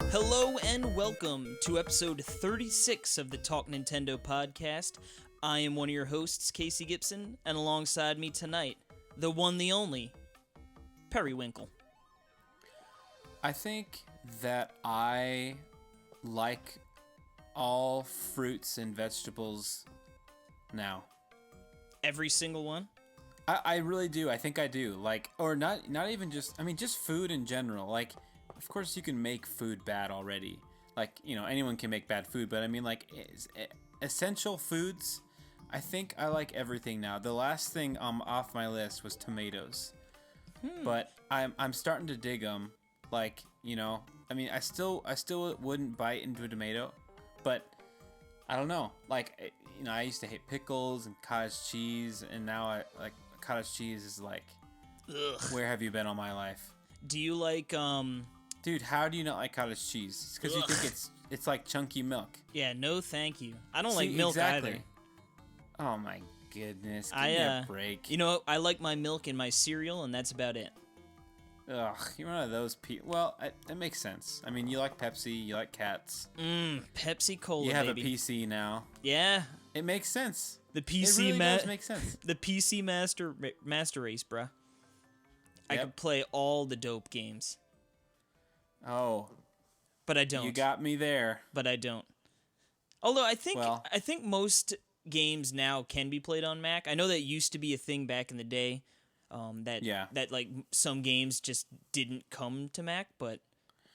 Hello and welcome to episode 36 of the Talk Nintendo podcast. I am one of your hosts, Casey Gibson, and alongside me tonight, the one, the only, Periwinkle. I think that I like all fruits and vegetables now. Every single one? I really do. I think I do. Like, or not even just, just food in general. Like, of course you can make food bad already. Like, anyone can make bad food, but essential foods, I think I like everything now. The last thing off my list was tomatoes. But I'm starting to dig them. Like, I still wouldn't bite into a tomato, but I don't know. Like, I used to hate pickles and cottage cheese, and now cottage cheese is like, ugh. Where have you been all my life? Do you like, Dude, how do you not like cottage cheese? It's because you think it's like chunky milk. Yeah, no thank you. I don't like milk either. Oh my goodness, give me a break. I like my milk in my cereal, and that's about it. Ugh, you're one of those people. Well, that makes sense. I mean, you like Pepsi, you like cats. Pepsi Cola, you have baby. A PC now. Yeah. It makes sense. The PC it really does make sense. The PC master race, bruh. I could play all the dope games. Oh. But I don't. You got me there. But I don't. Although I think most games now can be played on Mac. I know that used to be a thing back in the day. That like some games just didn't come to Mac, but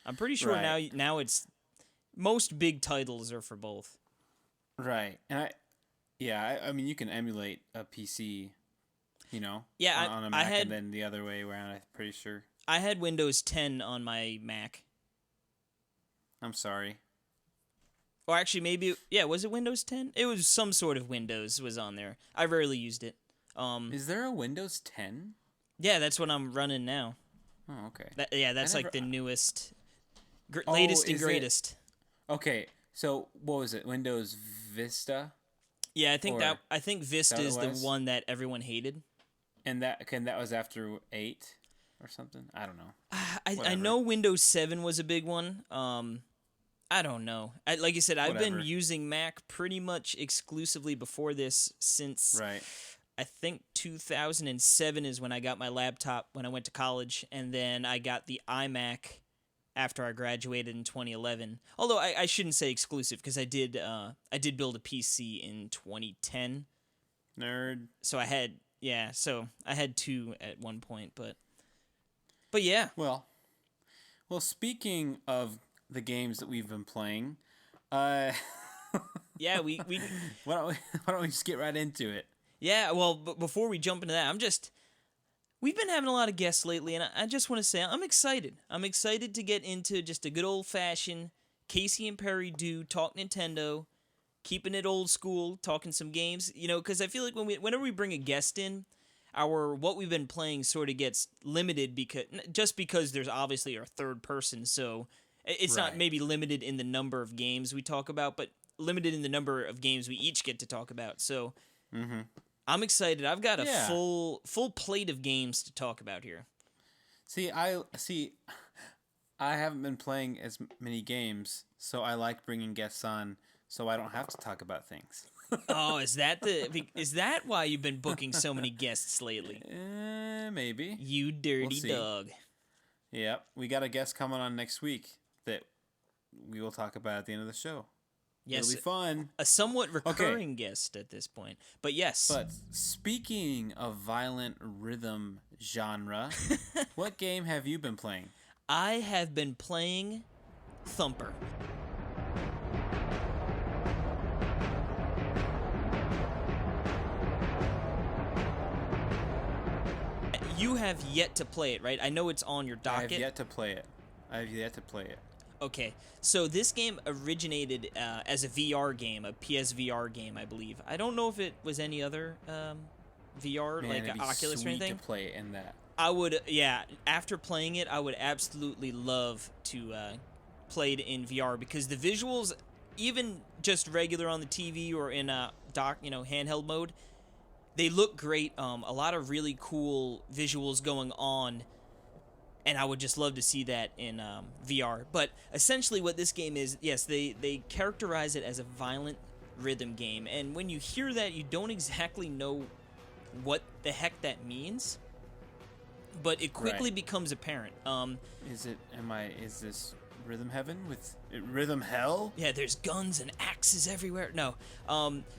I'm pretty sure now it's most big titles are for both. Right. And I mean you can emulate a PC, on a Mac, and then the other way around, I'm pretty sure. I had Windows 10 on my Mac. I'm sorry. Or actually was it Windows 10? It was some sort of Windows was on there. I rarely used it. Is there a Windows 10? Yeah, that's what I'm running now. Oh, okay. That's like the newest, latest and greatest. Okay, so what was it? Windows Vista? Yeah, I think Vista is the one that everyone hated. And that was after 8 or something? I don't know. I know Windows 7 was a big one. I don't know. Like you said, I've been using Mac pretty much exclusively before this since. Right. I think 2007 is when I got my laptop when I went to college, and then I got the iMac after I graduated in 2011. Although I shouldn't say exclusive, because I did build a PC in 2010. Nerd. So I had two at one point, but yeah. Well, speaking of the games that we've been playing, yeah, we why don't we just get right into it? Yeah, well, before we jump into that, we've been having a lot of guests lately, and I just want to say I'm excited. I'm excited to get into just a good old-fashioned Casey and Perry do Talk Nintendo, keeping it old school, talking some games, because I feel like whenever we bring a guest in, what we've been playing sort of gets limited because there's obviously our third person, so it's not maybe limited in the number of games we talk about, but limited in the number of games we each get to talk about, so... Mm-hmm. I'm excited. I've got a full plate of games to talk about here. I haven't been playing as many games, so I like bringing guests on so I don't have to talk about things. Oh, is that why you've been booking so many guests lately? Maybe. You dirty dog. Yep, we got a guest coming on next week that we will talk about at the end of the show. Yes, it'll be fun. A somewhat recurring guest at this point, but yes. But speaking of violent rhythm genre, what game have you been playing? I have been playing Thumper. You have yet to play it, right? I know it's on your docket. I have yet to play it. Okay, so this game originated as a VR game, a PSVR game, I believe. I don't know if it was any other VR, like an Oculus or anything. To play in that. I would, after playing it, I would absolutely love to play it in VR, because the visuals, even just regular on the TV or in a handheld mode, they look great. A lot of really cool visuals going on. and I would just love to see that in VR. But essentially, what this game is, yes, they characterize it as a violent rhythm game, and when you hear that, you don't exactly know what the heck that means, but it quickly Right. becomes apparent. Is this rhythm heaven with rhythm hell? Yeah, there's guns and axes everywhere. No.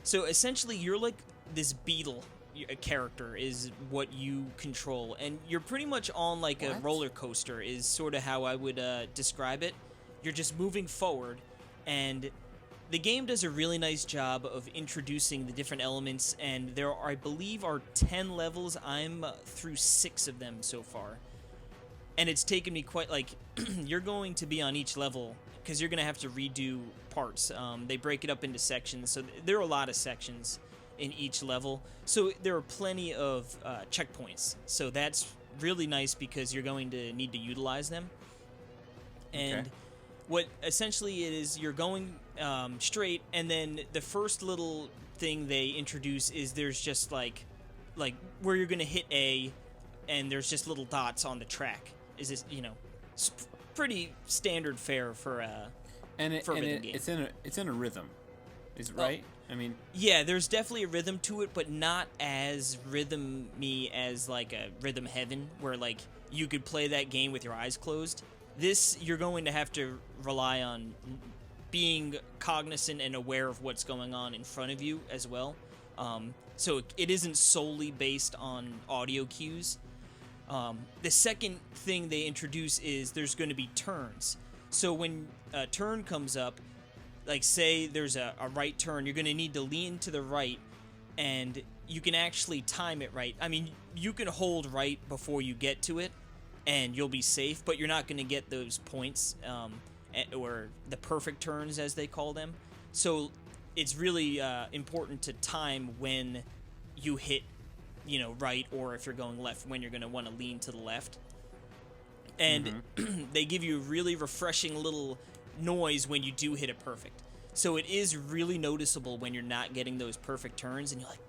So essentially, you're like this beetle a character is what you control, and you're pretty much on like a What? roller coaster is sort of how I would describe it. You're just moving forward, and the game does a really nice job of introducing the different elements, and there are, I believe, are 10 levels. I'm through 6 of them so far, and it's taken me quite like you're going to be on each level because you're going to have to redo parts. They break it up into sections, so there are a lot of sections in each level, so there are plenty of checkpoints, so that's really nice because you're going to need to utilize them. And Okay. what essentially it is, you're going straight, and then the first little thing they introduce is there's just like where you're gonna hit A, and there's just little dots on the track. Is this pretty standard fare for a rhythm game. It's in a rhythm, is it right? I mean, Yeah, there's definitely a rhythm to it, but not as rhythm-y as like a Rhythm Heaven, where like you could play that game with your eyes closed. This, you're going to have to rely on being cognizant and aware of what's going on in front of you as well. So it isn't solely based on audio cues. The second thing they introduce is there's going to be turns. So when a turn comes up, like say there's a right turn, you're going to need to lean to the right, and you can actually time it right. I mean, you can hold right before you get to it, and you'll be safe, but you're not going to get those points, or the perfect turns as they call them. So it's really important to time when you hit, right, or if you're going left, when you're going to want to lean to the left. And they give you a really refreshing little noise when you do hit it perfect. So it is really noticeable when you're not getting those perfect turns, and you're like,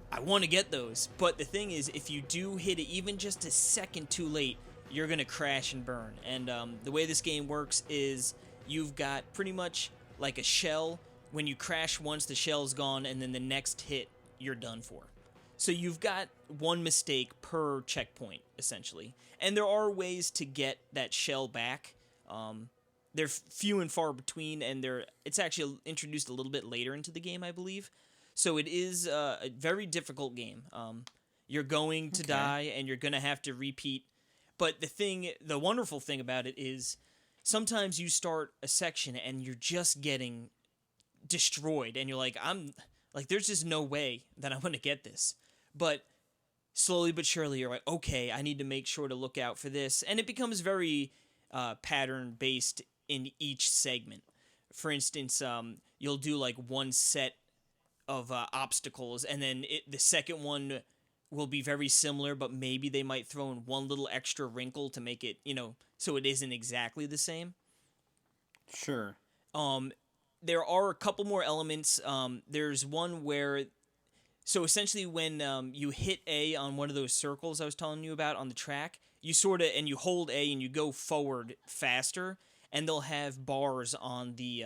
I want to get those. But the thing is, if you do hit it even just a second too late, you're going to crash and burn. And the way this game works is you've got pretty much like a shell. When you crash once, the shell's gone, and then the next hit, you're done for. So you've got one mistake per checkpoint, essentially. And there are ways to get that shell back. They're few and far between, and it's actually introduced a little bit later into the game, I believe. So it is a very difficult game. You're going to die, and you're going to have to repeat. But the wonderful thing about it is sometimes you start a section, and you're just getting destroyed, and you're like, there's just no way that I'm going to get this. But slowly but surely, you're like, okay, I need to make sure to look out for this. And it becomes very pattern-based in each segment. For instance, you'll do like one set of obstacles, and then the second one will be very similar, but maybe they might throw in one little extra wrinkle to make it, so it isn't exactly the same. sure. There are a couple more elements. There's one where, so essentially when you hit A on one of those circles I was telling you about on the track, you and you hold A and you go forward faster, and they'll have bars on the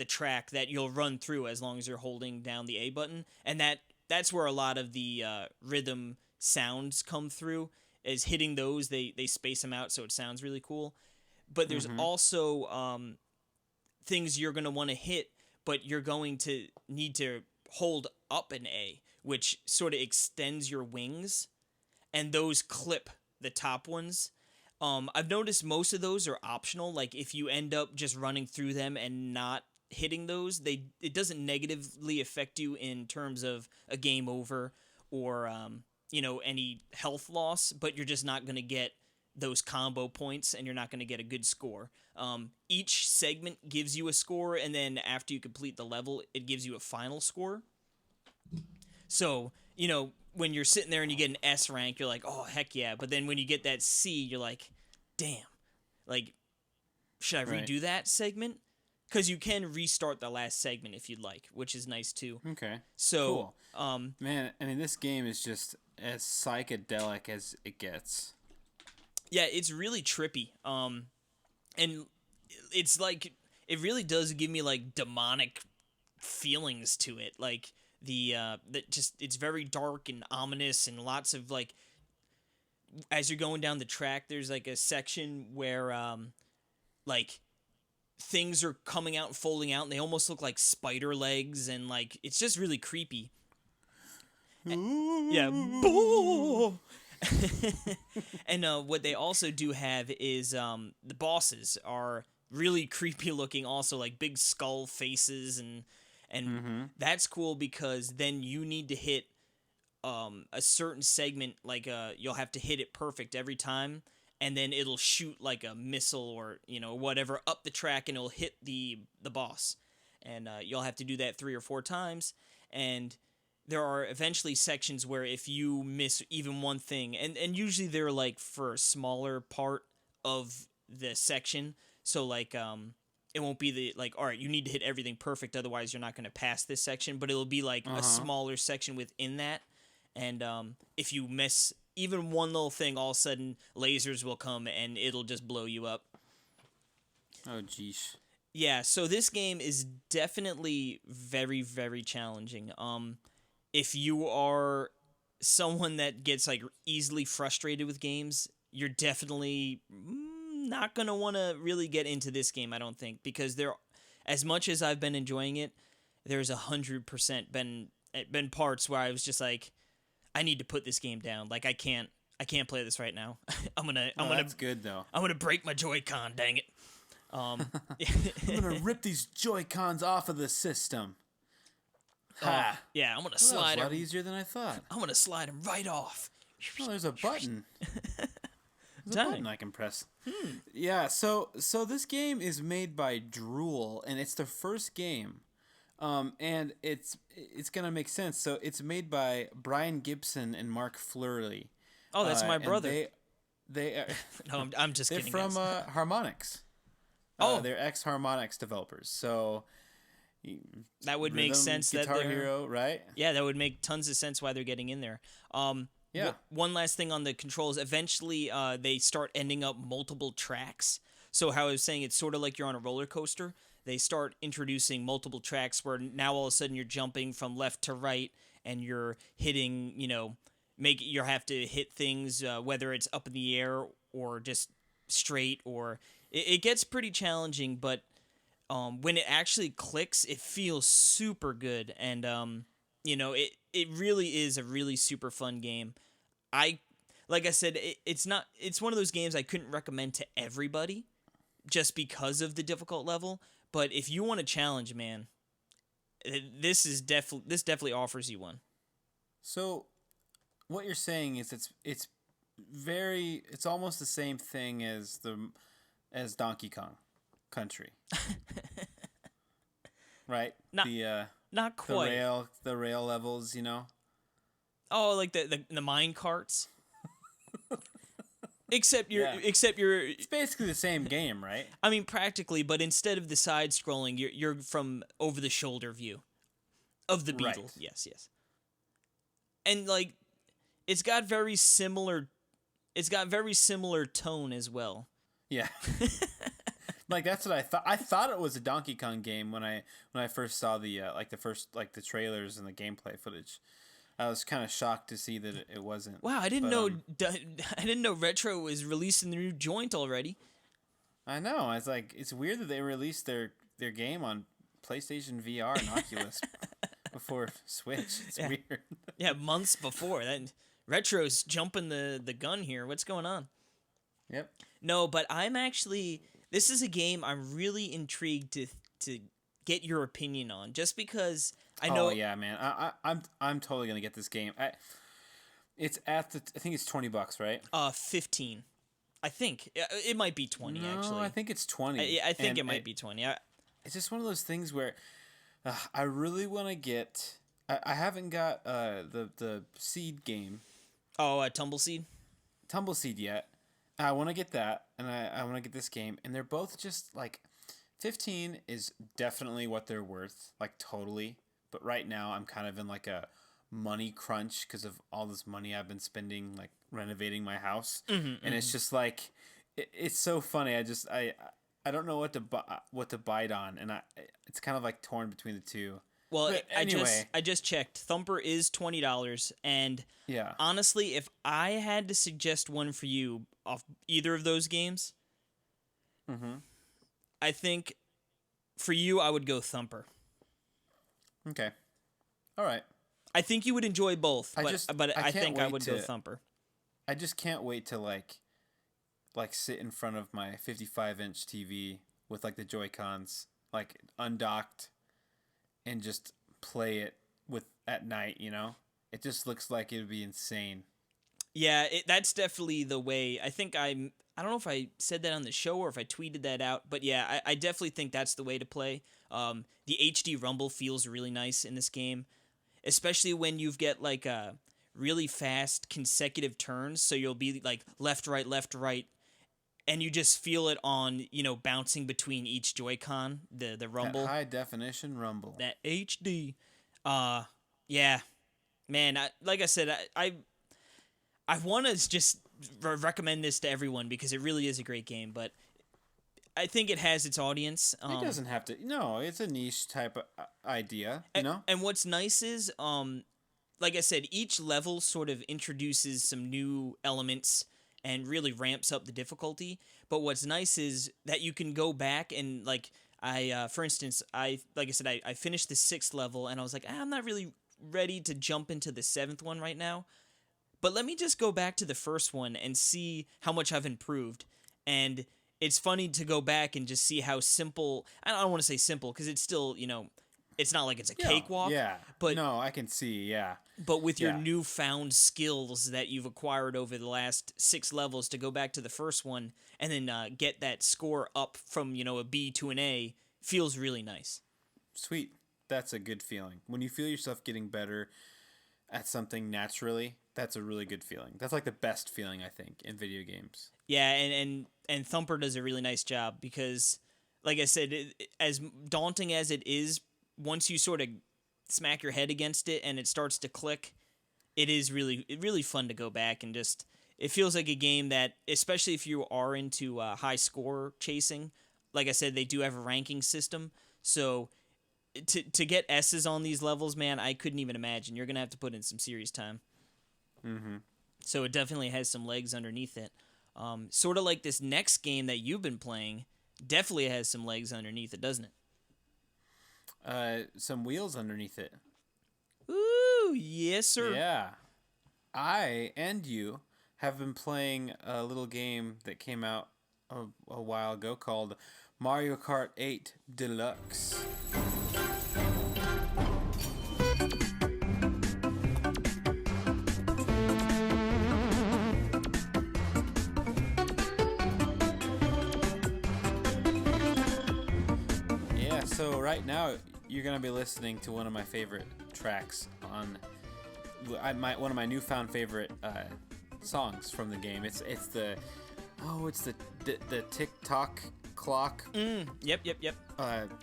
track that you'll run through as long as you're holding down the A button, and that's where a lot of the rhythm sounds come through. Is hitting those, they space them out so it sounds really cool. But there's also things you're going to want to hit, but you're going to need to hold up an A, which sort of extends your wings, and those clip the top ones. I've noticed most of those are optional. Like if you end up just running through them and not hitting those, it doesn't negatively affect you in terms of a game over or any health loss, but you're just not going to get those combo points, and you're not going to get a good score. Each segment gives you a score, and then after you complete the level, it gives you a final score. So, when you're sitting there and you get an S rank, you're like, oh, heck yeah. But then when you get that C, you're like, damn. Like, should I redo that segment? Because you can restart the last segment if you'd like, which is nice too. Okay. So, cool. Man, I mean, this game is just as psychedelic as it gets. Yeah, it's really trippy. And it's like it really does give me like demonic feelings to it. Like that just it's very dark and ominous and lots of like as you're going down the track, there's like a section where like things are coming out and folding out and they almost look like spider legs and like it's just really creepy. Yeah. Boo! And what they also do have is the bosses are really creepy looking also like big skull faces and that's cool because then you need to hit a certain segment like you'll have to hit it perfect every time and then it'll shoot like a missile or whatever up the track and it'll hit the boss and you'll have to do that 3 or 4 times and there are eventually sections where if you miss even one thing and usually they're like for a smaller part of the section so like it won't be the like all right you need to hit everything perfect otherwise you're not going to pass this section but it'll be like a smaller section within that and if you miss even one little thing all of a sudden lasers will come and it'll just blow you up. Oh geesh. Yeah, so this game is definitely very very challenging. If you are someone that gets like easily frustrated with games, you're definitely not going to want to really get into this game, I don't think, because as much as I've been enjoying it, there's 100% been parts where I was just like I need to put this game down. Like I can't play this right now. I'm gonna That's good though. I'm gonna break my Joy-Con, dang it. I'm gonna rip these Joy-Cons off of the system. Ha! Yeah, I'm gonna Well, slide that was a lot him. easier than I thought. I'm gonna slide him right off. Oh, there's a button. There's a Dang. button I can press. Yeah, so this game is made by Drool, and it's the first game. And it's gonna make sense. So it's made by Brian Gibson and Mark Flurley. Oh, that's my and brother. They are No, I'm just they're kidding. from guys. Harmonix. Oh. They're ex-Harmonix developers. So That would make Rhythm, sense. Guitar that they're, Hero, right? Yeah, that would make tons of sense why they're getting in there. Yeah. One last thing on the controls. Eventually, they start ending up multiple tracks. So how I was saying, it's sort of like you're on a roller coaster. They start introducing multiple tracks where now all of a sudden you're jumping from left to right and you're hitting, you have to hit things, whether it's up in the air or just straight, or it gets pretty challenging, but when it actually clicks, it feels super good, and it really is a really super fun game. Like I said, it's one of those games I couldn't recommend to everybody, just because of the difficult level. But if you want a challenge, man, this definitely offers you one. So what you're saying is it's almost the same thing as Donkey Kong Country. Right? Not quite. The rail levels, Oh, like the mine carts. Except you're It's basically the same game, right? I mean practically, but instead of the side scrolling, you're from over the shoulder view of the beetle. Right. Yes. And like it's got very similar tone as well. Yeah. Like that's what I thought. I thought it was a Donkey Kong game when I first saw the the trailers and the gameplay footage. I was kind of shocked to see that it wasn't. Wow, I didn't know Retro was releasing the new joint already. I know. It's weird that they released their game on PlayStation VR and Oculus before Switch. It's weird. Yeah, months before. That Retro's jumping the gun here. What's going on? Yep. No, but this is a game I'm really intrigued to get your opinion on, just because I know. Oh yeah, man. I'm totally gonna get this game. I think it's $20, right? 15. I think it might be 20 actually. I think it's 20. I think it might be 20. It's just one of those things where I really want to get. I haven't got the seed game. Oh, Tumbleseed yet. I want to get that, and I want to get this game, and they're both just like 15 is definitely what they're worth, like totally. But right now, I'm kind of in like a money crunch because of all this money I've been spending like renovating my house, and it's just like it's so funny. I don't know what to bite on, and it's kind of like torn between the two. Well, But anyway, I just checked. Thumper is $20, and yeah. honestly, if I had to suggest one for you off either of those games, I think for you I would go Thumper. Okay. All right. I think you would enjoy both, but I can't think I wait would go Thumper. I just can't wait to like sit in front of my 55-inch TV with like the Joy-Cons like undocked and just play it at night, you know? It just looks like it would be insane. Yeah, that's definitely the way. I think I don't know if I said that on the show or if I tweeted that out, but yeah, I definitely think that's the way to play. The HD rumble feels really nice in this game, especially when you've get like really fast consecutive turns, so you'll be like left, right, and you just feel it on, bouncing between each Joy-Con, the rumble. That high definition rumble. That HD. Yeah. Man, like I said, I want to just recommend this to everyone because it really is a great game, but I think it has its audience. It doesn't have to. No, it's a niche type of idea, you know? And what's nice is, like I said, each level sort of introduces some new elements and really ramps up the difficulty. But what's nice is that you can go back and, like, for instance, I finished the 6th level and I was like, I'm not really ready to jump into the 7th one right now. But let me just go back to the first one and see how much I've improved. And it's funny to go back and just see how simple, I don't want to say simple because it's still, it's not like it's a cakewalk. Yeah. But no, I can see, yeah. But with your newfound skills that you've acquired over the last 6 levels to go back to the first one and then get that score up from, a B to an A feels really nice. Sweet. That's a good feeling. When you feel yourself getting better at something naturally, that's a really good feeling. That's like the best feeling, I think, in video games. Yeah, and Thumper does a really nice job because, like I said, as daunting as it is, once you sort of smack your head against it and it starts to click, it is really fun to go back and just, it feels like a game that, especially if you are into high score chasing, like I said, they do have a ranking system, so to get S's on these levels, man, I couldn't even imagine. You're going to have to put in some serious time. Mm-hmm. So it definitely has some legs underneath it. Sort of like this next game that you've been playing definitely has some legs underneath it, doesn't it? Some wheels underneath it. Ooh, yes, sir. Yeah. I and you have been playing a little game that came out a while ago called Mario Kart 8 Deluxe. Yeah, so right now you're going to be listening to one of my favorite tracks on one of my newfound favorite songs from the game. It's the tick-tock clock. Yep.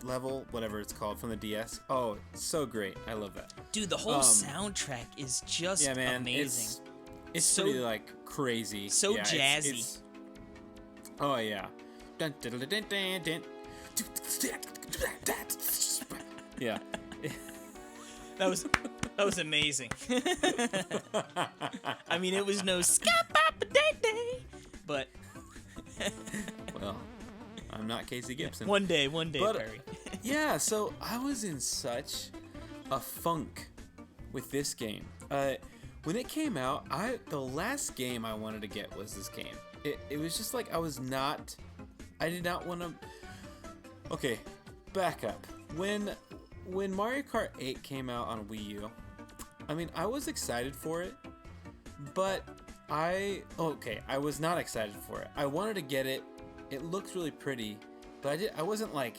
Level, whatever it's called, from the DS. Oh, it's so great. I love that. Dude, the whole soundtrack is just amazing. It's so, pretty like crazy. So jazzy. Oh yeah. Dun, dun, dun, dun, dun, dun. Yeah. That was amazing. I mean, it was no ska-pop-a-day-day, but well, I'm not Casey Gibson. One day, Perry. Yeah, so I was in such a funk with this game. When it came out, the last game I wanted to get was this game. It was just like I did not want to. Okay, back up. When Mario Kart 8 came out on Wii U, I mean, I was excited for it, but I was not excited for it. I wanted to get it. It looked really pretty, but I wasn't like.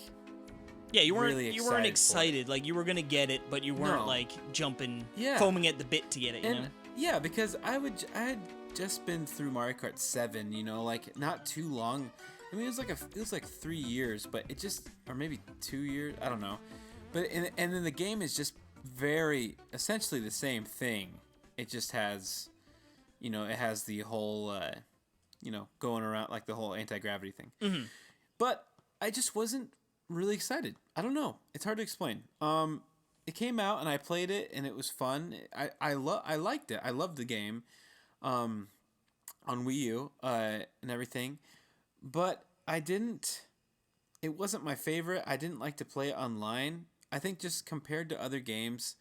Yeah, you weren't really excited. Like you were gonna get it, but you weren't like jumping, foaming at the bit to get it. You know? Yeah, because I had just been through Mario Kart 7. You know, like not too long. I mean, it was like 3 years, but it just, or maybe 2 years. I don't know. But and then the game is just very essentially the same thing. It just has, it has the whole, going around like the whole anti-gravity thing. Mm-hmm. But I just wasn't really excited. I don't know. It's hard to explain. It came out and I played it and it was fun. I liked it. I loved the game, on Wii U, and everything. But it wasn't my favorite. I didn't like to play it online. I think just compared to other games,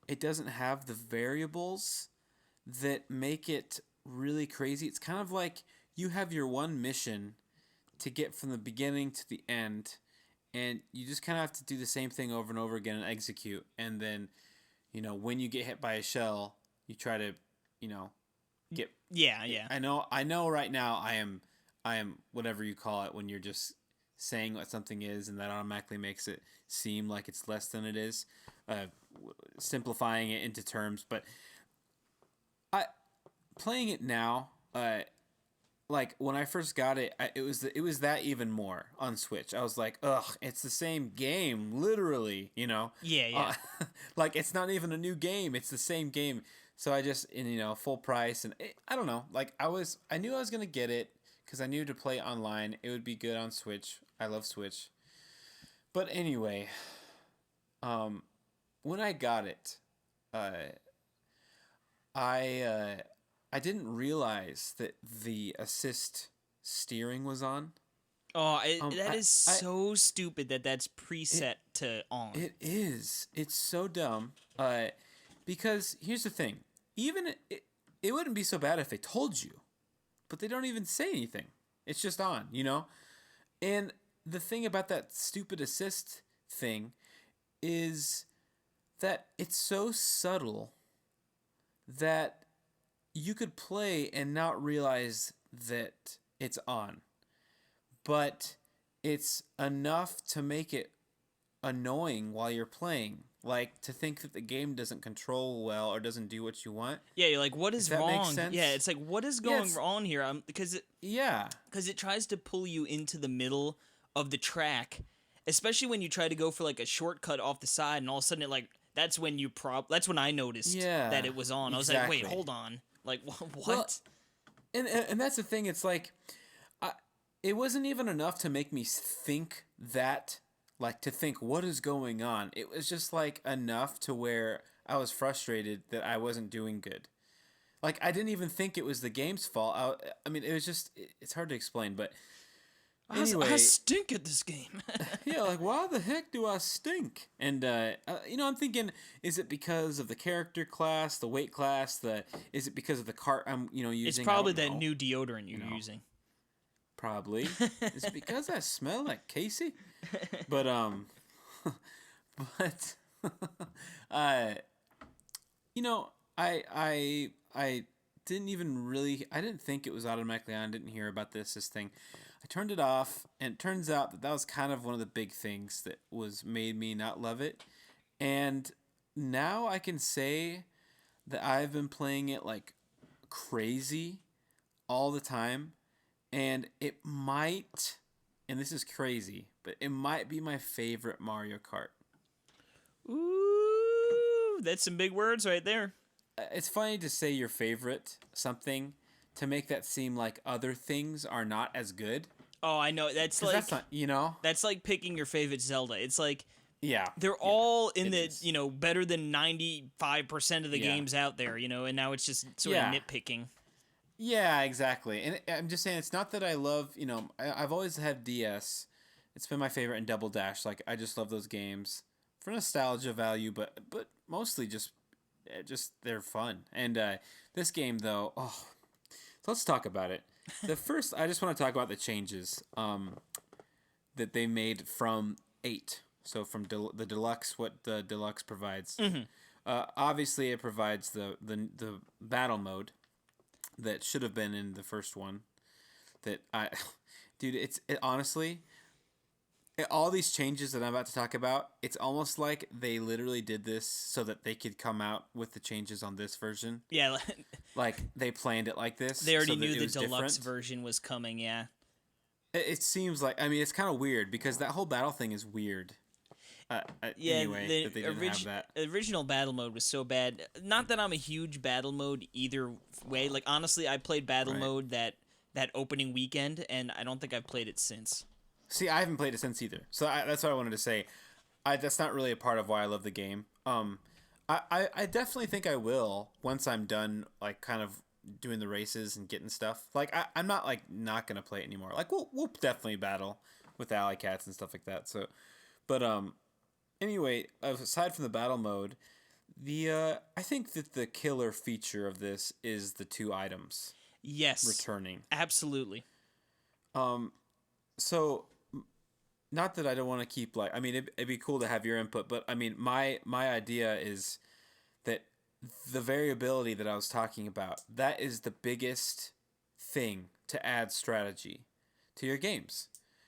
it doesn't have the variables that make it really crazy. It's kind of like you have your one mission to get from the beginning to the end, and you just kind of have to do the same thing over and over again and execute. And then, when you get hit by a shell, you try to, get. Yeah. I know. Right now, I am whatever you call it when you're just saying what something is, and that automatically makes it seem like it's less than it is, simplifying it into terms. But playing it now, like when I first got it, it was that even more on Switch. I was like, ugh, it's the same game, literally, Yeah. Like it's not even a new game; it's the same game. So I just, full price, and I don't know. Like I knew I was gonna get it because I knew to play online, it would be good on Switch. I love Switch. But anyway, when I got it, I didn't realize that the assist steering was on. Oh, that is so stupid that's preset to on. It is. It's so dumb. Because here's the thing. Even it wouldn't be so bad if they told you, but they don't even say anything. It's just on, And the thing about that stupid assist thing is that it's so subtle that you could play and not realize that it's on. But it's enough to make it annoying while you're playing. Like, to think that the game doesn't control well or doesn't do what you want. Yeah, you're like, what is Does that wrong? make sense? Yeah, it's like, what is going on here? Because it tries to pull you into the middle of the track, especially when you try to go for like a shortcut off the side, and all of a sudden that's when that's when I noticed that it was on. I was like, wait, hold on. Like, what? Well, and that's the thing. It's like, it wasn't even enough to make me think that, like, to think what is going on. It was just like enough to where I was frustrated that I wasn't doing good. Like, I didn't even think it was the game's fault. I mean, it was just, it's hard to explain, but anyway. I stink at this game. Yeah, like, why the heck do I stink? And, I'm thinking, is it because of the character class, the weight class, is it because of the cart I'm, using? It's probably that new deodorant you're using. Probably. Is it because I smell like Casey? But, I didn't even really, I didn't think it was automatically on. I didn't hear about this thing. I turned it off, and it turns out that was kind of one of the big things that made me not love it. And now I can say that I've been playing it like crazy all the time, and it might, and this is crazy, but it might be my favorite Mario Kart. Ooh, that's some big words right there. It's funny to say your favorite something to make that seem like other things are not as good. Oh, I know. That's like, that's not, that's like picking your favorite Zelda. It's like, yeah, they're all in the, better than 95% of the games out there, and now it's just sort of nitpicking. Yeah, exactly. And I'm just saying, it's not that I love, I've always had DS. It's been my favorite in Double Dash. Like, I just love those games for nostalgia value, but mostly just they're fun. And this game, though, so let's talk about it. I just want to talk about the changes that they made from 8. So from the Deluxe, what the Deluxe provides. Mm-hmm. Obviously, it provides the battle mode that should have been in the first one. Dude, honestly, all these changes that I'm about to talk about, it's almost like they literally did this so that they could come out with the changes on this version. Yeah. Like, they planned it like this. They already knew the Deluxe version was coming, yeah. It seems like, I mean, it's kind of weird because that whole battle thing is weird. Yeah, anyway, that they didn't have that. original battle mode was so bad. Not that I'm a huge battle mode either way. Like honestly, I played battle Right. mode that opening weekend, and I don't think I've played it since. See, I haven't played it since either. So that's what I wanted to say. That's not really a part of why I love the game. I definitely think I will once I'm done, like, kind of doing the races and getting stuff. Like, I'm not, like, not going to play it anymore. Like, we'll definitely battle with alley cats and stuff like that. So, but, anyway, aside from the battle mode, I think that the killer feature of this is the 2 items Yes, returning. absolutely. So, not that I don't want to keep, like, I mean, it'd be cool to have your input, but I mean, my idea is that the variability that I was talking about, that is the biggest thing to add strategy to your games.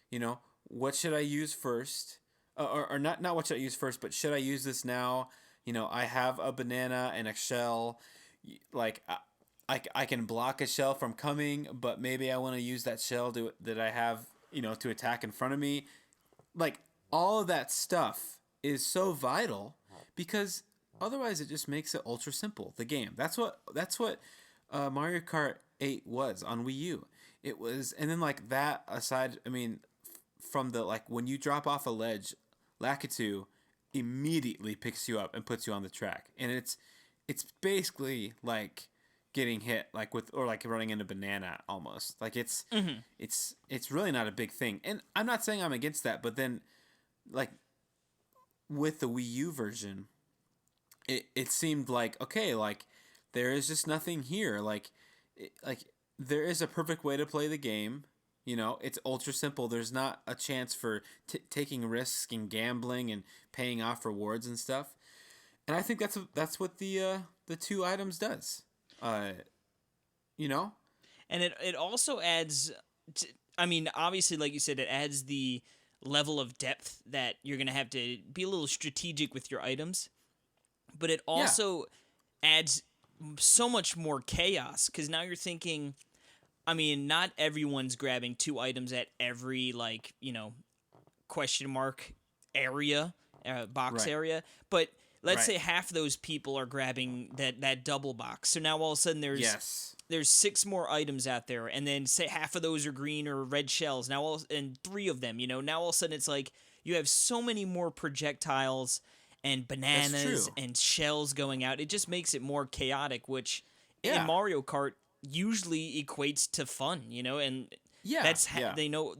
You know, what should I use first? Or not what should I use first, but should I use this now? You know, I have a banana and a shell. Like, I can block a shell from coming, but maybe I want to use that shell that I have, you know, to attack in front of me. Like, all of that stuff is so vital because otherwise it just makes it ultra simple, the game. That's what Mario Kart 8 was on Wii U. It was, and then, like, that aside, I mean, from the, like, when you drop off a ledge, Lakitu immediately picks you up and puts you on the track. And it's basically like getting hit, like, with, or like running into banana almost. Like, it's really not a big thing. And I'm not saying I'm against that, but then, like, with the Wii U version, it seemed like, okay, like, there is just nothing here. Like, there is a perfect way to play the game. You know, it's ultra simple. There's not a chance for taking risks and gambling and paying off rewards and stuff. And I think that's what the 2 items does. You know? And it also adds, I mean, obviously, like you said, it adds the level of depth that you're going to have to be a little strategic with your items. But it also adds so much more chaos because now you're thinking, I mean, not everyone's grabbing 2 items at every, like, you know, question mark area, box area. But let's say half of those people are grabbing that double box. So now all of a sudden there's 6 more items out there, and then say half of those are green or red shells. Now and 3 of them, you know, now all of a sudden it's like you have so many more projectiles and bananas and shells going out. It just makes it more chaotic, which in Mario Kart usually equates to fun, you know, and they know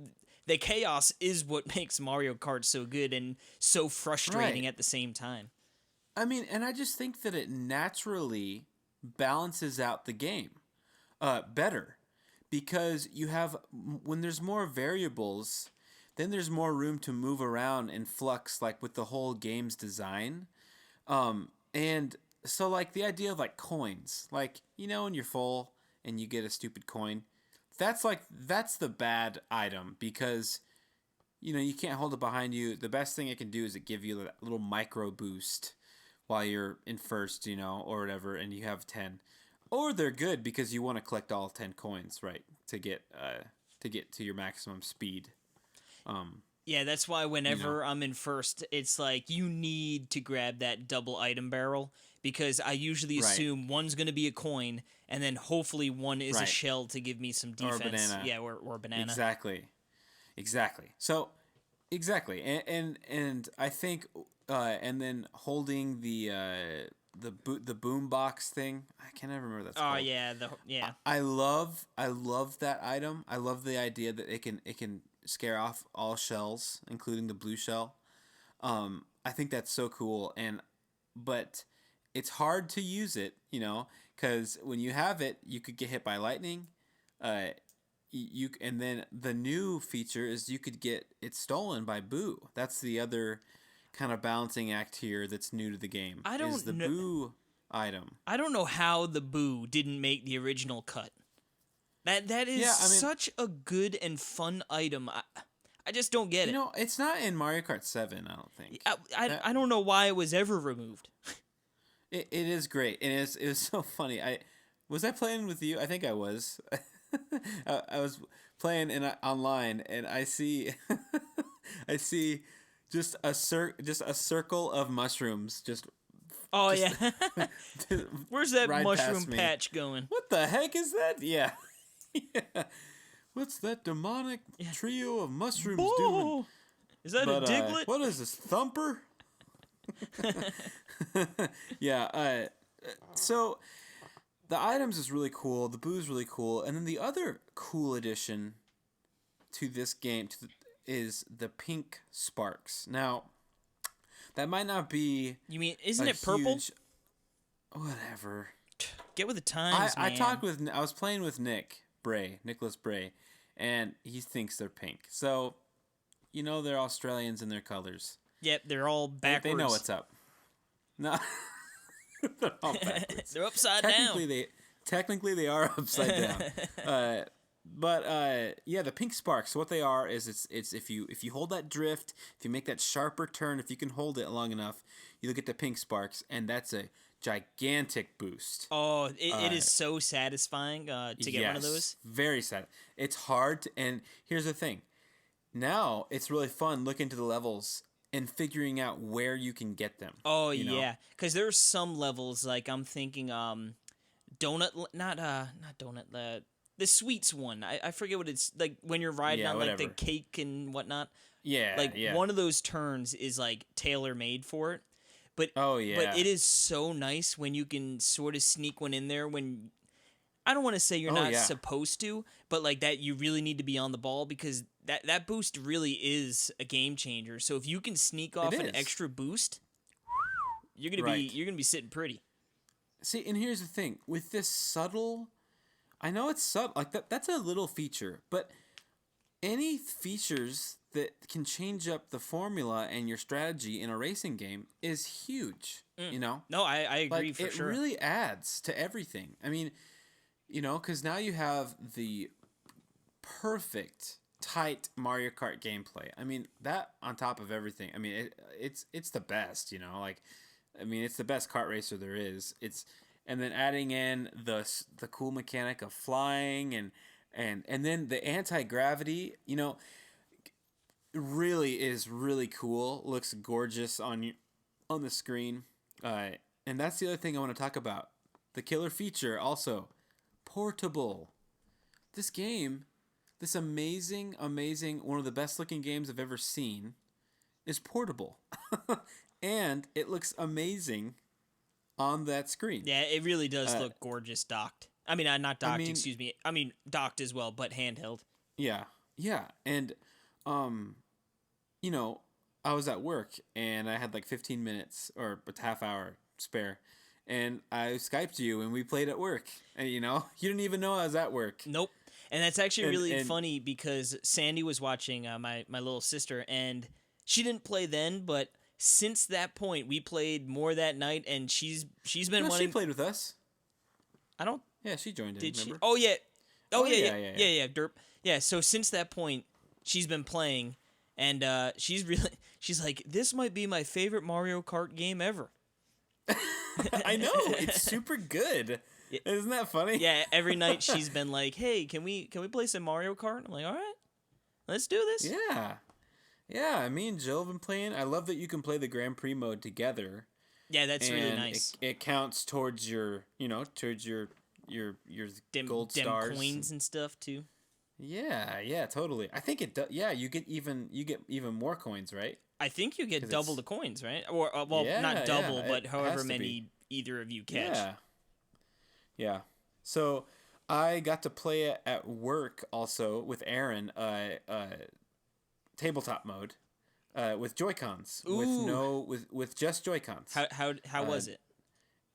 the chaos is what makes Mario Kart so good and so frustrating at the same time. I mean, and I just think that it naturally balances out the game better because you have, when there's more variables, then there's more room to move around and flux, like, with the whole game's design. And so, like, the idea of, like, coins, like, you know, when you're full and you get a stupid coin, that's the bad item because, you know, you can't hold it behind you. The best thing it can do is it give you that little micro boost while you're in first, you know, or whatever, and you have 10. Or they're good because you want to collect all 10 coins, right, to get to your maximum speed. Yeah, that's why whenever I'm in first, it's like you need to grab that double item barrel because I usually assume one's going to be a coin and then hopefully one is a shell to give me some defense. Or a banana. Yeah, or a banana. Exactly. So, exactly. And I think and then holding the boom box thing, I can't ever remember what that's called. Oh yeah, I love that item. I love the idea that it can scare off all shells, including the blue shell. I think that's so cool, but it's hard to use it, you know, because when you have it, you could get hit by lightning. And then the new feature is you could get it stolen by Boo. That's the other kind of balancing act here that's new to the game. Is the Boo item. I don't know how the Boo didn't make the original cut. That is such a good and fun item. I just don't get it. You know, it's not in Mario Kart 7, I don't think. I don't know why it was ever removed. It is great. And it was so funny. Was I playing with you? I think I was. I was playing online, and I see just a circle of mushrooms. Oh Just yeah. Where's that ride mushroom past me. patch going? What the heck is that? Yeah. Yeah. What's that demonic trio of mushrooms doing? Oh, is that a Diglett? What is this, Thumper? Yeah. So the items is really cool. The booze really cool, and then the other cool addition to this game is the pink sparks. Now, that might not be. You mean isn't it purple? Huge, whatever. Get with the times, man. I was playing with Nicholas Bray, and he thinks they're pink. So, they're Australians in their colors. Yep, they're all backwards. They know what's up. No, they're all backwards. They're upside down. Technically, they are upside down. But the pink sparks. What they are is it's if you hold that drift, if you make that sharper turn, if you can hold it long enough, you'll get the pink sparks, and that's a gigantic boost. Oh, it is so satisfying to get one of those. Very sad. It's hard, and here's the thing. Now it's really fun looking into the levels and figuring out where you can get them. Oh yeah, because there's some levels like I'm thinking donut, not donut, the sweets one. I forget what it's like when you're riding on like the cake and whatnot. Yeah, one of those turns is like tailor made for it. But but it is so nice when you can sort of sneak one in there when I don't want to say you're not supposed to, but like that you really need to be on the ball because that boost really is a game changer. So if you can sneak off an extra boost, you're gonna be sitting pretty. See, and here's the thing with this subtle. I know it's subtle, like that's a little feature, but any features that can change up the formula and your strategy in a racing game is huge. No, I agree for sure. It really adds to everything. I mean, because now you have the perfect tight Mario Kart gameplay. I mean, that on top of everything. I mean, it's the best. It's the best kart racer there is. And then adding in the cool mechanic of flying and then the anti-gravity, really is really cool. Looks gorgeous on the screen. And that's the other thing I want to talk about. The killer feature also, portable. This game, this amazing, one of the best looking games I've ever seen, is portable. And it looks amazing on that screen. Yeah, it really does look gorgeous docked. I mean, not docked, excuse me. I mean, docked as well, but handheld. Yeah. And, I was at work, and I had like 15 minutes or a half hour spare, and I Skyped you, and we played at work. And, you didn't even know I was at work. Nope. And that's actually really funny because Sandy was watching my little sister, and she didn't play then, but since that point, we played more that night, and she's been wanting. She played with us. I don't. Yeah, she joined in. Did remember? she? Oh yeah. Yeah. Derp. Yeah. So since that point, she's been playing, and she's like, this might be my favorite Mario Kart game ever. I know, it's super good. Yeah. Isn't that funny? Yeah. Every night she's been like, hey, can we play some Mario Kart? I'm like, all right, let's do this. Yeah, me and Jill have been playing. I love that you can play the Grand Prix mode together. Yeah, that's really nice. It counts towards your gold stars, coins and stuff too. Yeah, totally. I think it does. Yeah, you get even more coins, right? I think you get double the coins, right? Or not double, but however many either of you catch. Yeah. So I got to play it at work also with Aaron. Tabletop mode, with Joy-Cons, with just Joy-Cons. How was it?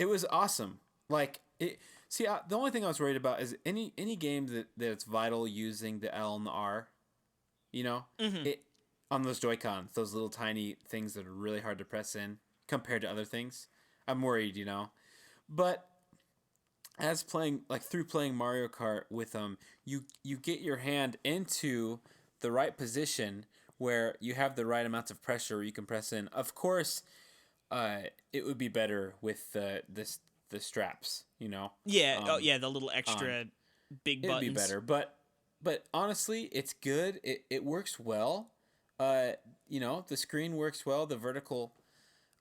It was awesome. Like it. See, the only thing I was worried about is any game that's vital using the L and the R, it on those Joy-Cons, those little tiny things that are really hard to press in compared to other things. I'm worried, but as through playing Mario Kart with them, you get your hand into the right position where you have the right amounts of pressure where you can press in. Of course, it would be better with the straps, Yeah, the little extra big buttons. It'd be better, but honestly, it's good. It works well. The screen works well. The vertical,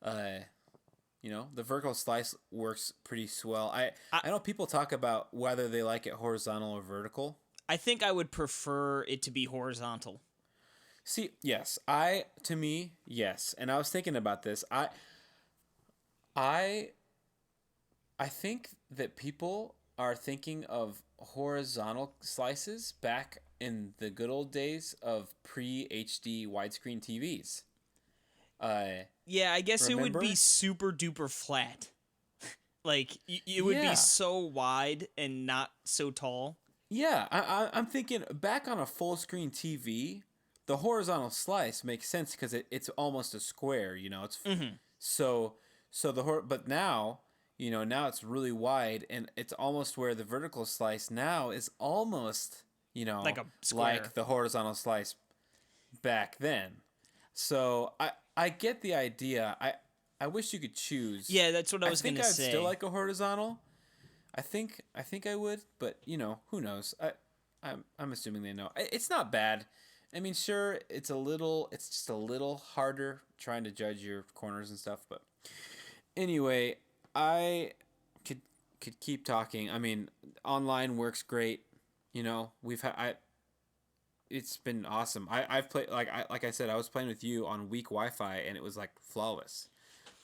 the vertical slice works pretty swell. I know people talk about whether they like it horizontal or vertical. I think I would prefer it to be horizontal. See, yes, to me, yes. And I was thinking about this. I think that people are thinking of horizontal slices back in the good old days of pre-HD widescreen TVs. Yeah, I guess Remember? it would be super duper flat. Like, it would be so wide and not so tall. Yeah, I'm thinking back on a full screen TV, the horizontal slice makes sense because it's almost a square. It's so but now now it's really wide and it's almost where the vertical slice now is almost Like a square. like the horizontal slice back then. So I get the idea. I wish you could choose. Yeah, that's what I was going to say. I think I'd still like a horizontal. I think I would, but who knows? I'm assuming they know. It's not bad. I mean, sure, it's just a little harder trying to judge your corners and stuff, but anyway, I could keep talking. I mean, online works great. It's been awesome. I've played like I said, I was playing with you on weak Wi-Fi and it was like flawless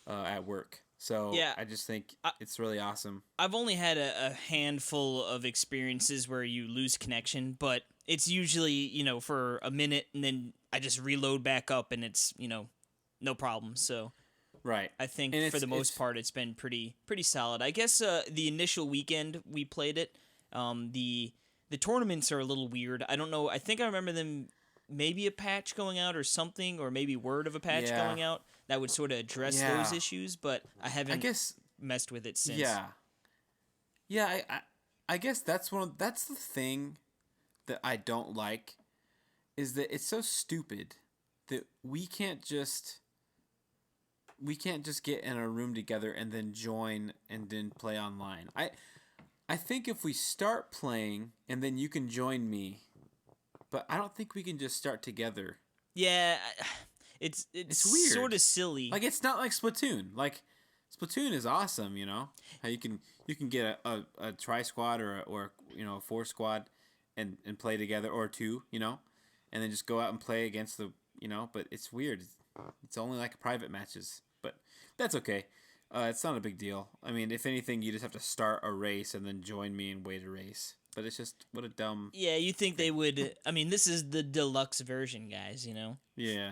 at work. So yeah, I just think it's really awesome. I've only had a handful of experiences where you lose connection, but it's usually, for a minute and then I just reload back up and it's, no problem. So right. I think for the most part it's been pretty solid. I guess the initial weekend we played it, the tournaments are a little weird. I don't know. I think I remember them maybe a patch going out or something, or maybe word of a patch going out that would sort of address those issues, but I haven't messed with it since. Yeah. Yeah, I guess that's the thing that I don't like is that it's so stupid that we can't just get in a room together and then join and then play online. I think if we start playing and then you can join me, but I don't think we can just start together. Yeah, it's weird. Sort of silly. Like it's not like Splatoon. Like Splatoon is awesome, how you can get a tri squad or a 4 squad and play together, or 2, and then just go out and play against the but it's weird. It's only like private matches, but that's okay. It's not a big deal. I mean, if anything, you just have to start a race and then join me and wait a race. But it's just, what a dumb... Yeah, you think they would... I mean, this is the deluxe version, guys, Yeah.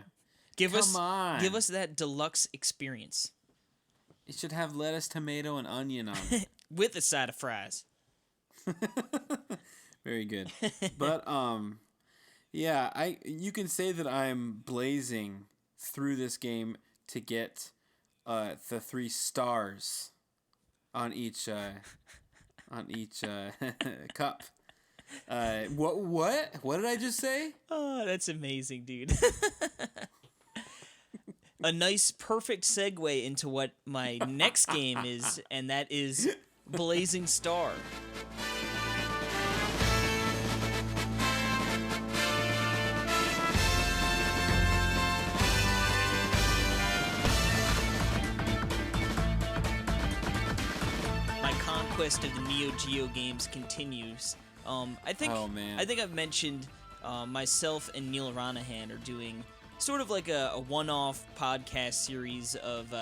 Give us that deluxe experience. It should have lettuce, tomato, and onion on it. With a side of fries. Very good. But, yeah, you can say that I'm blazing through this game to get... the 3 stars on each cup. What did I just say? Oh, that's amazing, dude. A nice, perfect segue into what my next game is, and that is Blazing Star. Quest of the Neo Geo games continues. I think I've mentioned myself and Neil Ronahan are doing sort of like a one-off podcast series of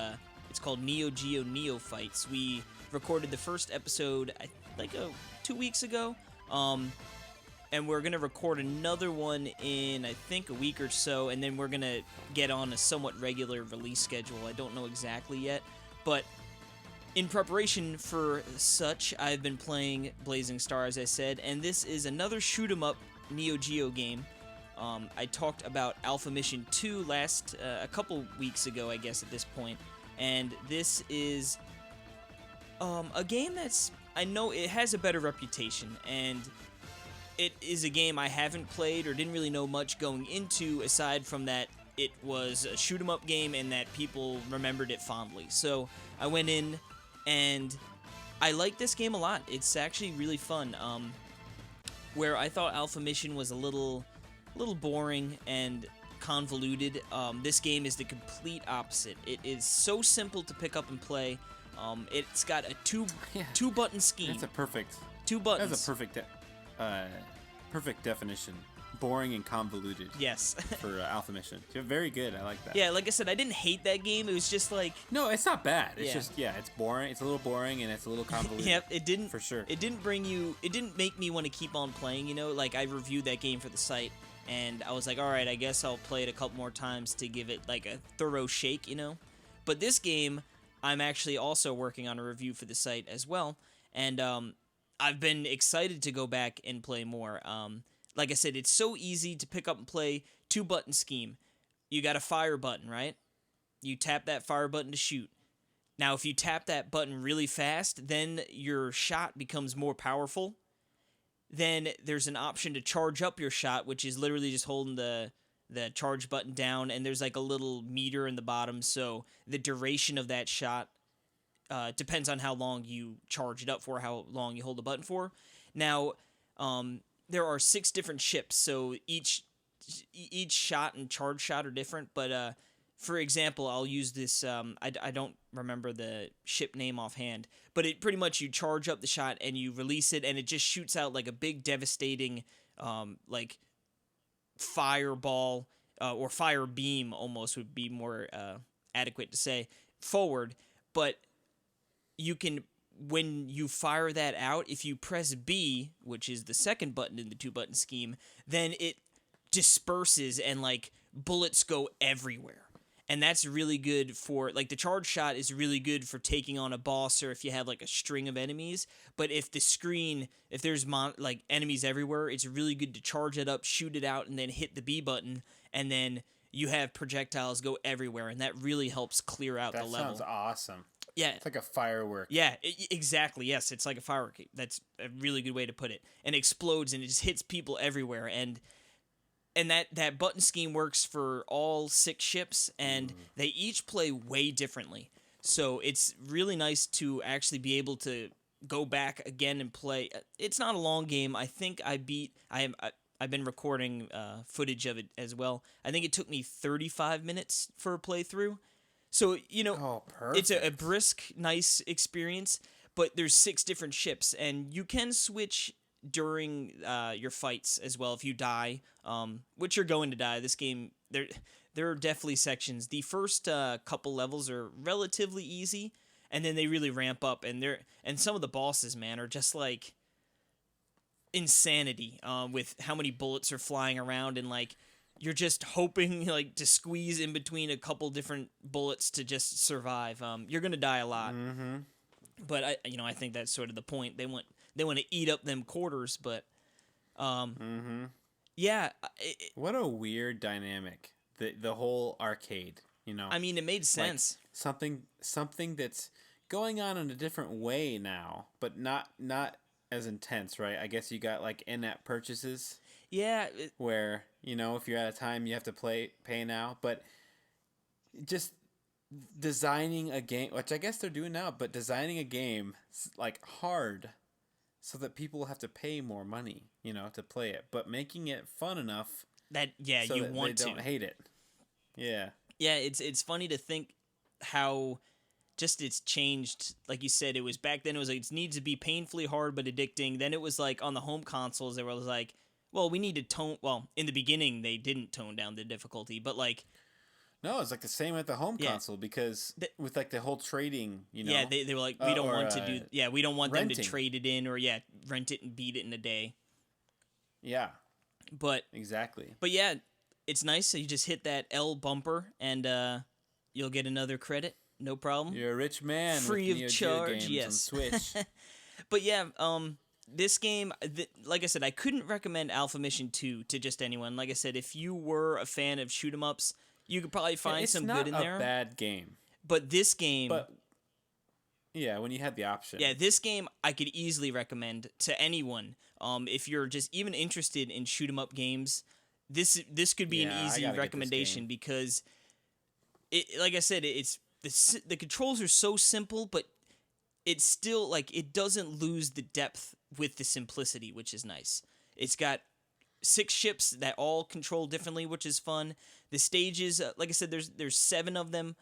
it's called Neo Geo Neophytes. We recorded the first episode 2 weeks ago, and we're gonna record another one in I think a week or so, and then we're gonna get on a somewhat regular release schedule. I don't know exactly yet, but in preparation for such, I've been playing Blazing Star, as I said, and this is another shoot-'em-up Neo Geo game. I talked about Alpha Mission 2 a couple weeks ago, I guess, at this point, and this is a game I know it has a better reputation, and it is a game I haven't played or didn't really know much going into, aside from that it was a shoot-'em-up game and that people remembered it fondly. So I went in, and I like this game a lot. It's actually really fun. Where I thought Alpha Mission was a little boring and convoluted. This game is the complete opposite. It is so simple to pick up and play. It's got a two button scheme. That's a perfect. Two buttons. That's a perfect definition. Boring and convoluted. Yes. For Alpha Mission. Very good. I like that. Yeah, like I said, I didn't hate that game. It was just like... No, it's not bad. It's just, it's boring. It's a little boring and it's a little convoluted. Yep, it didn't... For sure. It didn't make me want to keep on playing, you know? Like, I reviewed that game for the site, and I was like, alright, I guess I'll play it a couple more times to give it, like, a thorough shake, you know? But this game, I'm actually also working on a review for the site as well, and, I've been excited to go back and play more. Like I said, it's so easy to pick up and play. 2-button scheme. You got a fire button, right? You tap that fire button to shoot. Now, if you tap that button really fast, then your shot becomes more powerful. Then there's an option to charge up your shot, which is literally just holding the charge button down, and there's like a little meter in the bottom, so the duration of that shot depends on how long you charge it up for, how long you hold the button for. Now, there are 6 different ships, so each shot and charge shot are different, but for example, I'll use this, I don't remember the ship name offhand, but it pretty much, you charge up the shot and you release it, and it just shoots out like a big devastating, like, fireball, or fire beam almost would be more adequate to say, forward, but you can... When you fire that out, if you press B, which is the second button in the 2-button scheme, then it disperses and, like, bullets go everywhere. And that's really good for, like, the charge shot is really good for taking on a boss or if you have, like, a string of enemies. But if there's, enemies everywhere, it's really good to charge it up, shoot it out, and then hit the B button, and then you have projectiles go everywhere, and that really helps clear out the level. That sounds awesome. Yeah. It's like a firework. Yeah, exactly. Yes, it's like a firework. That's a really good way to put it. And it explodes, and it just hits people everywhere. And that button scheme works for all 6 ships, and they each play way differently. So it's really nice to actually be able to go back again and play. It's not a long game. I think I've been recording footage of it as well. I think it took me 35 minutes for a playthrough. So, you know, it's a brisk, nice experience, but there's 6 different ships, and you can switch during your fights as well if you die, which you're going to die. This game, there are definitely sections. The first couple levels are relatively easy, and then they really ramp up, and some of the bosses, man, are just like insanity with how many bullets are flying around, and like... You're just hoping, like, to squeeze in between a couple different bullets to just survive. You're gonna die a lot, but I think that's sort of the point. They want to eat up them quarters, but, yeah. What a weird dynamic. The whole arcade, you know. I mean, it made sense. Like something that's going on in a different way now, but not as intense, right? I guess you got like in-app purchases. Yeah. Where, you know, if you're out of time, you have to pay now. But just designing a game, which I guess they're doing now, but designing a game, like, hard so that people will have to pay more money, you know, to play it. But making it fun enough that, so you that want they to. don't hate it. Yeah. Yeah, it's funny to think how... Just it's changed. Like you said, it was back then, it was like, it needs to be painfully hard but addicting. Then it was like on the home consoles, they were like, well, we need to tone... Well, in the beginning, they didn't tone down the difficulty, but like... No, it's like the same at the home console, because with like the whole trading, you know... Yeah, they were like, we don't want to do... Yeah, we don't want renting. them to trade it in or, rent it and beat it in a day. Yeah. But... Exactly. But yeah, it's nice. So you just hit that L bumper and you'll get another credit. No problem. You're a rich man. Free with of charge, yes. On Switch. But yeah, this game, like I said, I couldn't recommend Alpha Mission 2 to just anyone. Like I said, if you were a fan of shoot 'em ups, you could probably find some good in there. It's not a bad game. But this game... But, yeah, when you had the option. Yeah, this game I could easily recommend to anyone. If you're just even interested in shoot 'em up games, this could be an easy recommendation because, like I said, the controls are so simple, but it's still, like, it doesn't lose the depth with the simplicity, which is nice. It's got 6 ships that all control differently, which is fun. The stages, like I said, there's 7 of them.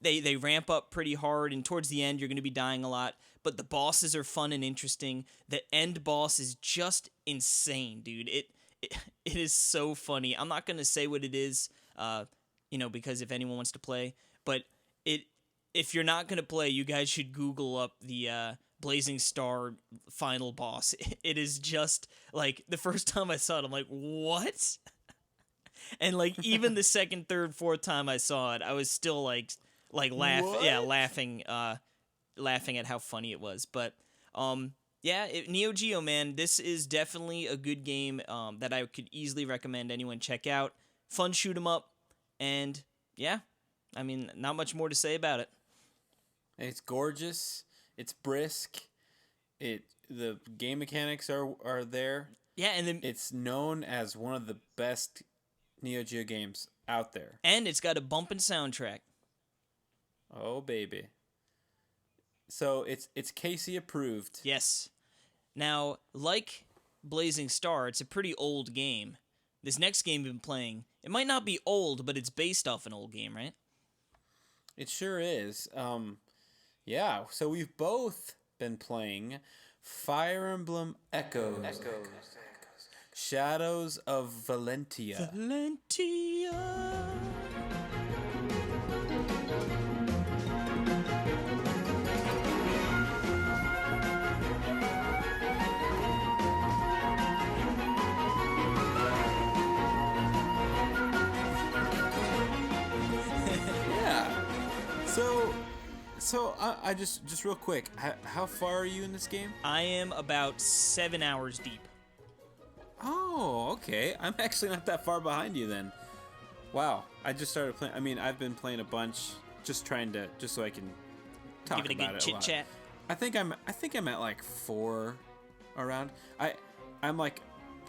They ramp up pretty hard, and towards the end, you're going to be dying a lot. But the bosses are fun and interesting. The end boss is just insane, dude. It is so funny. I'm not going to say what it is, because if anyone wants to play, but if you're not going to play, you guys should Google up the Blazing Star final boss. It is just, like, the first time I saw it, I'm like, what? And, like, even the second, third, fourth time I saw it, I was still, laughing at how funny it was. But, Neo Geo, man, this is definitely a good game that I could easily recommend anyone check out. Fun shoot 'em up, and, yeah, I mean, not much more to say about it. It's gorgeous. It's brisk. The game mechanics are there. Yeah, and it's known as one of the best Neo Geo games out there. And it's got a bumpin' soundtrack. Oh baby. So it's Casey approved. Yes. Now, like Blazing Star, it's a pretty old game. This next game we've been playing, it might not be old, but it's based off an old game, right? It sure is. Yeah, so we've both been playing Fire Emblem Echoes. Shadows of Valentia. So I just real quick, how far are you in this game? I am about 7 hours deep. Oh, okay. I'm actually not that far behind you then. Wow, I just started playing. I mean, I've been playing a bunch, just so I can talk Give it a about good it chit chat. I think I'm at like 4 around. I'm like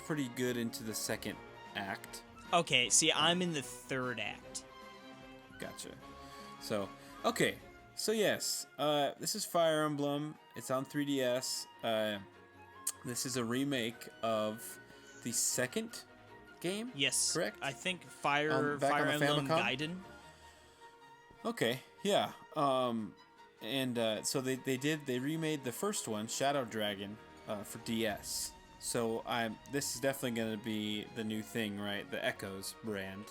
pretty good into the second act. Okay, see, I'm in the third act. Gotcha. So, okay. So yes, this is Fire Emblem. It's on 3DS. This is a remake of the second game. Yes, correct. I think Fire Emblem Gaiden. Okay, yeah. So they remade the first one, Shadow Dragon, for DS. So this is definitely going to be the new thing, right? The Echoes brand.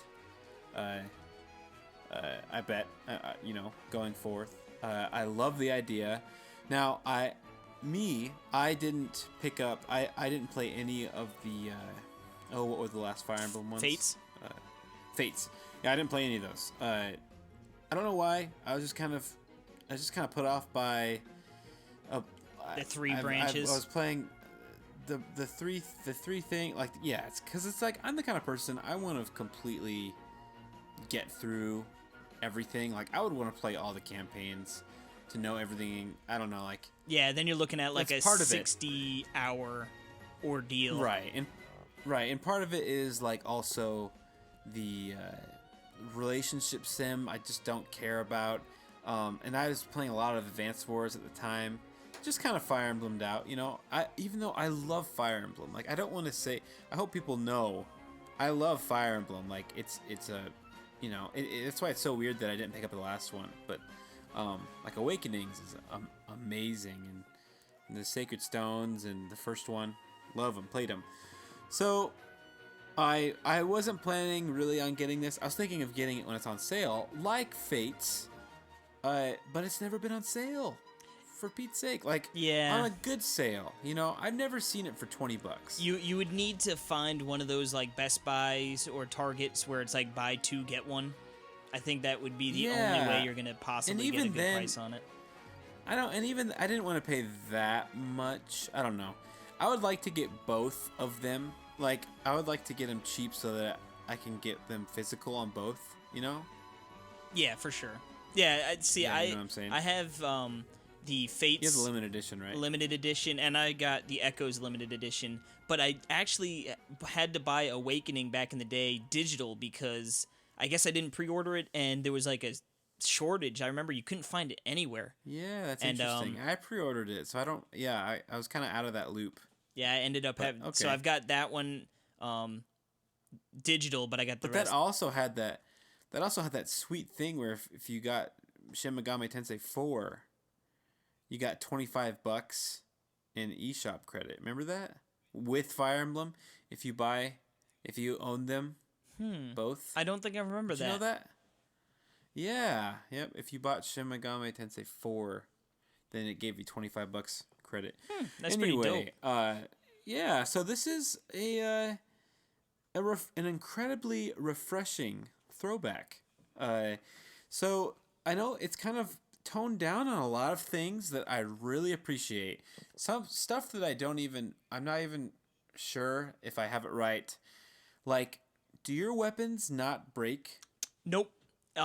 I bet, going forth. I love the idea. Now, I didn't pick up, I didn't play any of the, what were the last Fire Emblem ones? Fates? Fates. Yeah, I didn't play any of those. I don't know why. I was just kind of put off by the 3 branches. I was playing the three thing, like, yeah, it's because it's like I'm the kind of person I want to completely get through everything. Like, I would want to play all the campaigns to know everything. I don't know, like, yeah, then you're looking at like a 60-hour ordeal, right? And part of it is like also the relationship sim I just don't care about. And I was playing a lot of Advance Wars at the time, just kind of Fire Emblemed out, even though I love Fire Emblem, like, I don't want to say, I hope people know I love Fire Emblem. Like, it's a, that's why it's so weird that I didn't pick up the last one. But like, Awakenings is amazing, and the Sacred Stones and the first one, love them, played them. So I wasn't planning really on getting this. I was thinking of getting it when it's on sale, like Fates, but it's never been on sale. For Pete's sake, like, yeah, on a good sale, I've never seen it for $20. You would need to find one of those like Best Buys or Targets where it's like buy 2 get 1. I think that would be the only way you're gonna possibly get a good price on it. I didn't want to pay that much. I don't know. I would like to get both of them. Like, I would like to get them cheap so that I can get them physical on both. Yeah, for sure. Yeah, see, yeah, you know what I'm saying? I have the Fates. You have the limited edition, right? Limited edition, and I got the Echoes limited edition. But I actually had to buy Awakening back in the day digital because I guess I didn't pre-order it, and there was like a shortage. I remember you couldn't find it anywhere. Yeah, that's interesting. I pre-ordered it, so I don't. Yeah, I was kind of out of that loop. Yeah, I ended up having. Okay. So I've got that one. digital, but I got the But rest. that also had that sweet thing where if you got Shin Megami Tensei 4, you got $25 in eShop credit. Remember that? With Fire Emblem, if you own them both. I don't think I remember Did that. you know that? Yeah. Yep. If you bought Shin Megami Tensei 4, then it gave you $25 credit. That's pretty dope. Yeah. So this is an incredibly refreshing throwback. So I know it's kind of toned down on a lot of things that I really appreciate. Some stuff that I'm not even sure if I have it right. Like, do your weapons not break? Nope. So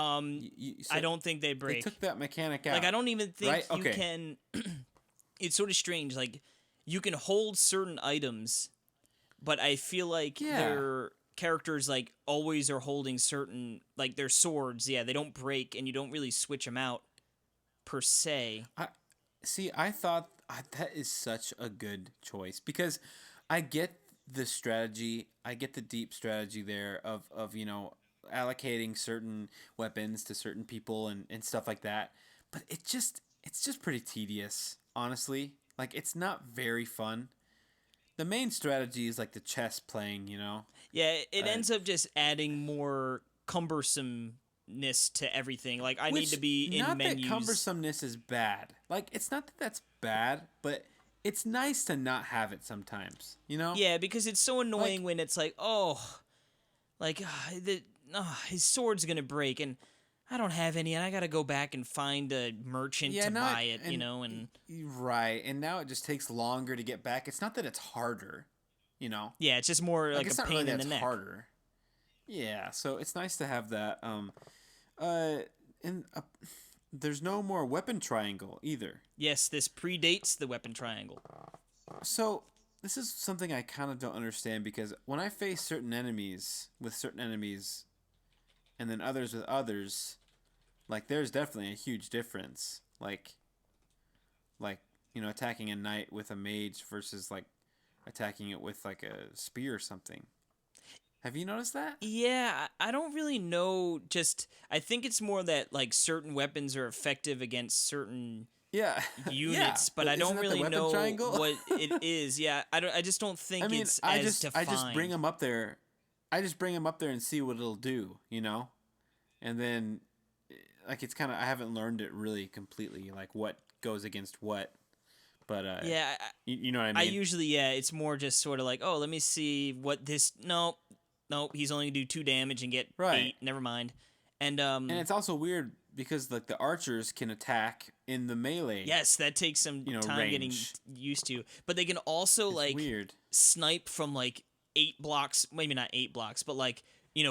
I don't think they break. They took that mechanic out. Like, I don't even think right? you can. It's sort of strange. Like, you can hold certain items, but I feel like their characters like always are holding certain like their swords. Yeah, they don't break, and you don't really switch them out per se. I thought that is such a good choice because I get the strategy. I get the deep strategy there of allocating certain weapons to certain people and stuff like that. But it's just pretty tedious, honestly. Like, it's not very fun. The main strategy is like the chess playing, Yeah, it ends up just adding more cumbersomeness to everything. Like, I need to be in not menus. That cumbersomeness is bad. Like, it's not that that's bad, but it's nice to not have it sometimes, Yeah, because it's so annoying when it's like, his sword's gonna break, and I don't have any, and I gotta go back and find a merchant to buy it, and right, and now it just takes longer to get back. It's not that it's harder, Yeah, it's just more like a pain in the neck. Harder. Yeah, so it's nice to have that. There's no more weapon triangle either. Yes, this predates the weapon triangle. So this is something I kind of don't understand because when I face certain enemies, and then others with others, like there's definitely a huge difference. Like attacking a knight with a mage versus like attacking it with like a spear or something. Have you noticed that? Yeah, I don't really know. I think it's more that like certain weapons are effective against certain units, but I don't really know what it is. Yeah, I just don't think it's as defined. I just bring them up there. And see what it'll do, and then like it's kind of I haven't learned it really completely, like what goes against what. But yeah, you know what I mean. I usually it's more just sort of like, oh, let me see what this. Nope, he's only gonna do 2 damage and get 8. Never mind. And it's also weird because like the archers can attack in the melee. Yes, that takes some time range. getting used to. But they can also weird. Snipe from like 8 blocks, maybe not 8 blocks, but like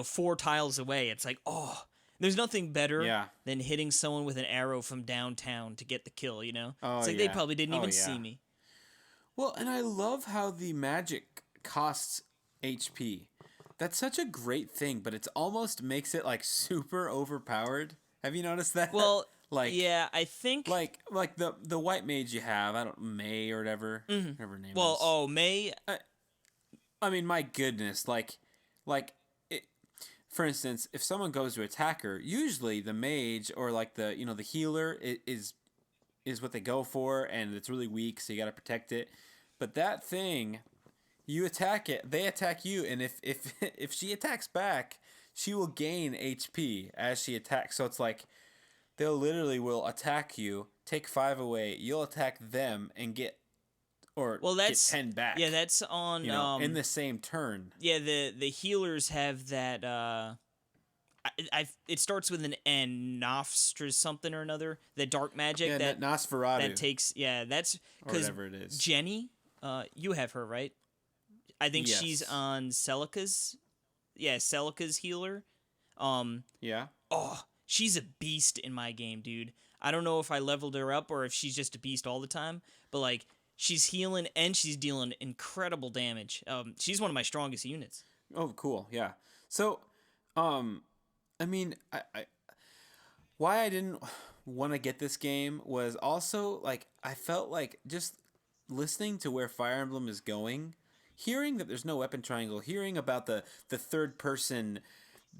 4 tiles away. It's like, oh, there's nothing better than hitting someone with an arrow from downtown to get the kill. Oh, it's like they probably didn't even see me. Well, and I love how the magic costs HP. That's such a great thing, but it almost makes it like super overpowered. Have you noticed that? Well, yeah, I think like the white mage you have, May or whatever, whatever her name is. Well, May. I mean, my goodness, like it, for instance, if someone goes to attack her, usually the mage or like the the healer is what they go for, and it's really weak, so you got to protect it. But that thing, you attack it, they attack you, and if she attacks back, she will gain HP as she attacks. So it's like they'll literally will attack you, take 5 away, you'll attack them and get get 10 back. Yeah, that's on in the same turn. Yeah, the healers have that it starts with an N, Nostra something or another. The dark magic that Nosferatu. That takes that's because whatever it is. Jenny, you have her, right? I think she's on Celica's. Yeah, Celica's healer. Yeah. Oh, she's a beast in my game, dude. I don't know if I leveled her up or if she's just a beast all the time, but like she's healing and she's dealing incredible damage. She's one of my strongest units. Oh, cool. Yeah. So, I mean, I why I didn't want to get this game was also like I felt like just listening to where Fire Emblem is going, hearing that there's no weapon triangle, hearing about the third person,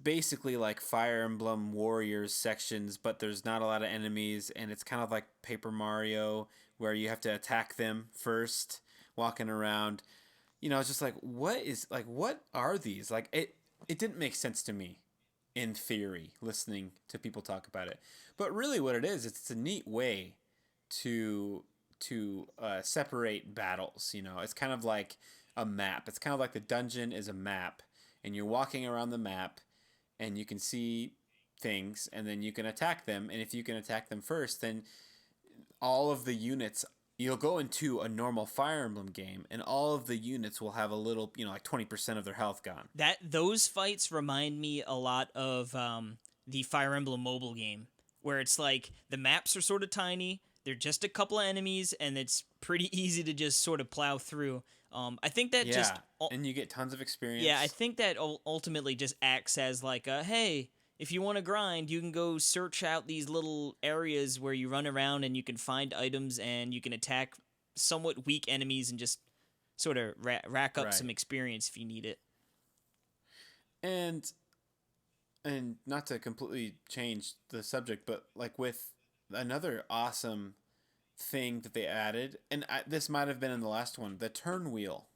basically like Fire Emblem Warriors sections, but there's not a lot of enemies, and it's kind of like Paper Mario where you have to attack them first, walking around. It's just like, what are these? Like, it didn't make sense to me in theory, listening to people talk about it. But really what it is, it's a neat way to separate battles. It's kind of like a map. It's kind of like the dungeon is a map, and you're walking around the map, and you can see things, and then you can attack them. And if you can attack them first, then all of the units, you'll go into a normal Fire Emblem game, and all of the units will have a little, like 20% of their health gone. Those fights remind me a lot of the Fire Emblem mobile game, where it's like the maps are sort of tiny, they're just a couple of enemies, and it's pretty easy to just sort of plow through. I think that and you get tons of experience. Yeah, I think that ultimately just acts as like hey, if you want to grind, you can go search out these little areas where you run around and you can find items and you can attack somewhat weak enemies and just sort of rack up some experience if you need it. And not to completely change the subject, but like with another awesome thing that they added, and this might have been in the last one, the turn wheel.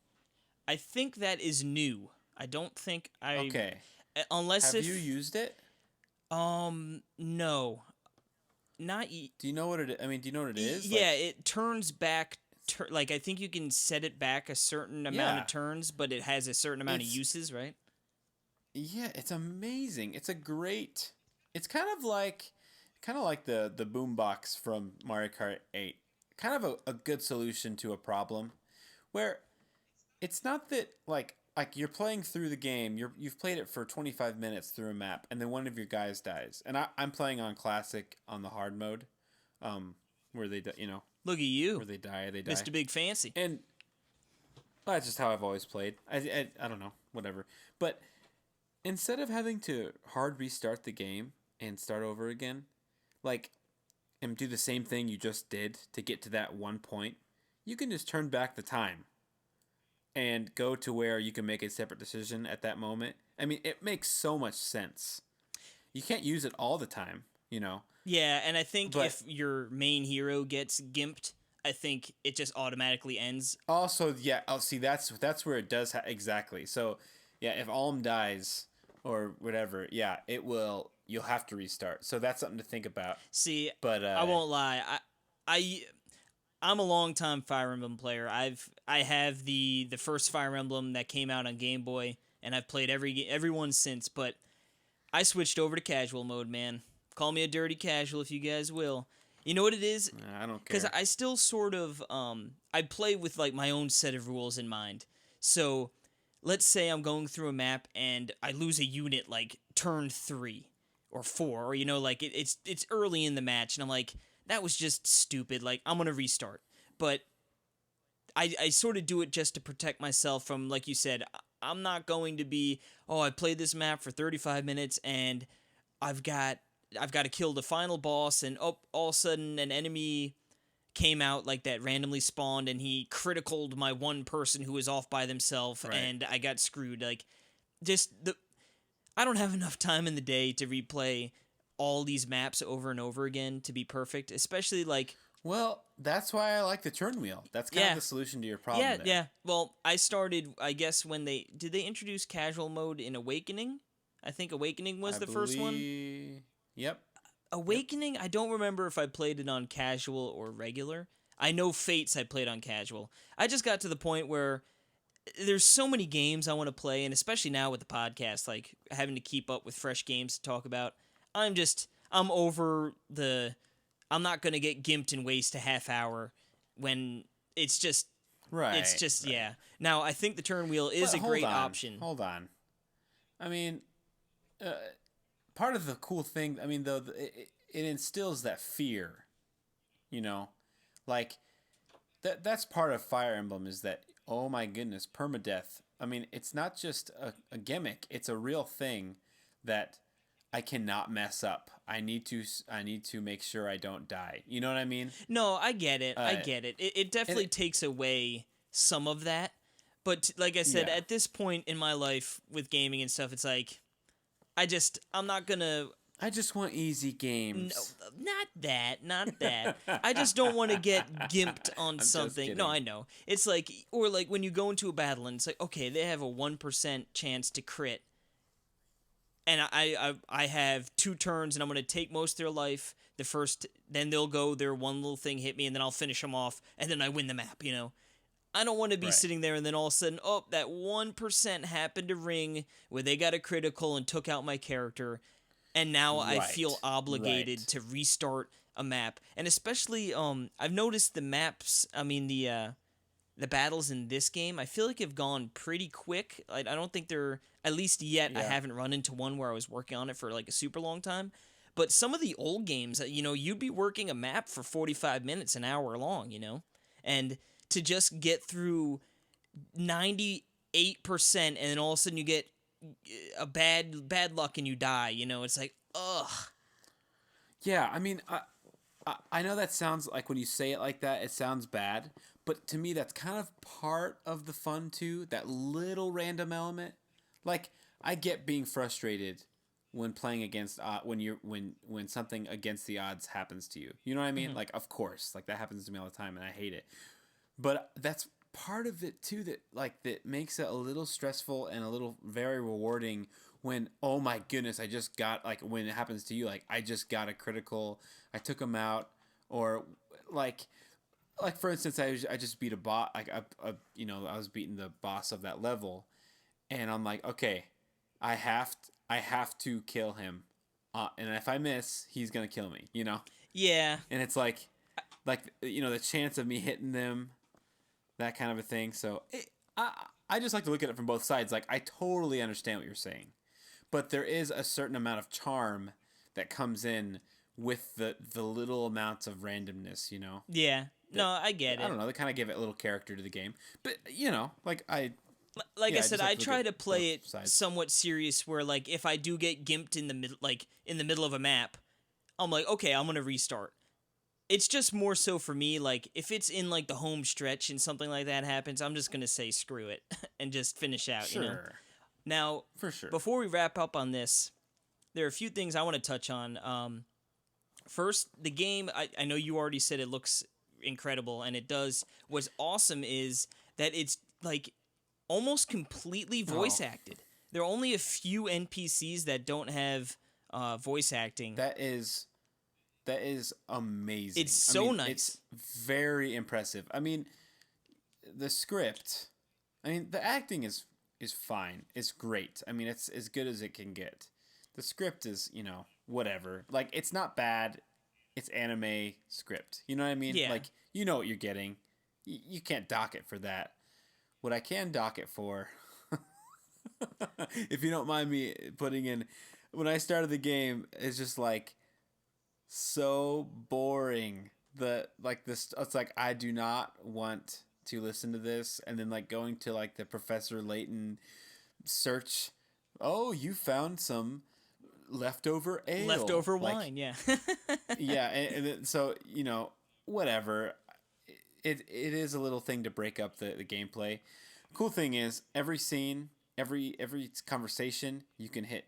I think that is new. I don't think I... Okay. Unless Have you used it? No. Not... Do you know what it... I mean, do you know what it is? Yeah, it turns back... I think you can set it back a certain amount of turns, but it has a certain amount of uses, right? Yeah, it's amazing. It's a great... It's kind of like the boombox from Mario Kart 8. Kind of a good solution to a problem, where it's not that like you're playing through the game, you've played it for 25 minutes through a map, and then one of your guys dies. And I'm playing on classic on the hard mode, where they look at you, where they die, Mr. Big Fancy. And that's just how I've always played. I don't know, whatever. But instead of having to hard restart the game and start over again, and do the same thing you just did to get to that one point, you can just turn back the time and go to where you can make a separate decision at that moment. I mean, it makes so much sense. You can't use it all the time, Yeah, and I think if your main hero gets gimped, I think it just automatically ends. Also, yeah, see, that's where it does exactly. So, yeah, if Alm dies or whatever, yeah, it will... You'll have to restart. So that's something to think about. See, but I won't lie. I'm a longtime Fire Emblem player. I have the first Fire Emblem that came out on Game Boy, and I've played every one since. But I switched over to casual mode, man. Call me a dirty casual if you guys will. You know what it is? I don't care. Because I still sort of I play with like my own set of rules in mind. So let's say I'm going through a map and I lose a unit like turn 3. Or 4, or it's early in the match, and I'm like, that was just stupid. Like, I'm gonna restart. But I sort of do it just to protect myself from, like you said, I'm not going to be, I played this map for 35 minutes and I've got to kill the final boss, and all of a sudden an enemy came out like that randomly spawned and he criticaled my one person who was off by themselves, and I got screwed. Like, I don't have enough time in the day to replay all these maps over and over again to be perfect, especially like... Well, that's why I like the turn wheel. That's kind of the solution to your problem there. Yeah. Well, I started, I guess, when did they introduce casual mode in Awakening? I think Awakening was the first one. Yep. Awakening, I don't remember if I played it on casual or regular. I know Fates I played on casual. I just got to the point where there's so many games I want to play, and especially now with the podcast, like having to keep up with fresh games to talk about. I'm over I'm not going to get gimped and waste a half hour when it's just... yeah. Now, I think the turn wheel is a great option. Hold on. I mean, part of the cool thing, I mean, though, it instills that fear, Like, that's part of Fire Emblem, is that, oh my goodness, permadeath. I mean, it's not just a gimmick. It's a real thing that I cannot mess up. I need to make sure I don't die. You know what I mean? No, I get it. It definitely takes away some of that. But like I said, Yeah. at this point in my life with gaming and stuff, it's like I'm not gonna. I just want easy No, games. not that. I just don't want to get gimped on I'm just something. No, kidding. I know. It's like, or like when you go into a battle and it's like, okay, they have a 1% chance to crit, and I have 2 turns and I'm gonna take most of their life. The first, then they'll go their one little thing hit me and then I'll finish them off and then I win the map. I don't want to be Right. sitting there and then all of a sudden, oh, that 1% happened to ring where they got a critical and took out my character, and now I Right. feel obligated Right. to restart a map. And especially, I've noticed the maps. I mean the battles in this game, I feel like have gone pretty quick. I don't think they're, at least yet, I Yeah. haven't run into one where I was working on it for like a super long time. But some of the old games, you'd be working a map for 45 minutes, an hour long, and to just get through 98% and then all of a sudden you get a bad luck and you die, it's like, ugh. Yeah, I mean, I know that sounds like when you say it like that, it sounds bad. But to me, that's kind of part of the fun too. That little random element. Like I get being frustrated when playing against when something against the odds happens to you. You know what I mean? Like of course, like that happens to me all the time, and I hate it. But that's part of it too that makes it a little stressful and a little very rewarding when, oh my goodness, I just got, like when it happens to you, like I just got a critical, I took him out, or like for instance, I just beat a bot, like I was beating the boss of that level, and I'm like, okay, I have to kill him, and if I miss, he's gonna kill me, Yeah. and it's like the chance of me hitting them, that kind of a thing. So I just like to look at it from both sides. Like I totally understand what you're saying, but there is a certain amount of charm that comes in with the little amounts of randomness, Yeah. No, I get I it. don't know. They kind of give it a little character to the game, but like Like yeah, I I said, just like I to look try at to play both it sides. somewhat serious where like if I do get gimped in the middle, like in the middle of a map, I'm like, okay, I'm going to restart. It's just more so for me, like if it's in like the home stretch and something like that happens, I'm just going to say screw it and just finish out. Sure, Now, for sure. before we wrap up on this, there are a few things I want to touch on. First, the game, I know you already said it looks incredible, and it does. What's awesome is that it's like almost completely voice Oh, acted. There are only a few NPCs that don't have voice acting. that is amazing. It's I so mean, nice. it's very impressive. I mean, the script. I mean, the acting is fine. It's great. I mean, it's as good as it can get. The script is, whatever. Like it's not bad. It's anime script. You know what I mean? Yeah. Like you know what you're getting. You can't dock it for that. What I can dock it for, if you don't mind me putting in, when I started the game, it's just like so boring. It's like I do not want to listen to this, and then like going to like the Professor Layton search. Oh, you found some leftover ale. Leftover Like, wine, yeah. yeah, and then, so whatever. It is a little thing to break up the gameplay. Cool thing is every scene, every conversation, you can hit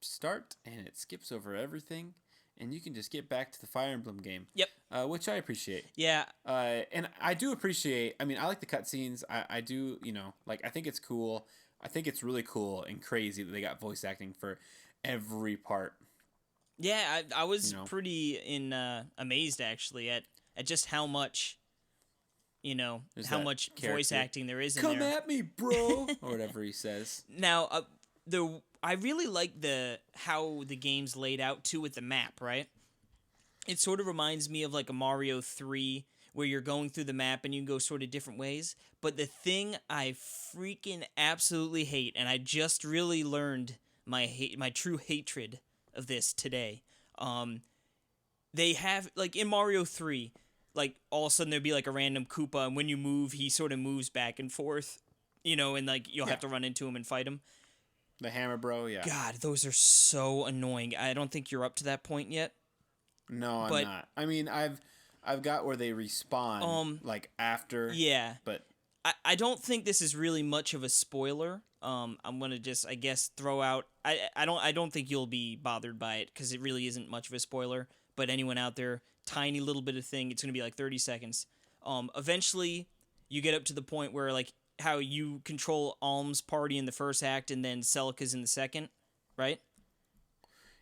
start and it skips over everything, and you can just get back to the Fire Emblem game. Yep. Which I appreciate. Yeah. And I do appreciate. I mean, I like the cutscenes. I do. Like I think it's cool. I think it's really cool and crazy that they got voice acting for every part. Yeah, I was pretty amazed actually at just how much There's how that much voice character. acting there is in Come there. at me, bro, or whatever he says. Now, I really like how the game's laid out too with the map, right? It sort of reminds me of like a Mario 3 where you're going through the map and you can go sort of different ways. But the thing I freaking absolutely hate, and I just really learned my true hatred of this today. They have like in Mario 3, like all of a sudden there'd be like a random Koopa, and when you move, he sort of moves back and forth, and like you'll have to run into him and fight him. The Hammer Bro, yeah. God, those are so annoying. I don't think you're up to that point yet. No, I'm But- not. I mean, I've got where they respawn like after. Yeah. But I don't think this is really much of a spoiler. I'm gonna just, I guess, throw out. I don't think you'll be bothered by it because it really isn't much of a spoiler. But anyone out there, tiny little bit of thing. It's gonna be like 30 seconds. Eventually, you get up to the point where like how you control Alm's party in the first act and then Celica's in the second, right?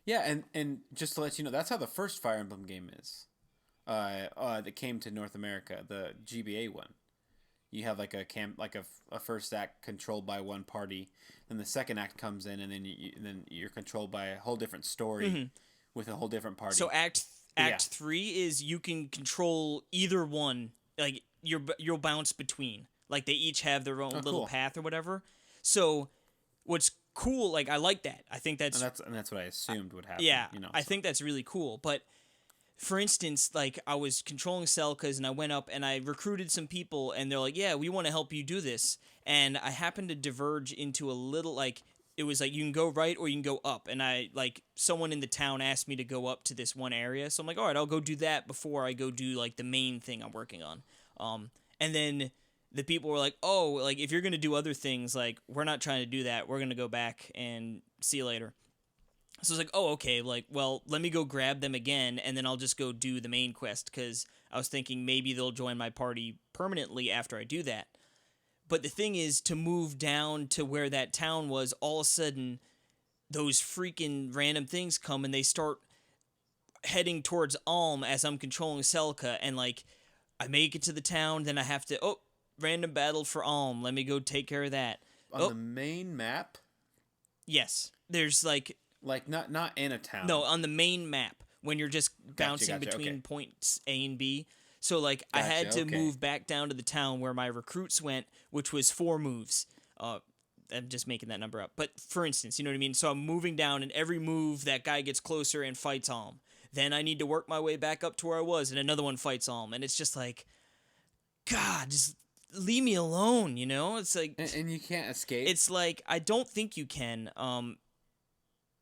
Yeah, and just to let you know, that's how the first Fire Emblem game is. That came to North America, the GBA one. You have like a first act controlled by one party, then the second act comes in, and then you're controlled by a whole different story with a whole different party. So Act 3 is you can control either one. Like you'll bounce between. Like they each have their own little path or whatever. So what's cool, like I like that. I think that's and that's what I assumed would happen. Yeah, I think that's really cool. But for instance, like I was controlling Celica's and I went up and I recruited some people and they're like, yeah, we want to help you do this. And I happened to diverge into a little, like, it was like you can go right or you can go up. And I, like, someone in the town asked me to go up to this one area. So I'm like, all right, I'll go do that before I go do, like, the main thing I'm working on. And then the people were like, oh, like, if you're going to do other things, like, we're not trying to do that. We're going to go back and see you later. So I was like, oh, okay, like, well, let me go grab them again, and then I'll just go do the main quest, because I was thinking maybe they'll join my party permanently after I do that. But the thing is, to move down to where that town was, all of a sudden, those freaking random things come, and they start heading towards Alm as I'm controlling Celica, and, like, I make it to the town, then I have to, random battle for Alm, let me go take care of that. On the main map? Yes. There's, like... Like, not in a town. No, on the main map, when you're just bouncing between points A and B. So, like, I had to move back down to the town where my recruits went, which was 4 moves. I'm just making that number up. But, for instance, you know what I mean? So I'm moving down, and every move, that guy gets closer and fights Alm. Then I need to work my way back up to where I was, and another one fights Alm. And it's just like, God, just leave me alone, you know? It's like... And you can't escape? It's like, I don't think you can.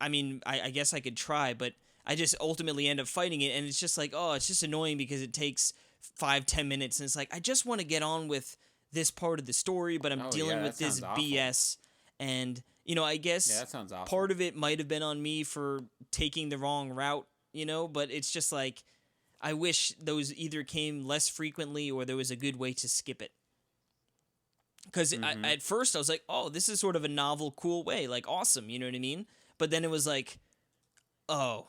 I mean, I guess I could try, but I just ultimately end up fighting it, and it's just like, oh, it's just annoying because it takes 5-10 minutes, and it's like, I just want to get on with this part of the story, but I'm dealing with this BS, and, you know, I guess that sounds awful. Part of it might have been on me for taking the wrong route, you know, but it's just like, I wish those either came less frequently or there was a good way to skip it. Because at first I was like, oh, this is sort of a novel, cool way, like, awesome, you know what I mean? But then it was like, oh,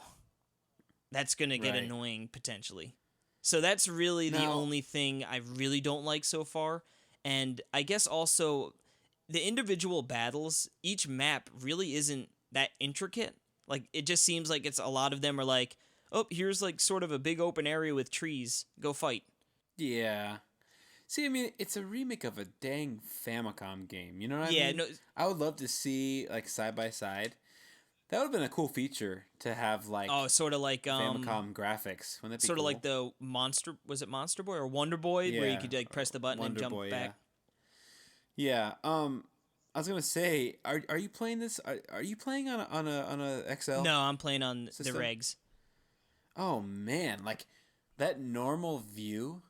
that's going to get annoying potentially. So that's really the only thing I really don't like so far. And I guess also the individual battles, each map really isn't that intricate. Like, it just seems like it's a lot of them are like, oh, here's like sort of a big open area with trees. Go fight. Yeah. See, I mean, it's a remake of a dang Famicom game. You know what I mean? Yeah, no, I would love to see, like, side by side. That would have been a cool feature to have, like, sort of like Famicom graphics. Wouldn't that be sort cool? of like the Monster, was it Monster Boy or Wonder Boy, where you could like press the button and jump back? Yeah. I was gonna say, are you playing this? Are you playing on a XL? No, I'm playing on system? the regs. Oh man, like that normal view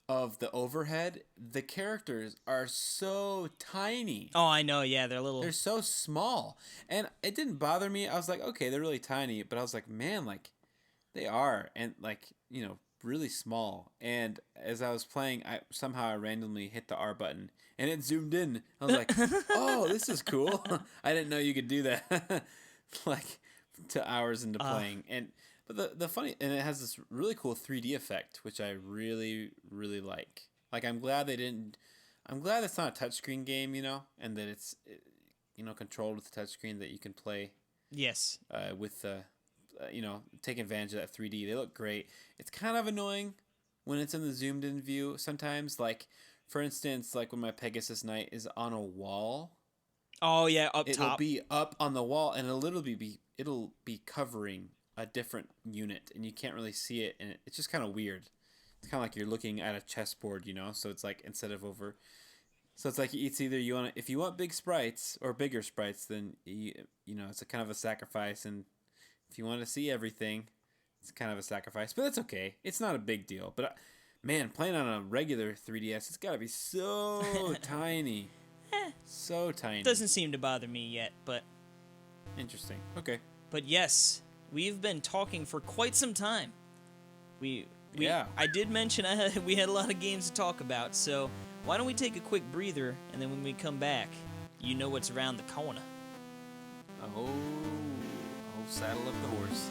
of the overhead, the characters are so tiny. Oh, I know. Yeah, they're so small. And it didn't bother me. I was like, okay, they're really tiny. But I was like, man, like, they are. And, like, you know, really small. And as I was playing, I randomly hit the R button. And it zoomed in. I was like, oh, this is cool. I didn't know you could do that. Like, 2 hours into playing. But the funny, and it has this really cool 3D effect, which I really, really like. Like, I'm glad it's not a touchscreen game, you know, and that it's, you know, controlled with the touchscreen that you can play. Yes. With you know, take advantage of that 3D. They look great. It's kind of annoying when it's in the zoomed in view sometimes. Like, for instance, like when my Pegasus Knight is on a wall. Oh yeah, top. It'll be up on the wall, and it'll be covering a different unit, and you can't really see it, and it's just kind of weird. It's kind of like you're looking at a chessboard, you know. So it's like instead of over, so it's like it's either if you want big sprites or bigger sprites, then you know it's a kind of a sacrifice, and if you want to see everything, it's kind of a sacrifice. But that's okay. It's not a big deal. But Man, playing on a regular 3DS, it's gotta be so tiny. So tiny. Doesn't seem to bother me yet, but Interesting. Okay. yes, we've been talking for quite some time. Yeah. I did mention we had a lot of games to talk about, so why don't we take a quick breather, and then when we come back, you know what's around the corner. Oh, saddle up the horse.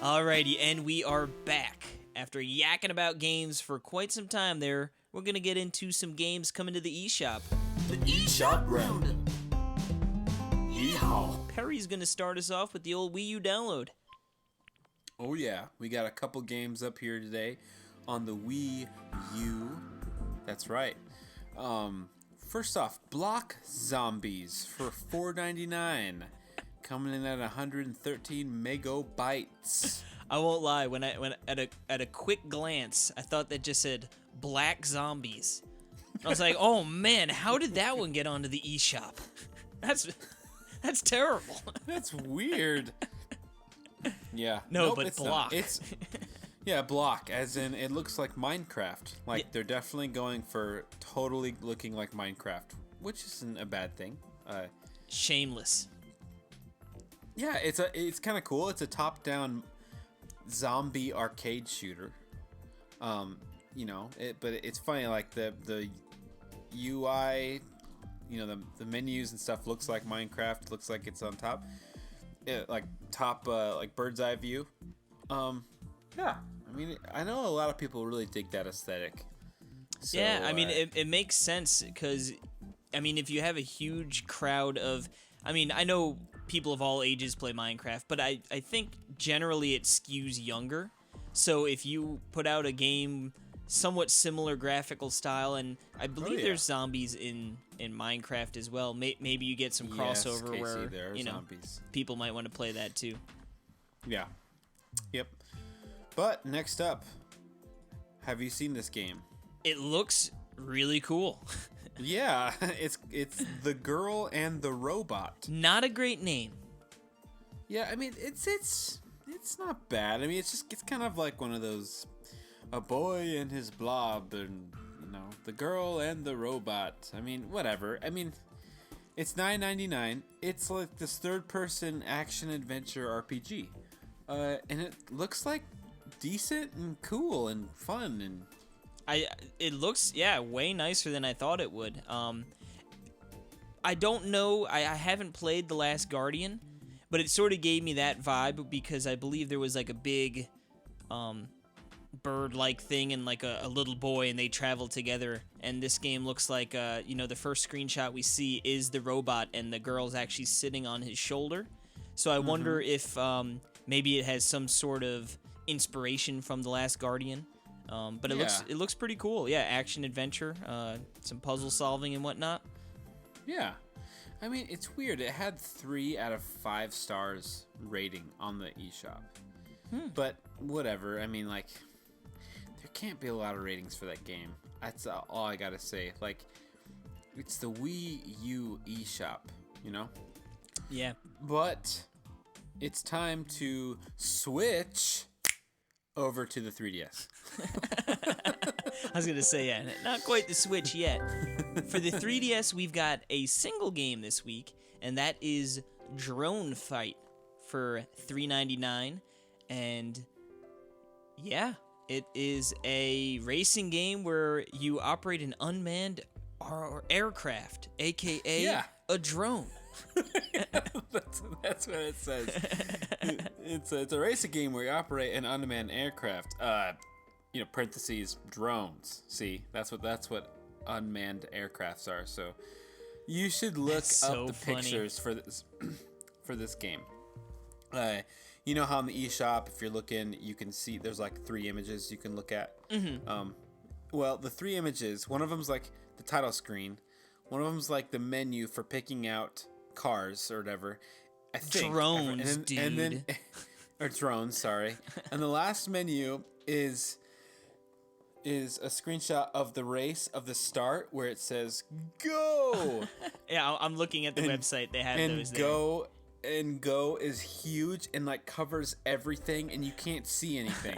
Alrighty, and we are back. After yakking about games for quite some time there, we're going to get into some games coming to the eShop. The eShop Roundup. Yeehaw. Perry's going to start us off with the old Wii U download. Oh yeah, we got a couple games up here today on the Wii U. That's right. First off, Block Zombies for $4.99. Coming in at 113 megabytes. I won't lie, when at a quick glance, I thought that just said Black Zombies. I was like, "Oh man, how did that one get onto the eShop?" That's terrible. That's weird. Yeah. No, Nope, but it's not. Block. It's Block, as in it looks like Minecraft. Like Yeah. they're definitely going for totally looking like Minecraft, which isn't a bad thing. Shameless. Yeah, it's kind of cool. It's a top-down zombie arcade shooter. But it's funny, like the UI, the menus and stuff looks like Minecraft. Looks like it's on top, like bird's eye view. Yeah, I mean, I know a lot of people really dig that aesthetic. So, Yeah, I mean, it makes sense because, I mean, if you have a huge crowd of, I mean, I know people of all ages play Minecraft, but I think generally it skews younger. So if you put out a game somewhat similar graphical style, and I believe yeah. there's zombies in Minecraft as well, maybe you get some crossover Casey, where, there are zombies. people might want to play that too. Yeah. Yep. But next up, have you seen this game? It looks really cool. Yeah, it's The Girl and the Robot. Not a great name. Yeah, I mean it's not bad. I mean it's kind of like one of those, a boy and his blob, and the girl and the robot. I mean, whatever. I mean, it's $9.99. It's like this third-person action adventure RPG, and it looks like decent and cool and fun and. It looks way nicer than I thought it would. I don't know. I haven't played The Last Guardian, but it sort of gave me that vibe because I believe there was like a big bird-like thing and like a little boy, and they travel together. And this game looks like the first screenshot we see is the robot, and the girl's actually sitting on his shoulder. So I wonder if maybe it has some sort of inspiration from The Last Guardian. But it looks pretty cool. Yeah, action adventure, some puzzle solving and whatnot. Yeah. I mean, it's weird. It had 3 out of 5 stars rating on the eShop. But whatever. I mean, like, there can't be a lot of ratings for that game. That's all I gotta say. Like, it's the Wii U eShop, Yeah. But it's time to switch over to the 3DS. I was going to say, yeah, not quite the Switch yet. For the 3DS, we've got a single game this week, and that is Drone Fight for $3.99. And yeah, it is a racing game where you operate an unmanned aircraft, aka a drone. That's what it says. It's a racing game where you operate an unmanned aircraft. Parentheses drones. See, that's what unmanned aircrafts are. So you should look up the pictures for this game. You know how in the eShop, if you're looking, you can see there's like 3 images you can look at. Well, the 3 images, one of them's like the title screen, one of them's like the menu for picking out cars or whatever. I think Drones, dude. And then or drones, sorry. And the last menu is a screenshot of the race of the start where it says go. Yeah, I'm looking at the website. They have And those there. go is huge and like covers everything and you can't see anything.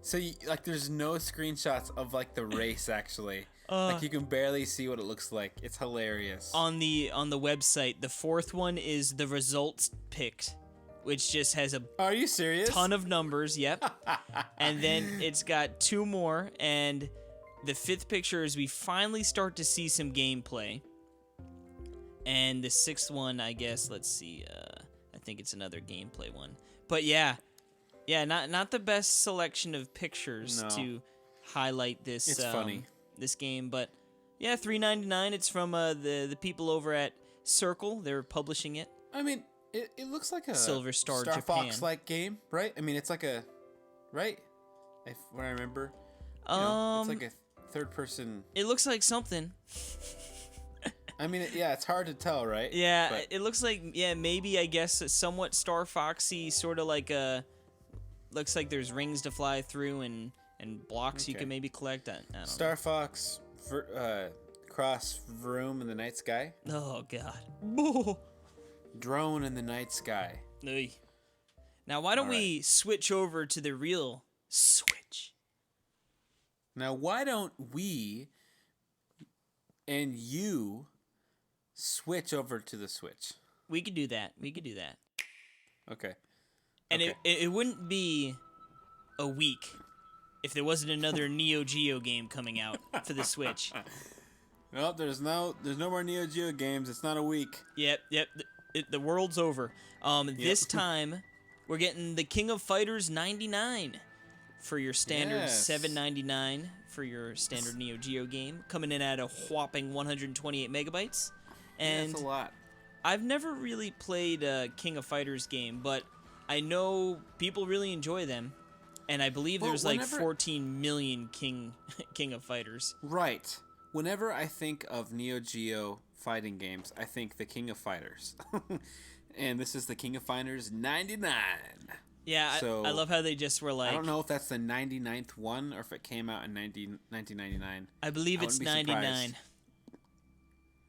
So there's no screenshots of like the race actually. Like you can barely see what it looks like. It's hilarious. On the website, the fourth one is the results picked, which just has a Are you serious? ton of numbers. Yep. And then it's got two more, and the fifth picture is we finally start to see some gameplay. And the sixth one, I guess, let's see. I think it's another gameplay one. But yeah, not the best selection of pictures No. to highlight this. It's funny. This game, but yeah, $3.99. It's from the people over at Circle. They're publishing it. I mean, it looks like a Silver Star Japan. Fox like game, right? I mean, it's like a right. If what I remember, it's like a third person. It looks like something. I mean, it's hard to tell, right? Yeah, But it looks like maybe I guess a somewhat Star Foxy, sort of like a. Looks like there's rings to fly through and blocks you Okay. can maybe collect. I don't know. Star Fox, Cross Vroom in the night sky, Oh God. Drone in the night sky. Oy. Now why don't All we switch over to the real Switch? Now, why don't we and you switch over to the Switch? We could do that. Okay. And Okay. it wouldn't be a week if there wasn't another Neo Geo game coming out for the Switch. Well, there's no more Neo Geo games. It's not a week. Yep. The world's over. This time we're getting the King of Fighters 99 for your standard Yes. $7.99 for your standard Neo Geo game, coming in at a whopping 128 megabytes. And That's a lot. I've never really played a King of Fighters game, but I know people really enjoy them. And I believe Well, there's like whenever- 14 million King of Fighters. Right. Whenever I think of Neo Geo fighting games, I think the King of Fighters. And this is the King of Fighters 99. Yeah, So, I love how they just were like, I don't know if that's the 99th one or if it came out in 1999. I believe I it's wouldn't be 99.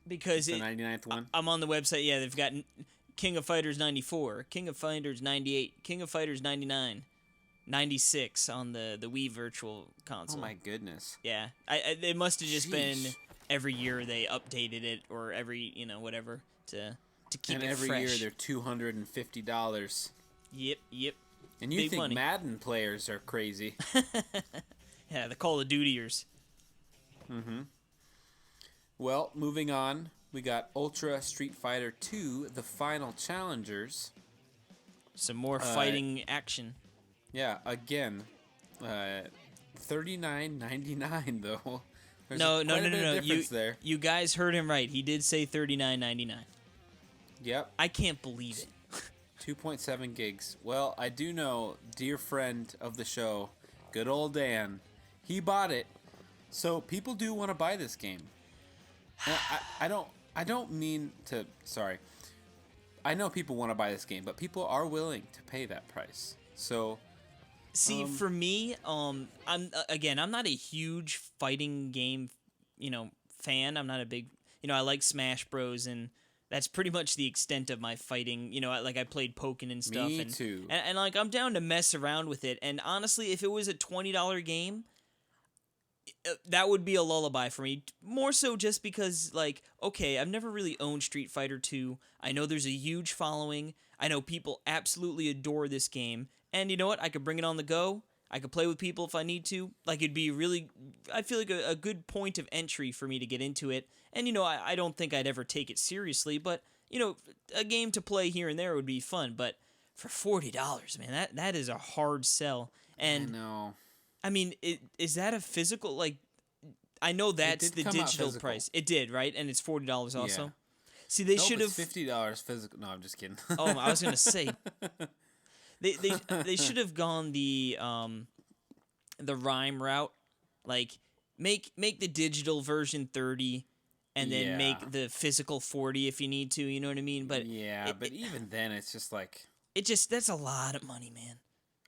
Because The 99th one? I'm on the website, yeah, they've got King of Fighters 94, King of Fighters 98, King of Fighters 99, 96 on the Wii Virtual Oh Console. my goodness. Yeah, it must have just been Sheesh. every year they updated it, or every, whatever, to keep And it every fresh. year they're $250. Yep. And you Big think money. Madden players are crazy. Yeah, the Call of Dutyers. Well, moving on, we got Ultra Street Fighter 2, The Final Challengers. Some more fighting action. Yeah, again, $39.99 though. There's No. quite a bit of difference there. You guys heard him right. He did say $39.99. Yep, I can't believe it. 2.7 gigs. Well, I do know, dear friend of the show, good old Dan, he bought it. So people do want to buy this game. And I don't mean to. Sorry. I know people want to buy this game, but people are willing to pay that price. So See, for me, I'm not a huge fighting game, fan. I'm not a big, I like Smash Bros. And that's pretty much the extent of my fighting. I played Pokken and stuff. Me and, too. And like I'm down to mess around with it. And honestly, if it was a $20 game, that would be a lullaby for me. More so just because, okay, I've never really owned Street Fighter 2. I know there's a huge following. I know people absolutely adore this game. And you know what? I could bring it on the go. I could play with people if I need to. It'd be really, I feel like a good point of entry for me to get into it. And, I don't think I'd ever take it seriously. But, a game to play here and there would be fun. But for $40, man, that is a hard sell. And I know. I mean, is that a physical, I know that's did the come out digital physical. price. It did, right? And it's $40 also. Yeah. See, they Nope, should have. it's $50 physical. No, I'm just kidding. Oh, I was gonna say. They should have gone the rhyme route, make the digital version 30, and then Yeah. make the physical 40 if you need to. You know what I mean? But yeah, but even then, it's just like that's a lot of money, man.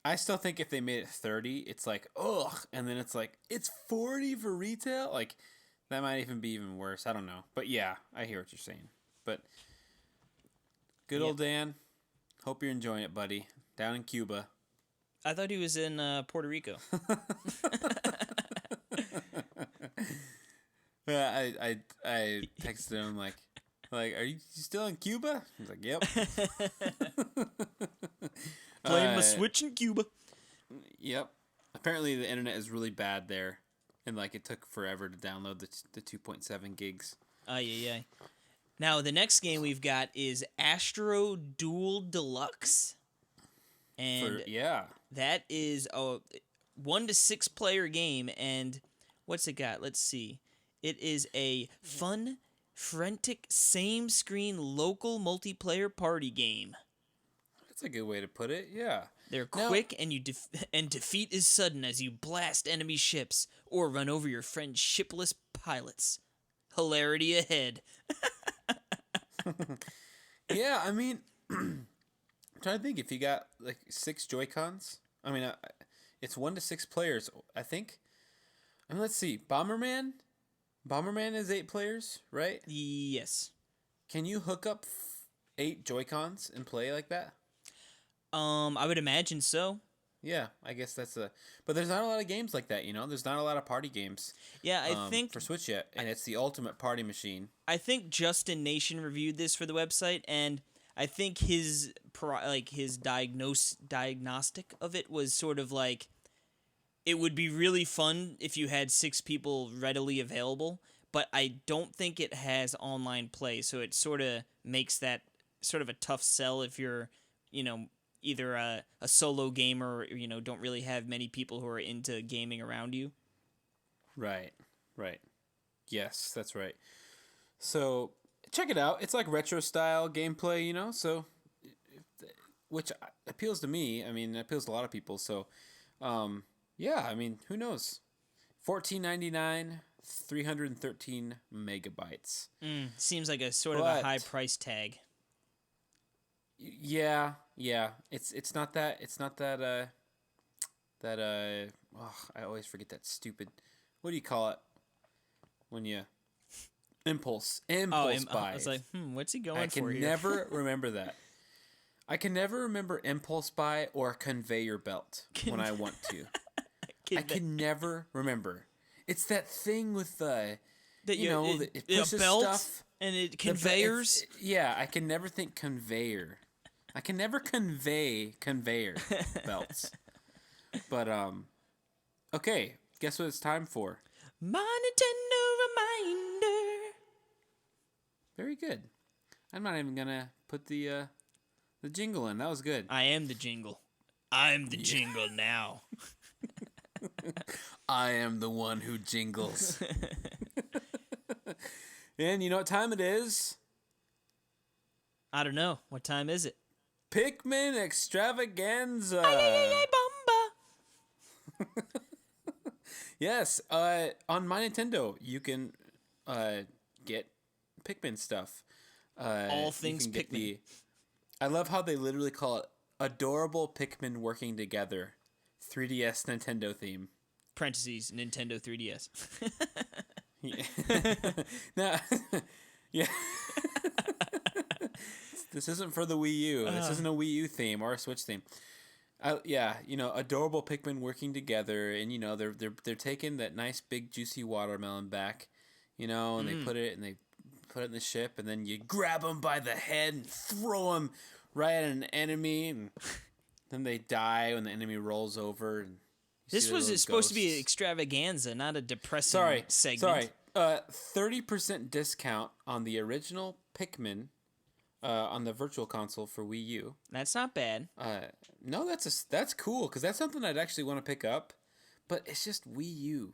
I still think if they made it 30, it's like, ugh, and then it's like, it's 40 for retail? Like, that might even be even worse. I don't know. But yeah, I hear what you're saying. But good old Dan, hope you're enjoying it, buddy. Down in Cuba. I thought he was in Puerto Rico. I texted him like, are you still in Cuba? He's like, yep. Playing my Switch in Cuba. Yep. Apparently the internet is really bad there, and like it took forever to download the 2.7 gigs. Yeah. Now the next game we've got is Astro Duel Deluxe, and that is a 1 to 6 player game. And what's it got? Let's see. It is a fun, frantic, same screen local multiplayer party game. That's a good way to put it. Yeah. They're quick, and and defeat is sudden as you blast enemy ships or run over your friend's shipless pilots. Hilarity ahead. Yeah, I mean, I'm trying to think if you got like 6 Joy-Cons. I mean, it's 1 to 6 players. I think. I mean, let's see. Bomberman is 8 players, right? Yes. Can you hook up 8 Joy-Cons and play like that? I would imagine so. Yeah, I guess but there's not a lot of games like that, you know? There's not a lot of party games. Yeah, I think for Switch yet, and it's the ultimate party machine. I think Justin Nation reviewed this for the website, and I think his diagnostic of it was sort of like, it would be really fun if you had 6 people readily available, but I don't think it has online play, so it sort of makes that sort of a tough sell if you're, either a solo gamer or, don't really have many people who are into gaming around you. Right. Yes, that's right. So, check it out. It's like retro style gameplay, so which appeals to me. I mean, it appeals to a lot of people. So, yeah, I mean, who knows? $14.99, 313 megabytes. Seems like a sort of a high price tag. Yeah. It's not that I always forget that stupid, what do you call it when you impulse buy. I was like, what's he going for here? I can never remember that. I can never remember impulse buy or conveyor belt when I want to. I can never remember. It's that thing with it pushes belt stuff and it conveyors. I can never think conveyor. I can never convey conveyor belts. But okay, guess what it's time for? My Nintendo reminder. Very good. I'm not even gonna put the jingle in. That was good. I am the jingle. I'm the jingle now. I am the one who jingles. And you know what time it is? I don't know. What time is it? Pikmin Extravaganza. Ay, bomba. Yes, on my Nintendo, you can get Pikmin stuff. All things Pikmin. I love how they literally call it Adorable Pikmin Working Together, 3DS Nintendo theme. Parentheses, Nintendo 3DS. Yeah. Now, yeah. This isn't for the Wii U. This isn't a Wii U theme or a Switch theme. Adorable Pikmin working together, and they're taking that nice big juicy watermelon back, and they put it in the ship, and then you grab them by the head and throw them right at an enemy, and then they die when the enemy rolls over. And this was supposed to be an extravaganza, not a depressing segment. 30% discount on the original Pikmin. On the Virtual Console for Wii U. That's not bad. No, that's cool because that's something I'd actually want to pick up, but it's just Wii U.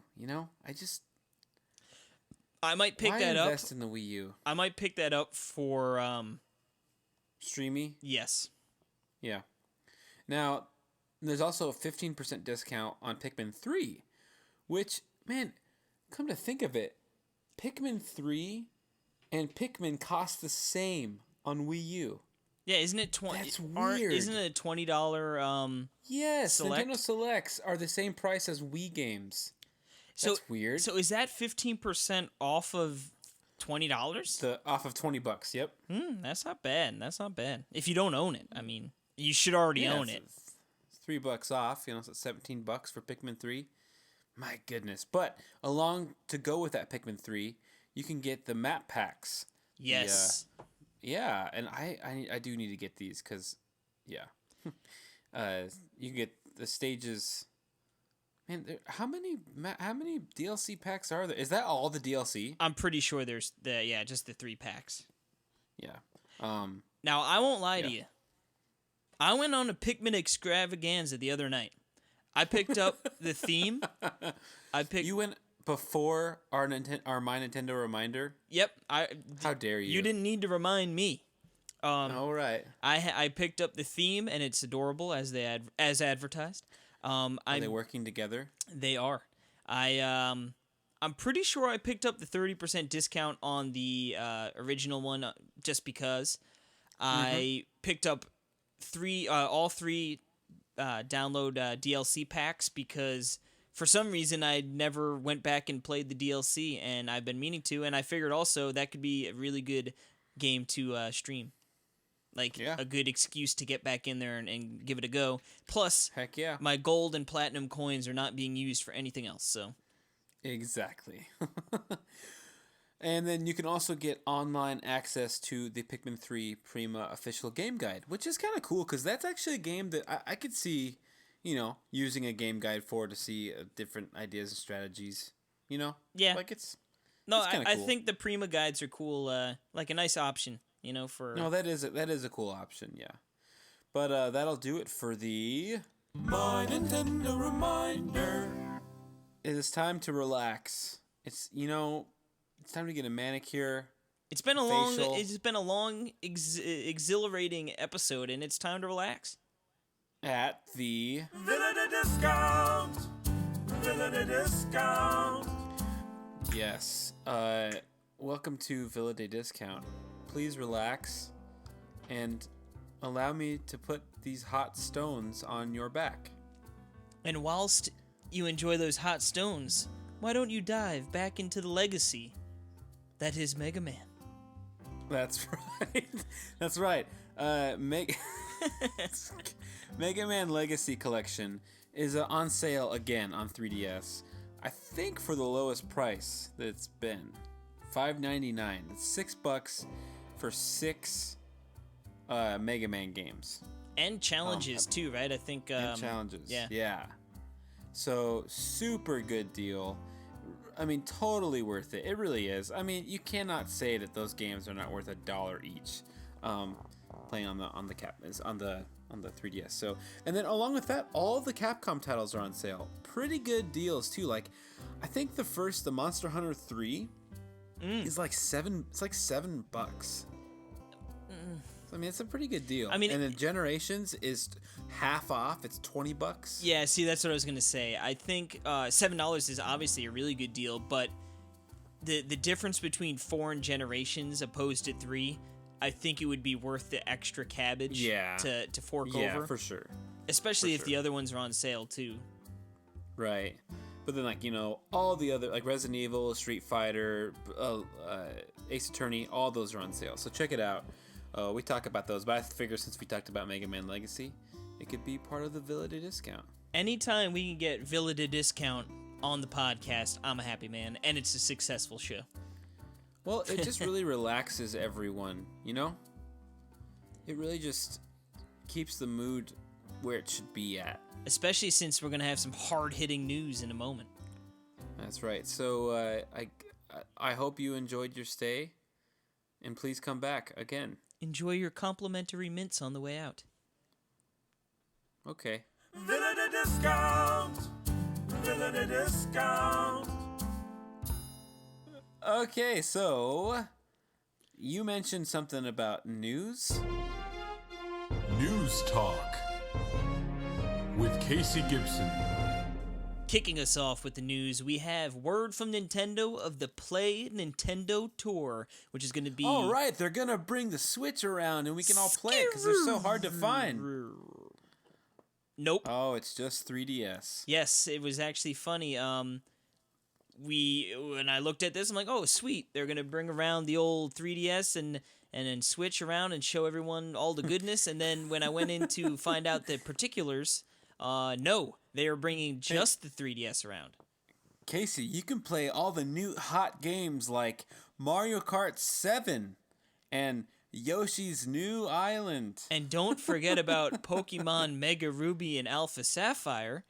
I might pick that up. Invest in the Wii U. I might pick that up for Streamy. Yes. Yeah. Now, there's also a 15% discount on Pikmin 3, which, man, come to think of it, Pikmin 3 and Pikmin cost the same on Wii U. Yeah, isn't it 20? That's weird. Isn't it a $20? Yes, Select? Nintendo Selects are the same price as Wii games. So That's weird. So is that 15% off of $20? Off of $20. Yep. That's not bad. That's not bad. If you don't own it, I mean, you should already own it. It's $3 off. So it's $17 for Pikmin 3. My goodness! But along to go with that Pikmin 3, you can get the map packs. Yes. Yeah, and I do need to get these because, yeah, you can get the stages. Man, how many DLC packs are there? Is that all the DLC? I'm pretty sure there's just the 3 packs. Yeah. Now I won't lie to you. I went on a Pikmin extravaganza the other night. I picked up the theme. You went before our My Nintendo Reminder. Yep. How dare you? You didn't need to remind me. All right. I picked up the theme and it's adorable as advertised. Are they working together? They are. I'm pretty sure I picked up the 30% discount on the original one just because I picked up all three download DLC packs because for some reason I never went back and played the DLC and I've been meaning to, and I figured also that could be a really good game to stream. Like a good excuse to get back in there and give it a go. Plus, heck yeah, my gold and platinum coins are not being used for anything else. So, exactly. And then you can also get online access to the Pikmin 3 Prima official game guide, which is kind of cool because that's actually a game that I could see, using a game guide for to see different ideas and strategies. Yeah, like it's no, cool. I think the Prima guides are cool. Like a nice option. For... No, that is a cool option, yeah. But that'll do it for the My Nintendo Reminder. It is time to relax. It's time to get a manicure. It's been a long, exhilarating episode, and it's time to relax. At the Villa Discount. Villa Discount. Yes. Welcome to Villa de Discount. Please relax and allow me to put these hot stones on your back. And whilst you enjoy those hot stones, why don't you dive back into the legacy that is Mega Man? That's right. That's right. Mega Man Legacy Collection is on sale again on 3DS. I think for the lowest price that it's been. $5.99. It's $6 for 6 Mega Man games. And challenges too, right? I think and challenges. Yeah. So super good deal. I mean, totally worth it. It really is. I mean, you cannot say that those games are not worth $1 each. Playing on the 3DS. So, and then along with that, all the Capcom titles are on sale. Pretty good deals too. Like, I think the Monster Hunter 3 is like $7. It's like $7. I mean, it's a pretty good deal. I mean, and then Generations is half off. It's $20. Yeah, see, that's what I was gonna say. I think $7 is obviously a really good deal, but the difference between 4 and Generations opposed to 3, I think it would be worth the extra cabbage. To fork over. Yeah, for sure. Especially if the other ones are on sale too. Right. But then, all the other, like Resident Evil, Street Fighter, Ace Attorney, all those are on sale. So check it out. We talk about those, but I figure since we talked about Mega Man Legacy, it could be part of the Villa de Discount. Anytime we can get Villa de Discount on the podcast, I'm a happy man, and it's a successful show. Well, it just really relaxes everyone, It really just keeps the mood where it should be at. Especially since we're going to have some hard-hitting news in a moment. That's right. So I hope you enjoyed your stay, and please come back again. Enjoy your complimentary mints on the way out. Okay. Villa de Discount. Villa de Discount. Okay, so you mentioned something about news. News Talk with Casey Gibson. kicking us off with the news, we have word from Nintendo of the Play Nintendo Tour, which is going to be... Oh, right. They're going to bring the Switch around and we can all play it because they're so hard to find. Nope. Oh, it's just 3DS. Yes, it was actually funny. When I looked at this, I'm like, oh, sweet. They're going to bring around the old 3DS and then switch around and show everyone all the goodness. And then when I went in to find out the particulars, no, they are bringing just the 3DS around. Casey, you can play all the new hot games like Mario Kart 7 and Yoshi's New Island. And don't forget about Pokemon Mega Ruby and Alpha Sapphire.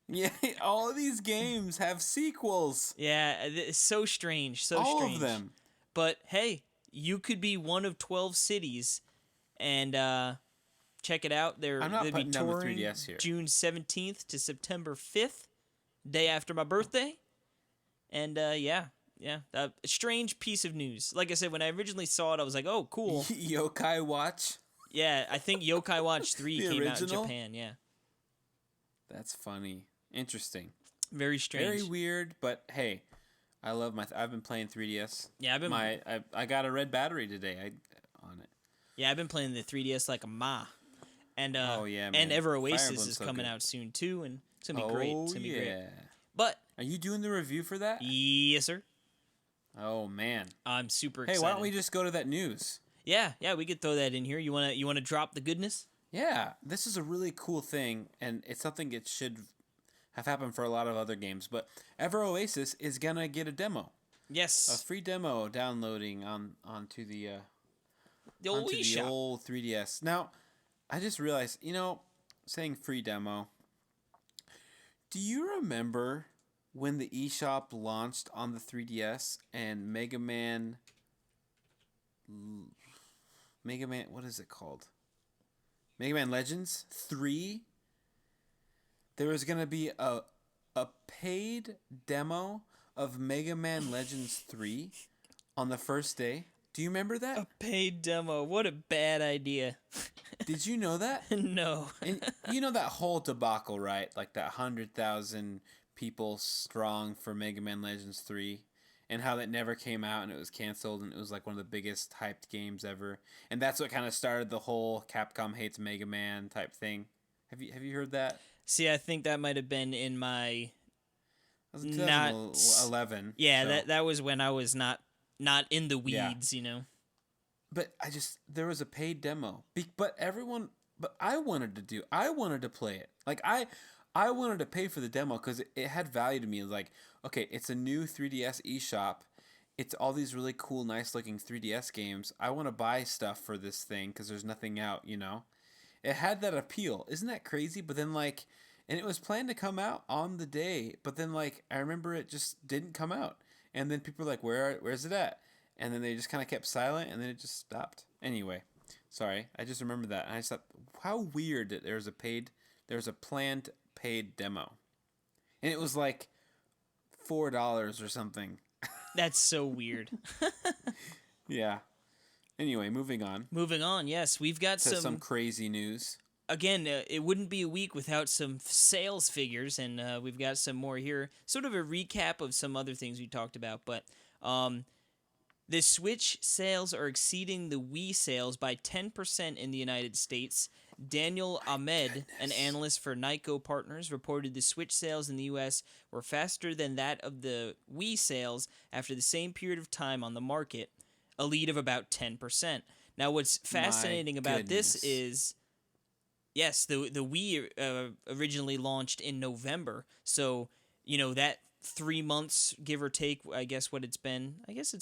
Yeah, all of these games have sequels. Yeah, it's so strange, so all strange. Of them. But hey, you could be one of 12 cities, and check it out. They'll be touring the 3DS here. June 17th to September 5th, day after my birthday. And yeah, strange piece of news. Like I said, when I originally saw it, I was like, oh, cool. Yokai Watch. Yeah, I think Yokai Watch 3 The came original? out in Japan, yeah. That's funny. Interesting. Very strange. Very weird, but hey, I love I've been playing 3DS. Yeah, I got a red battery today on it. Yeah, I've been playing the 3DS like a ma. And oh yeah, man. and Ever Fire Oasis Emblem's is so coming good. out soon too, and it's gonna be great. It's gonna be great. But are you doing the review for that? yes, sir. Oh man, I'm super hey, excited. why don't we just go to that news? Yeah, we could throw that in here. You wanna drop the goodness? Yeah, this is a really cool thing, and it's something it should have happened for a lot of other games. But Ever Oasis is gonna get a demo. Yes. A free demo downloading onto the old onto eShop. the old 3DS. Now, I just realized, saying free demo. Do you remember when the eShop launched on the 3DS and Mega Man, what is it called? Mega Man Legends 3? There was going to be a paid demo of Mega Man Legends 3 on the first day. Do you remember that? A paid demo. What a bad idea. Did you know that? No. And you know that whole debacle, right? Like that 100,000 people strong for Mega Man Legends 3 and how that never came out and it was canceled and it was like one of the biggest hyped games ever. And that's what kind of started the whole Capcom hates Mega Man type thing. Have you heard that? See, I think that might have been in my That was 2011. Yeah, so. that was when I was not in the weeds, But there was a paid demo. But I wanted to play it. Like I wanted to pay for the demo because it had value to me. It was like, okay, it's a new 3DS eShop. It's all these really cool, nice looking 3DS games. I want to buy stuff for this thing because there's nothing out, It had that appeal. Isn't that crazy? But then and it was planned to come out on the day. But then I remember it just didn't come out. And then people were like, where's it at? And then they just kind of kept silent, and then it just stopped. Anyway, sorry, I just remembered that, and I just thought, how weird that there was a planned paid demo, and it was like $4 or something. That's so weird. Yeah. Anyway, moving on. Moving on, yes, we've got some crazy news. Again, it wouldn't be a week without some sales figures, and we've got some more here. Sort of a recap of some other things we talked about, but the Switch sales are exceeding the Wii sales by 10% in the United States. Daniel Ahmed, an analyst for Nyko Partners, reported the Switch sales in the U.S. were faster than that of the Wii sales after the same period of time on the market, a lead of about 10%. Now, what's fascinating about this is... Yes, the Wii originally launched in November, so that 3 months, give or take. I guess it's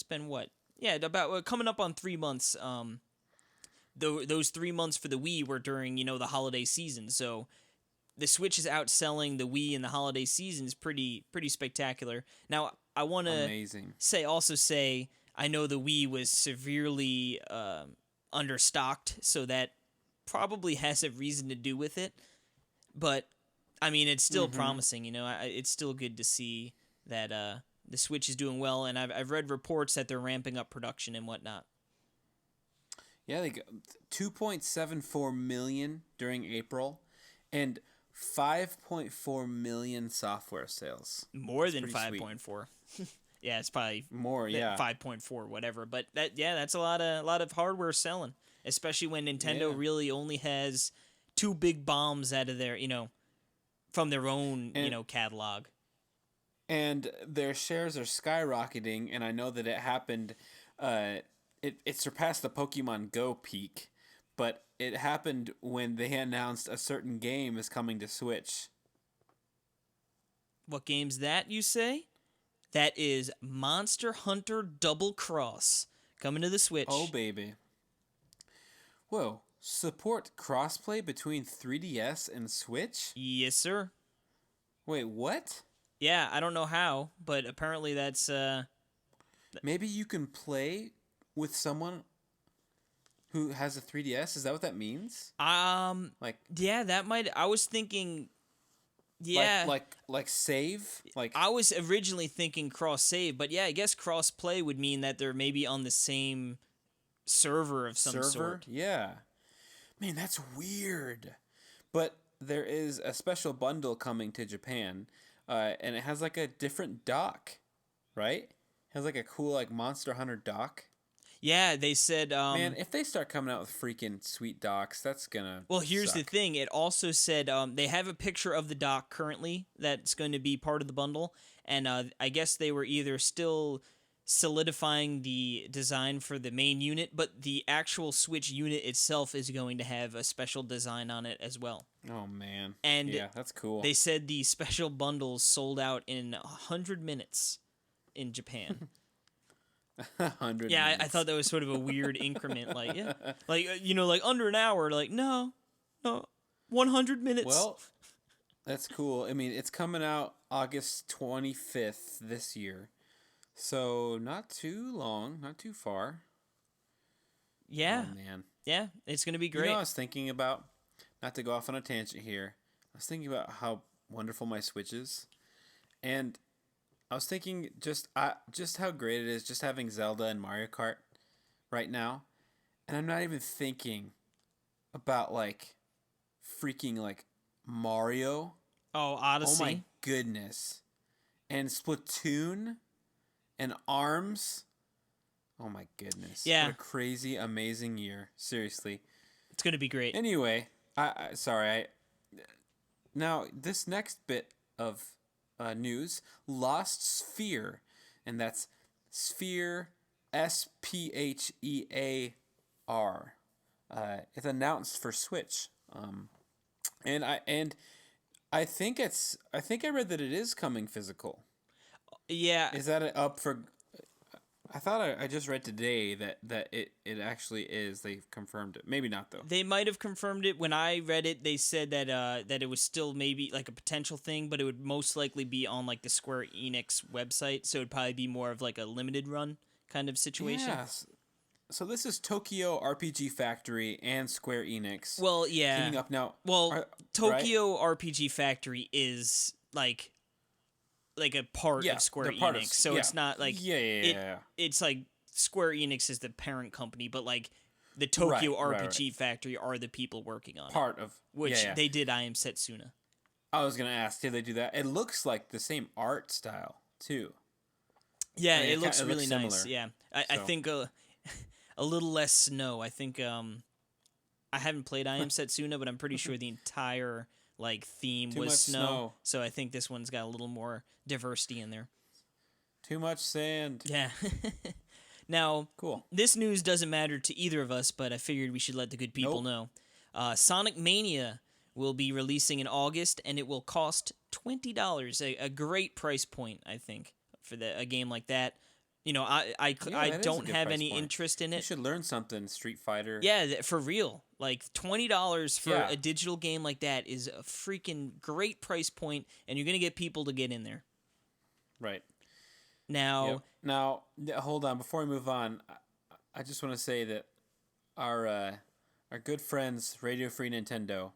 been what? Yeah, about coming up on 3 months. Those 3 months for the Wii were during the holiday season, so the Switch is outselling the Wii in the holiday season is pretty spectacular. Now I want to say I know the Wii was severely understocked, so that probably has a reason to do with it, but I mean it's still promising. It's still good to see that the Switch is doing well, and I've read reports that they're ramping up production and whatnot. Yeah, they got 2.74 million during April, and 5.4 million software sales. More than pretty sweet. 5.4. Yeah, it's probably More, yeah. 5.4, whatever. But that's a lot of hardware selling, especially when Nintendo Yeah. really only has two big bombs out of their, from their own, catalog. And their shares are skyrocketing, and I know that it happened. It surpassed the Pokemon Go peak, but it happened when they announced a certain game is coming to Switch. What game's that, you say? That is Monster Hunter Double Cross, coming to the Switch. Oh, baby. Whoa. Support crossplay between 3DS and Switch? Yes, sir. Wait, what? Yeah, I don't know how, but apparently that's... Maybe you can play with someone who has a 3DS? Is that what that means? Like... Yeah, that might... I was thinking... Yeah. Like save? Like I was originally thinking cross-save, but yeah, I guess cross-play would mean that they're maybe on the same server of some sort. Yeah. Man, that's weird. But there is a special bundle coming to Japan, and it has like a different dock, right? It has like a cool like Monster Hunter dock. Yeah, they said... Man, if they start coming out with freaking sweet docks, that's gonna Well, here's the suck. thing. It also said they have a picture of the dock currently that's going to be part of the bundle, and I guess they were either still solidifying the design for the main unit, but the actual Switch unit itself is going to have a special design on it as well. Oh, man. And yeah, that's cool. They said the special bundles sold out in 100 minutes in Japan. 100 Yeah, I minutes. thought that was sort of a weird increment. Like, yeah, like like under an hour. Like, no, 100 minutes. Well, that's cool. I mean, it's coming out August 25th this year, so not too long, not too far. Yeah, Oh, man. yeah, it's gonna be You great. know, I was thinking about, not to go off on a tangent here, I was thinking about how wonderful my Switch is, and I was thinking just how great it is just having Zelda and Mario Kart right now, and I'm not even thinking about like freaking like Mario. Oh, Odyssey. Oh my goodness, and Splatoon, and ARMS. Oh my goodness. Yeah. What a crazy, amazing year. Seriously. It's gonna be great. Anyway, now this next bit of news, Lost Sphere, and that's Sphere, Sphear. It's announced for Switch, and I think I read that it is coming physical. Yeah, Is that up for? I thought I just read today that it actually is. They've confirmed it. Maybe not though. they might have confirmed it. When I read it, they said that that it was still maybe like a potential thing, but it would most likely be on like the Square Enix website, so it'd probably be more of like a limited run kind of situation. Yes. So this is Tokyo RPG Factory and Square Enix. Well, yeah. Teaming up now. Well, Tokyo RPG Factory is like a part Yeah, of Square they're part Enix, of- so yeah. it's not like Yeah. it's like Square Enix is the parent company, but like the Tokyo Right, RPG Factory are the people working on it, Part of which yeah. they did I Am Setsuna. I was gonna ask, did they do that? It looks like the same art style too. Yeah, I mean, it looks it really looks nice. similar, Yeah, I so. think a little less snow. I think I haven't played I Am Setsuna, but I'm pretty sure the entire like theme Too was much snow. snow. So I think this one's got a little more diversity in there. Too much sand. Yeah. Now, Cool. this news doesn't matter to either of us, but I figured we should let the good people know. Sonic Mania will be releasing in August, and it will cost $20. A great price point, I think, for a game like that. You know, I that is a don't good have price any point. interest in You it. should learn something, Street Fighter. Yeah, for real. Like $20 for Yeah. a digital game like that is a freaking great price point, and you're gonna get people to get in there. Right. Now, Yep. Now, hold on. Before we move on, I just want to say that our good friends Radio Free Nintendo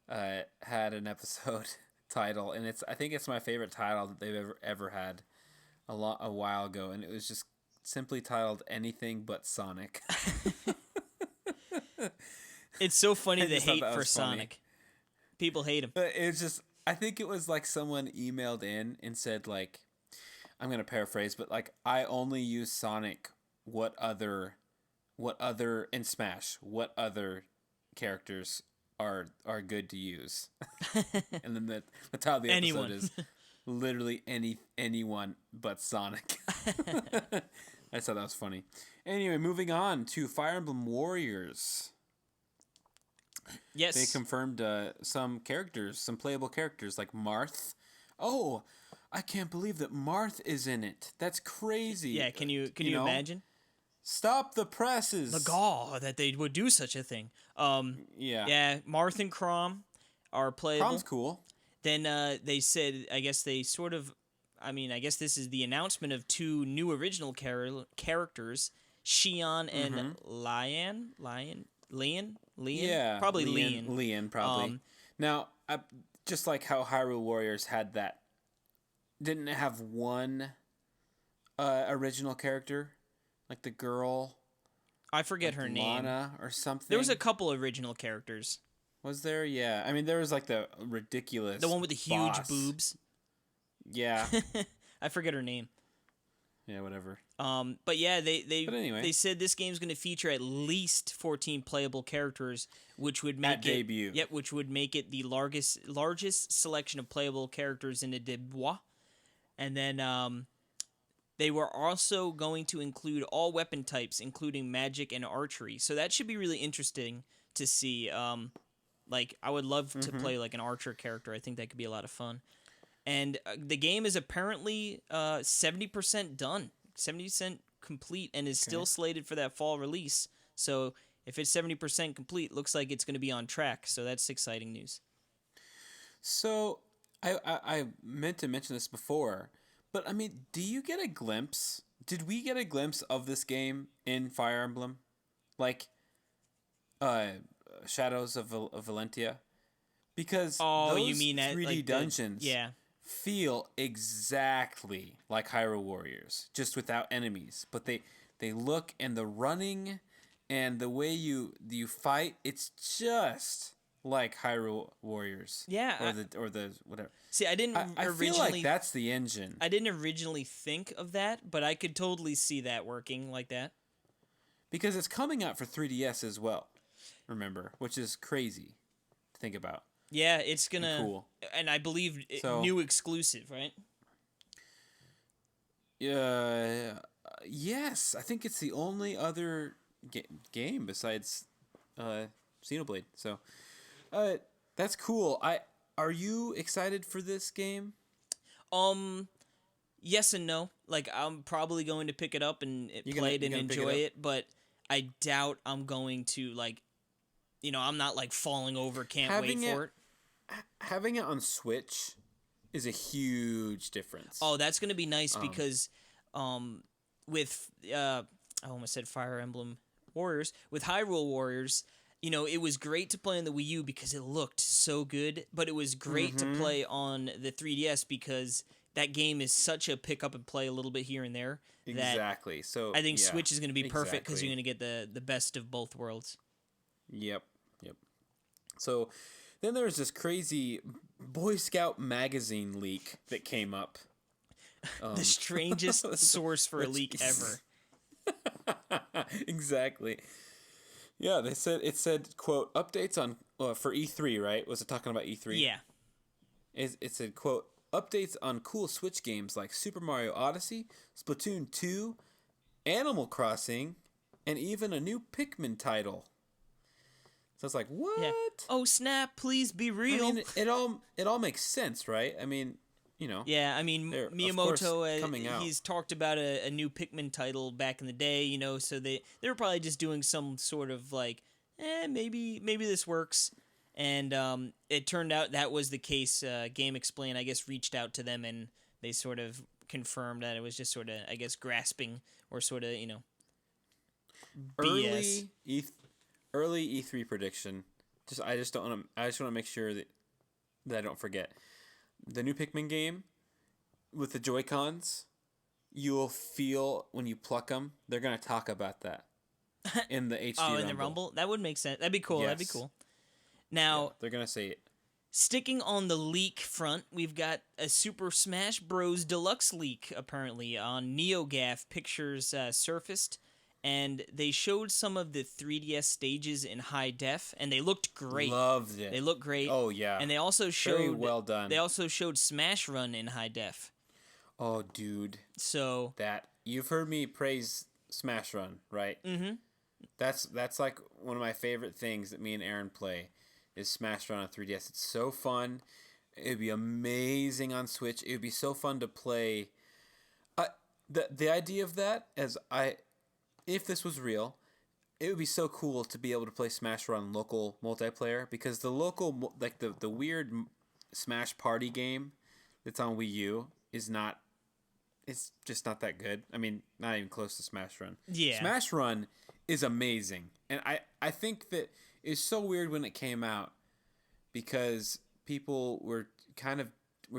had an episode title, and I think it's my favorite title that they've ever had a while ago, and it was just simply titled "Anything But Sonic." it's so funny I the just thought hate that for was funny. Sonic. People hate him. But it's just, I think it was like someone emailed in and said like, I'm gonna paraphrase, but like, I only use Sonic. What other in Smash? What other characters are good to use? And then the title of the episode is literally anyone but Sonic. I thought that was funny. Anyway, moving on to Fire Emblem Warriors. Yes. They confirmed some playable characters like Marth. Oh, I can't believe that Marth is in it. That's crazy. Yeah, can you imagine? Stop the presses. The gall that they would do such a thing. Yeah, Marth and Chrom are playable. Chrom's cool. Then they said, I guess this is the announcement of 2 new original characters, Xion and Lian? Yeah, probably Lian. Lian, probably. Now, just like how Hyrule Warriors had that, didn't it have one original character, like the girl. I forget like her name. Lana or something. There was a couple original characters. Was there? Yeah. I mean, there was like the ridiculous. The one with the huge boss. boobs. Yeah. I forget her name. Yeah, whatever. But yeah, they But anyway. they said this game's going to feature at least 14 playable characters, which would make At debut. Yep, which would make it the largest selection of playable characters in the debut. And then they were also going to include all weapon types, including magic and archery. So that should be really interesting to see. Like, I would love to play like an archer character. I think that could be a lot of fun. And the game is apparently 70% done, 70% complete, and is still slated for that fall release. So if it's 70% complete, looks like it's going to be on track. So that's exciting news. So I meant to mention this before, but I mean, do you get a glimpse? Did we get a glimpse of this game in Fire Emblem, like Shadows of Valentia? Because those you mean that 3D like dungeons? Yeah. Feel exactly like Hyrule Warriors, just without enemies. But they look, and the running and the way you fight, it's just like Hyrule Warriors. Yeah. Or the whatever. See, I didn't I originally. feel like that's the engine. I didn't originally think of that, but I could totally see that working like that. Because it's coming out for 3DS as well, remember, which is crazy to think about. Yeah, it's gonna. Cool. And I believe new exclusive, right? Yes, I think it's the only other game besides Xenoblade. So, that's cool. Are you excited for this game? Yes and no. Like, I'm probably going to pick it up and play it and enjoy it, but I doubt I'm going to, like, I'm not like falling over, can't wait for it. Having it on Switch is a huge difference. Oh, that's going to be nice because with I almost said Fire Emblem Warriors, with Hyrule Warriors, it was great to play on the Wii U because it looked so good, but it was great to play on the 3DS because that game is such a pick up and play a little bit here and there. Exactly. So I think Switch is going to be perfect because you're going to get the best of both worlds. Yep. So then there was this crazy Boy Scout magazine leak that came up. The strangest source for a leak ever. Exactly. Yeah, it said, quote, updates on, for E3, right? Was it talking about E3? Yeah. It said, quote, updates on cool Switch games like Super Mario Odyssey, Splatoon 2, Animal Crossing, and even a new Pikmin title. So it's like, what? Yeah. Oh, snap, please be real. I mean, it all makes sense, right? I mean, Yeah, I mean, Miyamoto, he's talked about a new Pikmin title back in the day, so they were probably just doing some sort of like, maybe this works. And it turned out that was the case. Game Explain, I guess, reached out to them and they sort of confirmed that it was just sort of, I guess, grasping or sort of, BS. Early E3 prediction. I just want to make sure that I don't forget. The new Pikmin game with the Joy-Cons, you'll feel when you pluck them, they're going to talk about that in the HD Rumble. In the Rumble? That would make sense. That'd be cool. Yes. That'd be cool. Now, they're going to say it. Sticking on the leak front, we've got a Super Smash Bros. Deluxe leak, apparently, on NeoGAF Pictures surfaced, and they showed some of the 3DS stages in high def, and they looked great. Loved it. They look great. Oh, yeah. And they also showed... Very well done. They also showed Smash Run in high def. Oh, dude. So... You've heard me praise Smash Run, right? Mm-hmm. That's like one of my favorite things that me and Aaron play is Smash Run on 3DS. It's so fun. It'd be amazing on Switch. It would be so fun to play. The idea of that, if this was real, it would be so cool to be able to play Smash Run local multiplayer, because the local, like the weird Smash Party game that's on Wii U is not. It's just not that good. I mean, not even close to Smash Run. Yeah. Smash Run is amazing, and I think that it's so weird when it came out because people were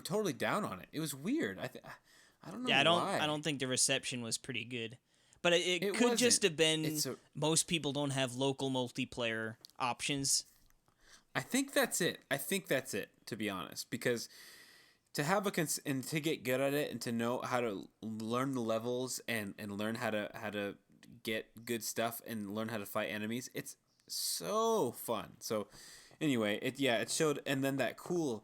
totally down on it. It was weird. I don't know. Yeah, why. I don't think the reception was pretty good, but it could wasn't. just have been most people don't have local multiplayer options. I think that's it. To be honest, because to have and to get good at it and to know how to learn the levels and learn how to get good stuff and learn how to fight enemies, it's so fun. So anyway, it showed, and then that cool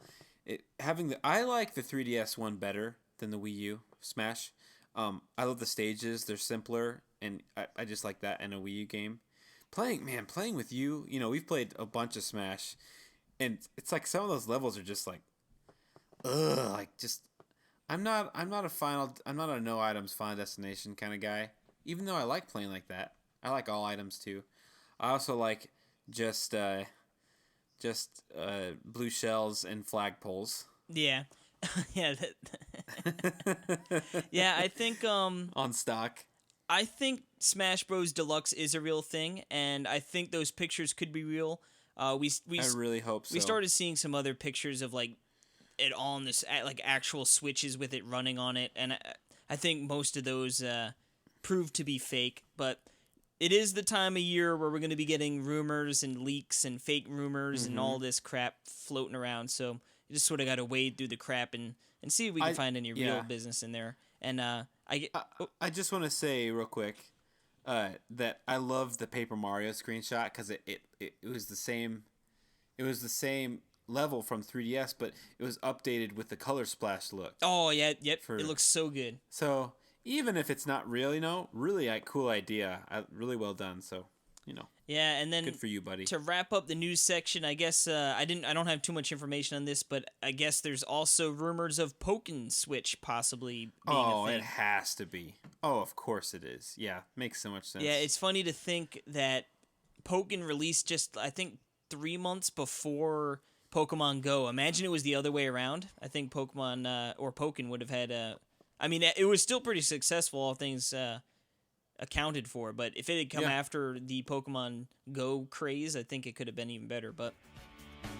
I like the 3DS one better than the Wii U Smash. I love the stages, they're simpler, and I just like that in a Wii U game. Playing with you, we've played a bunch of Smash, and it's like some of those levels are just like I'm not a no items final destination kind of guy, even though I like playing like that. I like all items too. I also like just blue shells and flagpoles. Yeah. Yeah. Yeah, I think on stock. I think Smash Bros. Deluxe is a real thing, and I think those pictures could be real. I really hope so. We started seeing some other pictures of like it on this like actual Switches with it running on it, and I think most of those proved to be fake. But it is the time of year where we're going to be getting rumors and leaks and fake rumors and all this crap floating around. So you just sort of got to wade through the crap and see if we can find any real business in there. And I just want to say real quick that I love the Paper Mario screenshot because it was the same. It was the same level from 3DS, but it was updated with the color splash look. Oh yeah, yep. It looks so good. So even if it's not real, really cool idea. Really well done. So Yeah, and then good for you, buddy. To wrap up the news section, I guess I don't have too much information on this, but I guess there's also rumors of Pokken Switch possibly being a thing. It has to be. Oh, of course it is. Yeah, makes so much sense. Yeah, it's funny to think that Pokken released just I think 3 months before Pokemon Go. Imagine it was the other way around. I think Pokemon or Pokken would have had I mean, it was still pretty successful, all things accounted for, but if it had come after the Pokemon Go craze, I think it could have been even better. But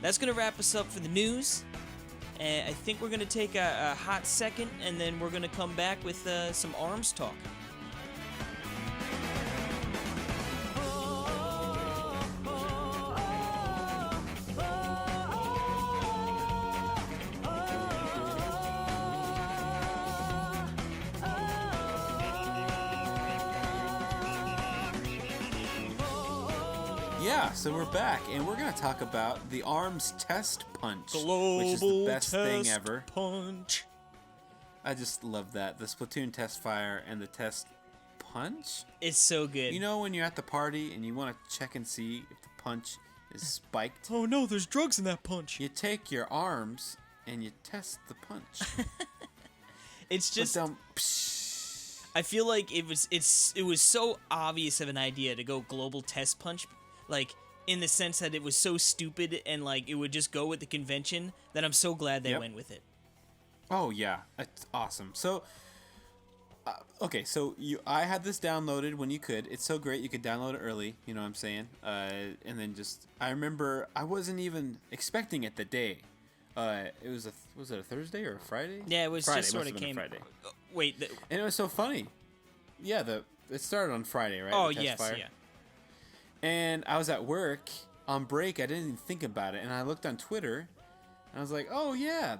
that's going to wrap us up for the news. And I think we're going to take a hot second, and then we're going to come back with some ARMS talk. Yeah, so we're back, and we're going to talk about the ARMS Testpunch, Global which is the best thing ever. Testpunch. I just love that. The Splatoon test fire and the test punch. It's so good. You know when you're at the party and you want to check and see if the punch is spiked? Oh no, there's drugs in that punch. You take your arms and you test the punch. It's just... I feel like it was so obvious of an idea to go Global Testpunch, like in the sense that it was so stupid and like it would just go with the convention, that I'm so glad they went with it. Oh yeah, it's awesome. So, okay, so I had this downloaded when you could. It's so great you could download it early. You know what I'm saying? And then I remember I wasn't even expecting it the day. It was it a Thursday or a Friday? Yeah, it was Friday. just sort of came. Friday. Wait, and it was so funny. Yeah, it started on Friday, right? Oh the test yes, fire. yeah. And I was at work on break. I didn't even think about it, and I looked on Twitter, And I was like, oh yeah,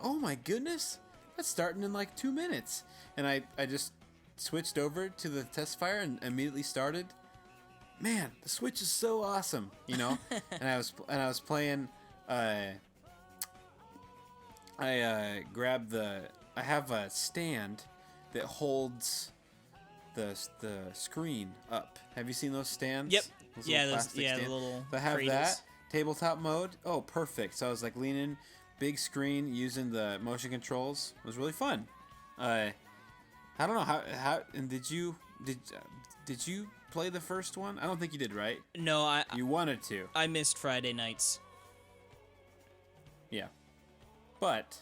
oh my goodness, that's starting in like 2 minutes. And I just switched over to the test fire and immediately started. Man, the Switch is so awesome, you know. and I was playing. I grabbed I have a stand that holds the screen up. Have you seen those stands? Yep. Those Yeah, little those plastic the stands? little So I have cradles. that tabletop mode. Oh, perfect. So I was like leaning, big screen, using the motion controls. It was really fun. I don't know how and did you play the first one? I don't think you did, right? No, You wanted to. I missed Friday nights. Yeah. But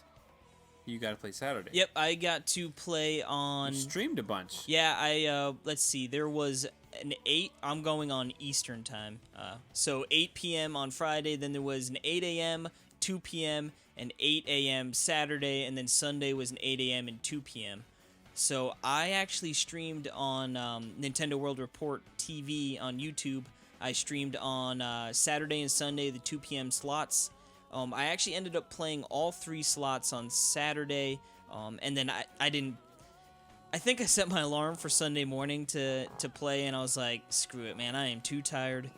you got to play Saturday. Yep, I got to play on. You streamed a bunch. Yeah, I let's see. There was an 8. I'm going on Eastern time. So 8 p.m. on Friday. Then there was an 8 a.m., 2 p.m., and 8 a.m. Saturday, and then Sunday was an 8 a.m. and 2 p.m. So I actually streamed on Nintendo World Report TV on YouTube. I streamed on Saturday and Sunday, the 2 p.m. slots. I actually ended up playing all 3 slots on Saturday, and then I didn't. I think I set my alarm for Sunday morning to play, and I was like, screw it, man, I am too tired.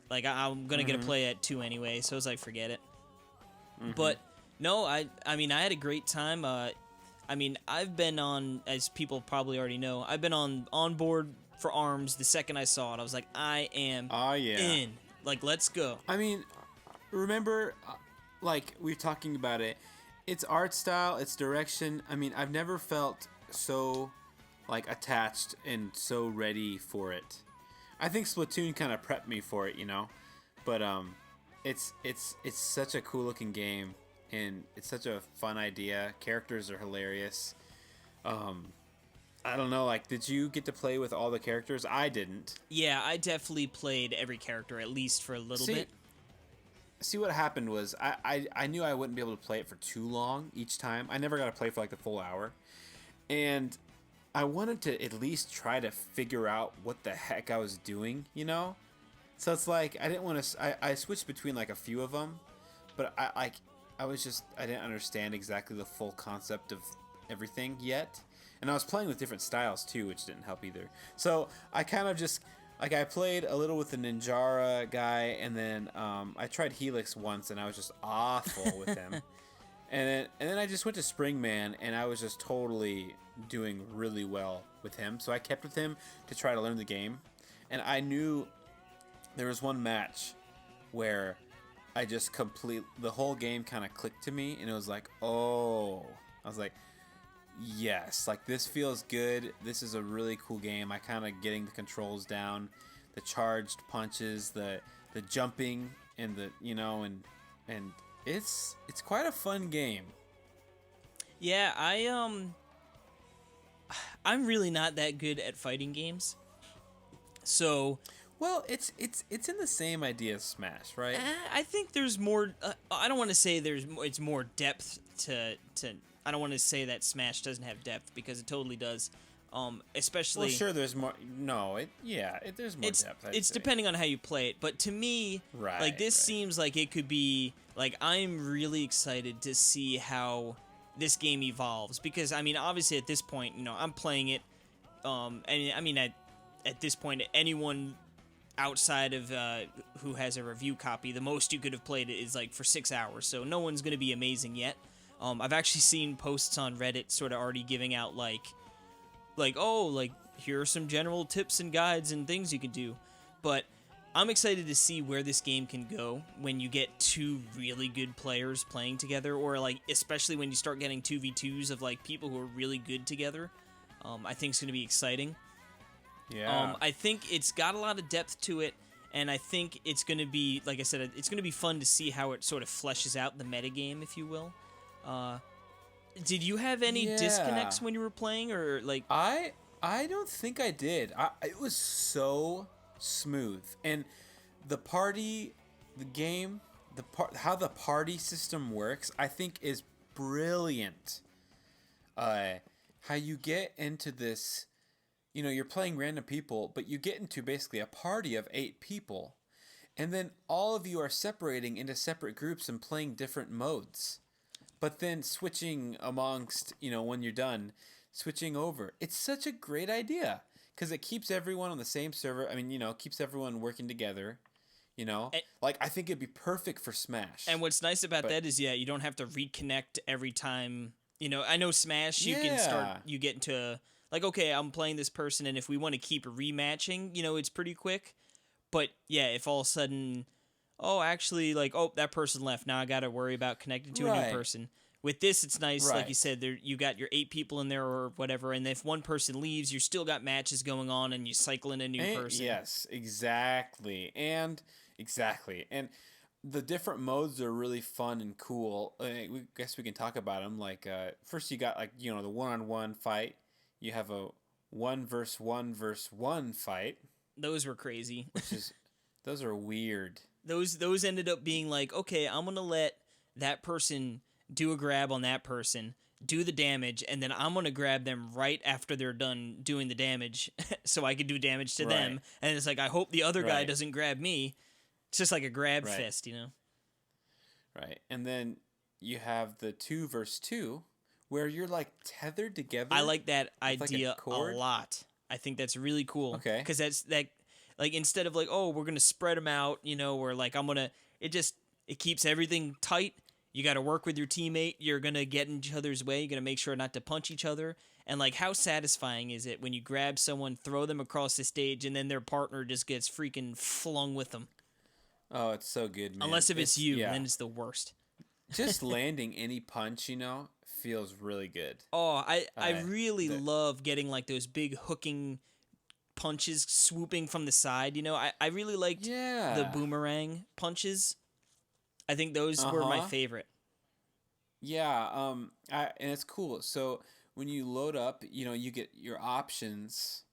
Like, I'm going to get a play at 2 anyway, so I was like, forget it. But, no, I mean, I had a great time. I mean, I've been on, as people probably already know, I've been on board for ARMS the second I saw it. I was like, I am in. Like, let's go. I mean, remember, like, we were talking about it. Its art style, its direction. I mean, I've never felt so, like, attached and so ready for it. I think Splatoon kind of prepped me for it, you know? But, it's such a cool looking game. And it's such a fun idea. Characters are hilarious. I don't know, like, did you get to play with all the characters? I didn't. Yeah, I definitely played every character at least for a little bit. See, what happened was I knew I wouldn't be able to play it for too long each time. I never got to play for like the full hour. And I wanted to at least try to figure out what the heck I was doing, you know? So it's like, I didn't want to... I switched between like a few of them, but I didn't understand exactly the full concept of everything yet. And I was playing with different styles too, which didn't help either. So I kind of just... Like, I played a little with the Ninjara guy, and then I tried Helix once, and I was just awful with him. And then I just went to Springman, and I was just totally doing really well with him. So I kept with him to try to learn the game. And I knew there was one match where I just the whole game kind of clicked to me, and it was like, oh. I was like, yes, like, this feels good. This is a really cool game. I kind of getting the controls down, the charged punches, the jumping, and the, you know, and it's quite a fun game. Yeah, I'm really not that good at fighting games. So, well, it's in the same idea as Smash, right? I think there's more. I don't want to say it's more depth to. I don't want to say that Smash doesn't have depth, because it totally does. Especially. Well, sure, there's more. No, there's more depth. It's depending on how you play it, but to me, like, this seems like it could be like, I'm really excited to see how this game evolves, because I mean, obviously at this point, you know, I'm playing it. And I mean, at this point, anyone outside of who has a review copy, the most you could have played it is like for 6 hours. So no one's gonna be amazing yet. I've actually seen posts on Reddit sort of already giving out like, oh, like, here are some general tips and guides and things you can do. But I'm excited to see where this game can go when you get 2 really good players playing together, or like, especially when you start getting 2v2s of like people who are really good together. I think it's going to be exciting. Yeah. I think it's got a lot of depth to it, and I think it's going to be, like I said, it's going to be fun to see how it sort of fleshes out the metagame, if you will. Did you have any disconnects when you were playing, or like? I don't think I did. It was so smooth, and how the party system works, I think is brilliant. How you get into this, you know, you're playing random people, but you get into basically a party of 8 people, and then all of you are separating into separate groups and playing different modes, but then switching amongst, when you're done, switching over. It's such a great idea because it keeps everyone on the same server. I mean, keeps everyone working together. Like I think it'd be perfect for Smash. And what's nice about that is, you don't have to reconnect every time. I know Smash, you can start, you get into, like, okay, I'm playing this person, and if we want to keep rematching, it's pretty quick. But, yeah, if all of a sudden, that person left, now I got to worry about connecting to a new person. With this, it's nice, like you said, you got your 8 people in there or whatever, and if one person leaves, you still got matches going on, and you cycle in a new person. Yes, exactly. And the different modes are really fun and cool. I guess we can talk about them. Like, first you got, like, the one-on-one fight. You have a 1-versus-1 fight. Those were crazy. Those are weird. Those ended up being like, okay, I'm going to let that person do a grab on that person, do the damage, and then I'm going to grab them right after they're done doing the damage so I can do damage to them. And it's like, I hope the other guy doesn't grab me. It's just like a grab fest, Right. And then you have the 2-versus-2 where you're like tethered together. I like that idea a lot. I think that's really cool. Okay. Because that's like instead of like, oh, we're going to spread them out, or like it keeps everything tight. You got to work with your teammate. You're going to get in each other's way. You're going to make sure not to punch each other. And, like, how satisfying is it when you grab someone, throw them across the stage, and then their partner just gets freaking flung with them? Oh, it's so good, man. Unless if it's you, then it's the worst. Just landing any punch, feels really good. Oh, I really love getting, like, those big hooking punches swooping from the side. I really liked the boomerang punches. I think those were my favorite. Yeah, and it's cool. So when you load up, you get your options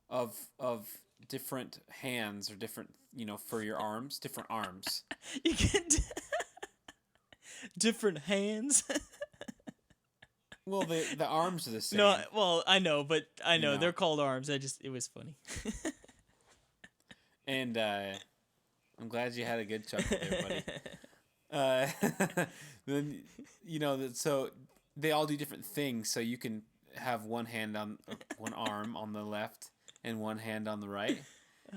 of different hands or different, for your arms, different arms. You get different hands. Well, the arms are the same. No, well, I know they're called arms. It was funny. And I'm glad you had a good chuckle there, buddy. Then so they all do different things. So you can have one arm on the left and one hand on the right,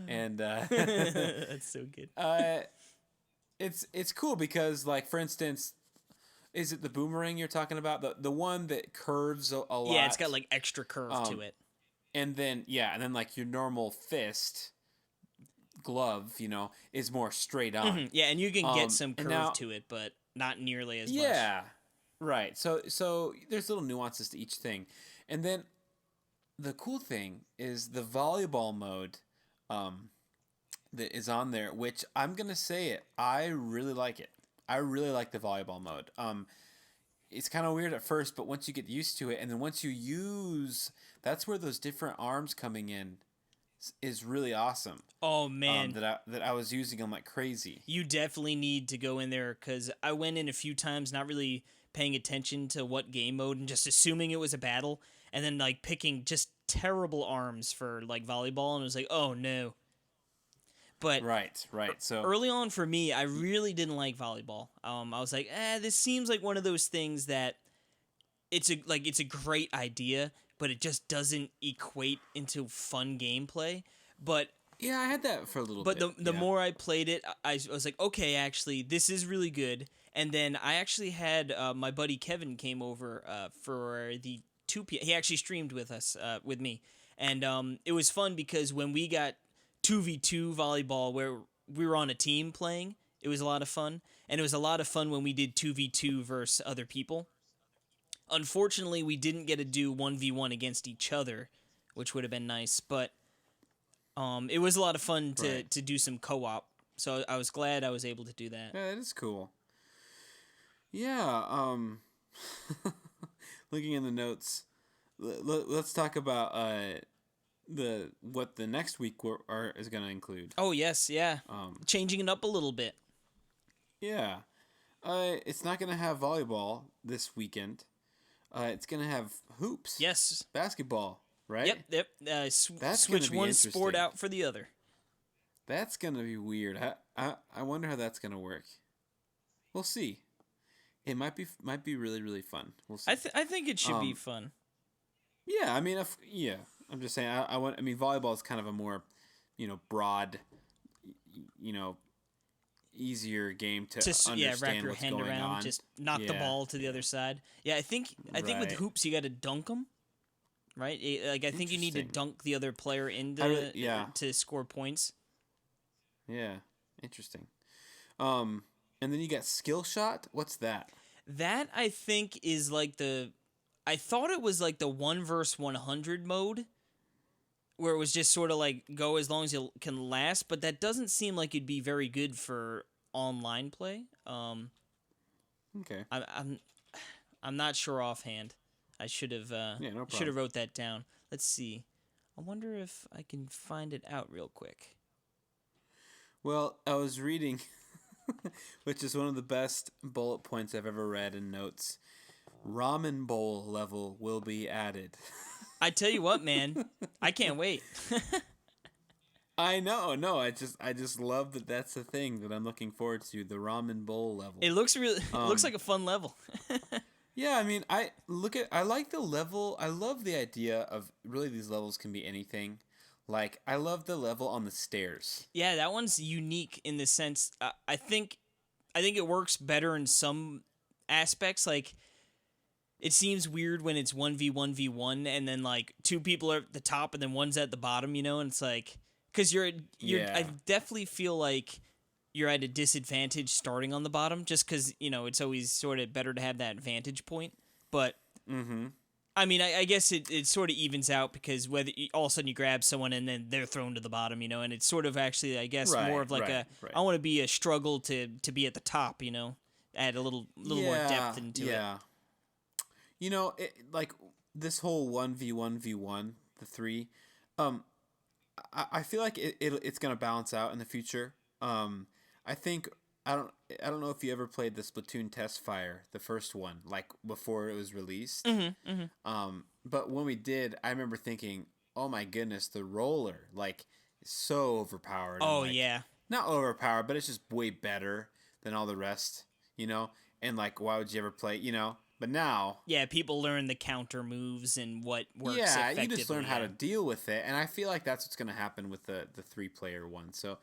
and that's so good. It's cool because, like, for instance, is it the boomerang you're talking about? The one that curves a lot. Yeah, it's got like extra curve to it. And then like your normal fist glove, is more straight on. Mm-hmm. Yeah, and you can get some curve to it, but not nearly as much. Yeah, right. So there's little nuances to each thing. And then the cool thing is the volleyball mode that is on there, which I'm going to say it. I really like it. I really like the volleyball mode. It's kind of weird at first, but once you get used to it, and then once you use, that's where those different arms coming in is really awesome. Oh man, that I was using them like crazy. You definitely need to go in there because I went in a few times, not really paying attention to what game mode and just assuming it was a battle, and then like picking just terrible arms for like volleyball, and it was like, oh no. But right. So early on for me, I really didn't like volleyball. I was like, this seems like one of those things that it's a great idea, but it just doesn't equate into fun gameplay. But yeah, I had that for a little bit. But the more I played it, I was like, okay, actually, this is really good. And then I actually had my buddy Kevin came over for the 2 p.m. He actually streamed with us, with me. And it was fun because when we got 2v2 volleyball where we were on a team playing, it was a lot of fun. And it was a lot of fun when we did 2v2 versus other people. Unfortunately, we didn't get to do 1v1 against each other, which would have been nice. But it was a lot of fun to do some co-op. So I was glad I was able to do that. Yeah, that is cool. Yeah, looking in the notes, let's talk about what the next week is going to include. Oh yes, yeah. Changing it up a little bit. Yeah, it's not going to have volleyball this weekend. It's going to have hoops. Yes. Basketball, right? Yep. Switch one sport out for the other. That's going to be weird. I wonder how that's gonna work. We'll see. It might be really really fun. We'll see. I think it should be fun. Yeah, I mean, I'm just saying. I mean, volleyball is kind of a more, broad, you know, easier game to understand wrap your what's hand going around, on. just knock the Yeah. ball to the other side. Yeah, I think with Right. hoops you got to dunk them, right? Like I think you need to Interesting. dunk the other player to score points. Yeah, interesting. And then you got skill shot. What's that? That I think is like I thought it was like the 1v100 mode, where it was just sort of like go as long as you can last, but that doesn't seem like it'd be very good for online play. Okay. I'm not sure offhand. I should have Yeah, no should have problem. wrote that down. Let's see. I wonder if I can find it out real quick. Well, I was reading, which is one of the best bullet points I've ever read in notes. Ramen bowl level will be added. I tell you what, man, I can't wait. I know, no, I just love that that's a thing that I'm looking forward to, the ramen bowl level. It looks it looks like a fun level. Yeah, I mean, I like the level. I love the idea of really these levels can be anything. Like, I love the level on the stairs. Yeah, that one's unique in the sense I think it works better in some aspects. Like, it seems weird when it's 1v1v1 and then like two people are at the top and then one's at the bottom, and it's like because you're Yeah. I definitely feel like you're at a disadvantage starting on the bottom just because it's always sort of better to have that vantage point. But I mean, I guess it sort of evens out because whether all of a sudden you grab someone and then they're thrown to the bottom, and it's sort of actually, I guess, more of like right. I want to be a struggle to be at the top, add a little more depth into it. Yeah. Like this whole 1v1v1, the three, I feel like it's gonna balance out in the future. I think I don't know if you ever played the Splatoon Test Fire, the first one, like before it was released. But when we did, I remember thinking, oh my goodness, the roller like is so overpowered. Oh and, like, yeah. not overpowered, but it's just way better than all the rest, And like, why would you ever play, But now, Yeah, people learn the counter moves and what works yeah, effectively. you just learn how yeah. to deal with it, and I feel like that's what's going to happen with the 3-player one. So,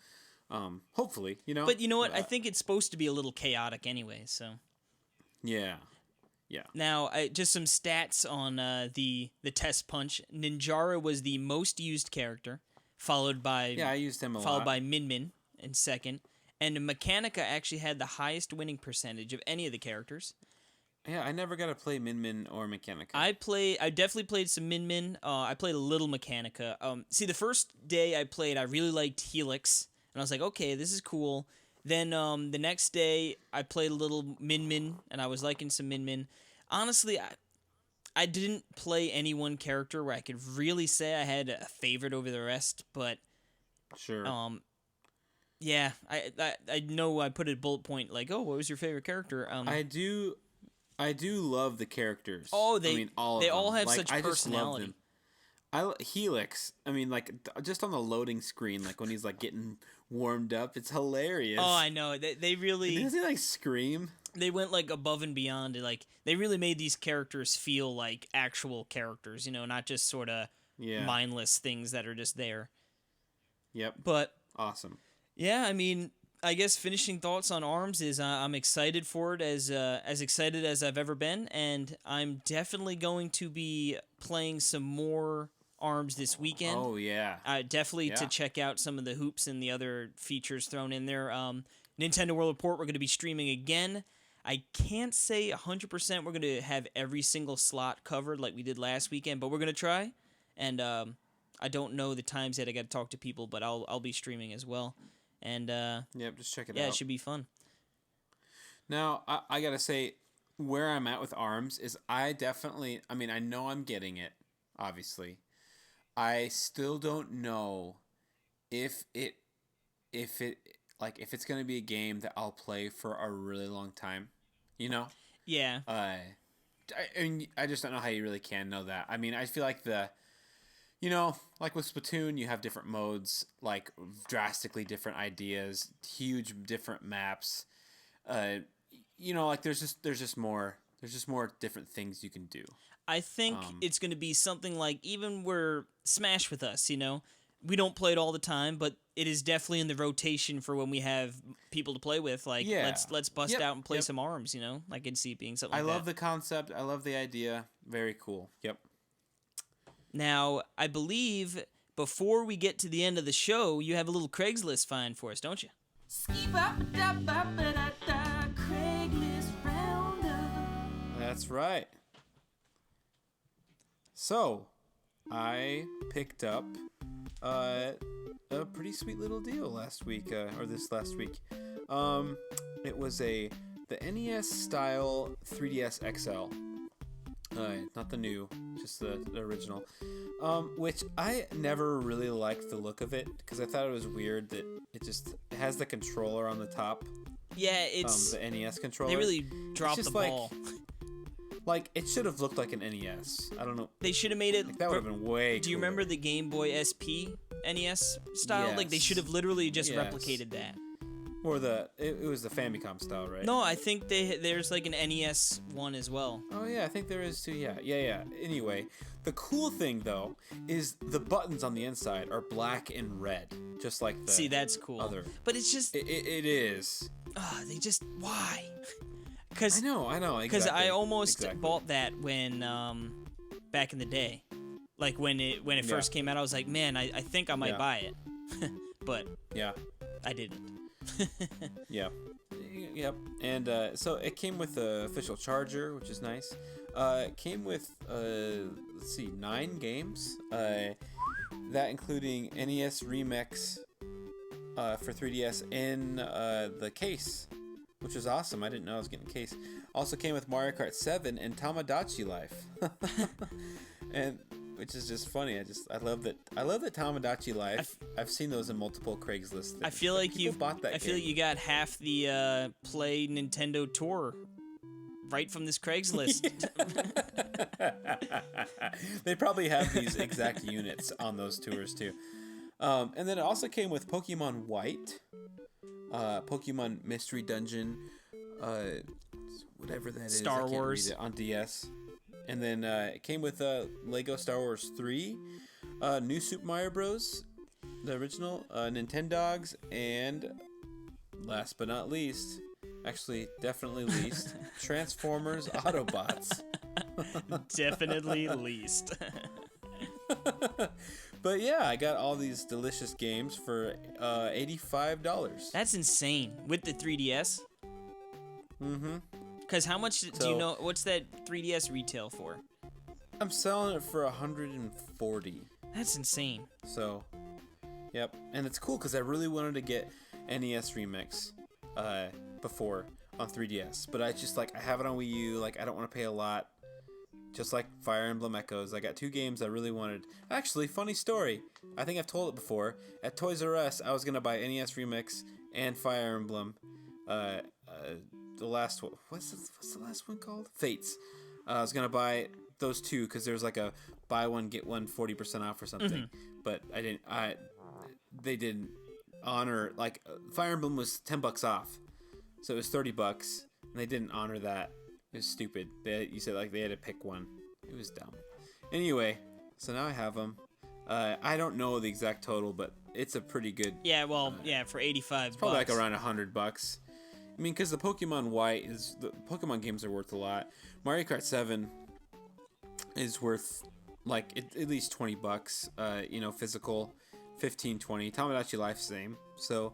hopefully, But you know what? I think it's supposed to be a little chaotic anyway, so. Yeah. Now, just some stats on the test punch. Ninjara was the most used character, followed by I used him a lot. followed by Min Min in second, and Mechanica actually had the highest winning percentage of any of the characters. Yeah, I never got to play Min Min or Mechanica. I definitely played some Min Min. I played a little Mechanica. See, the first day I played, I really liked Helix, and I was like, okay, this is cool. Then the next day I played a little Min Min, and I was liking some Min Min. Honestly, I didn't play any one character where I could really say I had a favorite over the rest, but Sure. yeah, I know I put a bullet point like, oh, what was your favorite character? I do love the characters. Oh, I mean, all of they them. all have Like, such I just love personality. them. Helix. I mean, like just on the loading screen, like when he's like getting warmed up, it's hilarious. Oh, I know. They really Does he like scream? they went like above and beyond. Like they really made these characters feel like actual characters, not just sort of Yeah. mindless things that are just there. Yep. But Awesome. yeah, I mean, I guess finishing thoughts on ARMS is I'm excited for it, as excited as I've ever been, and I'm definitely going to be playing some more ARMS this weekend. Oh yeah. Definitely to Yeah. check out some of the hoops and the other features thrown in there. Nintendo World Report, we're going to be streaming again. I can't say 100% we're going to have every single slot covered like we did last weekend, but we're going to try. And I don't know the times yet. I got to talk to people, but I'll be streaming as well. And Yep. Just check it yeah, out. it should be fun. Now, I gotta say, where I'm at with ARMS is I mean, I know I'm getting it, obviously. I still don't know if it's gonna be a game that I'll play for a really long time, Yeah. I mean, I just don't know how you really can know that. I mean, I feel like You know, like with Splatoon, you have different modes, like drastically different ideas, huge different maps. You know, like there's just more different things you can do. I think it's going to be something like even where Smash with us, you know, we don't play it all the time, but it is definitely in the rotation for when we have people to play with. Like, Yeah. let's bust Yep, out and play yep. some ARMS, you know? I can see it being something I like love that. the concept. I love the idea. Very cool. Yep. Now, I believe before we get to the end of the show, you have a little Craigslist find for us, don't you? Craiglist Roundup. That's right. So, I picked up a pretty sweet little deal last week, or this last week. It was the NES style 3DS XL. Not the new, just the original. Which I never really liked the look of it because I thought it was weird that it has the controller on the top. Yeah, it's... the NES controller. they really dropped the just like- ball. Like, it should have looked like an NES. I don't know. They should have made it... Like, that would have been way Do you cooler. remember the Game Boy SP NES style? Like, they Yes. should have literally just Yes. replicated that. Or it was the Famicom style, right? No, I think there's like an NES one as well. Oh, yeah, I think there is too, yeah. Anyway, the cool thing, though, is the buttons on the inside are black and red, just like the See, that's cool. other. But it's just... It is. they just... Why? Because I know, Because exactly. I almost Exactly. bought that when back in the day, like when it first came out. I was like, man, I think I might Yeah. buy it, but Yeah, I didn't. yeah. Yep. And so it came with the official charger, which is nice. It came with, 9 games. That including NES Remix for 3DS in the case, which was awesome. I didn't know I was getting a case. Also came with Mario Kart 7 and Tamagotchi Life. And which is just funny. I love that Tamagotchi Life. I've seen those in multiple Craigslist things. I feel like people bought that. I feel like you got half the Play Nintendo tour right from this Craigslist. They probably have these exact units on those tours too. And then it also came with Pokemon White, Pokemon Mystery Dungeon, whatever that is. Star I can't Wars. read it, on DS. And then it came with Lego Star Wars 3, New Super Mario Bros, the original, Nintendogs, and last but not least, actually definitely least, Transformers Autobots. Definitely least. But yeah, I got all these delicious games for $85. That's insane with the 3DS. Mm-hmm. Because how much do you So- know? What's that 3DS retail for? I'm selling it for $140. That's insane. So, yep. And it's cool because I really wanted to get NES Remix before on 3DS. But I have it on Wii U. Like, I don't want to pay a lot. Just like Fire Emblem Echoes. I got 2 games I really wanted. Actually, funny story. I think I've told it before. At Toys R Us, I was going to buy NES Remix and Fire Emblem. The last one. What's the last one called? Fates. I was going to buy those 2 because there's like a buy one, get one 40% off or something. But I didn't. They didn't honor. Like, Fire Emblem was $10 off. So it was $30. And they didn't honor that. It was stupid. You said like they had to pick one. It was dumb. Anyway, so now I have them. I don't know the exact total, but it's a pretty good. Yeah, well, for 85 Probably bucks. like around $100. I mean, because the Pokemon White the Pokemon games are worth a lot. Mario Kart 7 is worth like at least $20. Physical, 15, 20. Tamagotchi Life same. So.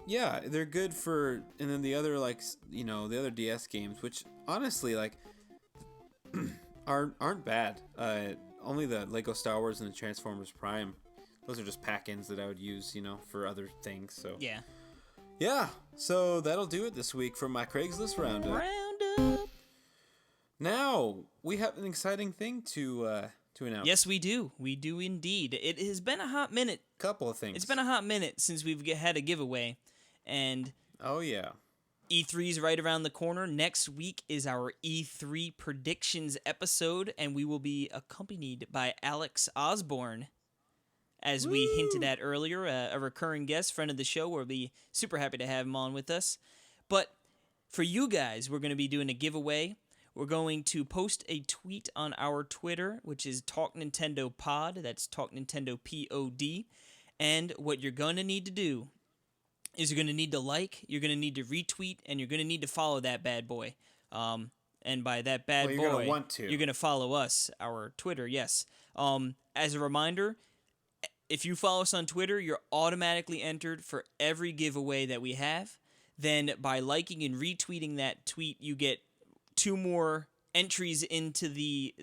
Yeah, they're good for, and then the other the other DS games, which honestly aren't bad. Only the Lego Star Wars and the Transformers Prime, those are just pack-ins that I would use, for other things. So yeah. So that'll do it this week for my Craigslist roundup. Roundup. Now we have an exciting thing to announce. Yes, we do. We do indeed. It has been a hot minute. Couple of things. It's been a hot minute since we've had a giveaway, and Oh yeah. E3 is right around the corner. Next week is our E3 predictions episode, and we will be accompanied by Alex Osborne, as we hinted at earlier, a recurring guest, friend of the show. We'll be super happy to have him on with us. But for you guys, we're going to be doing a giveaway. We're going to post a tweet on our Twitter, which is Talk Nintendo Pod. That's Talk Nintendo Pod. And what you're going to need to do is you're going to need to like, you're going to need to retweet, and you're going to need to follow that bad boy. And by that bad Well, boy, you're gonna want to. you're going to follow us, our Twitter, yes. As a reminder, if you follow us on Twitter, you're automatically entered for every giveaway that we have. Then by liking and retweeting that tweet, you get 2 more entries into the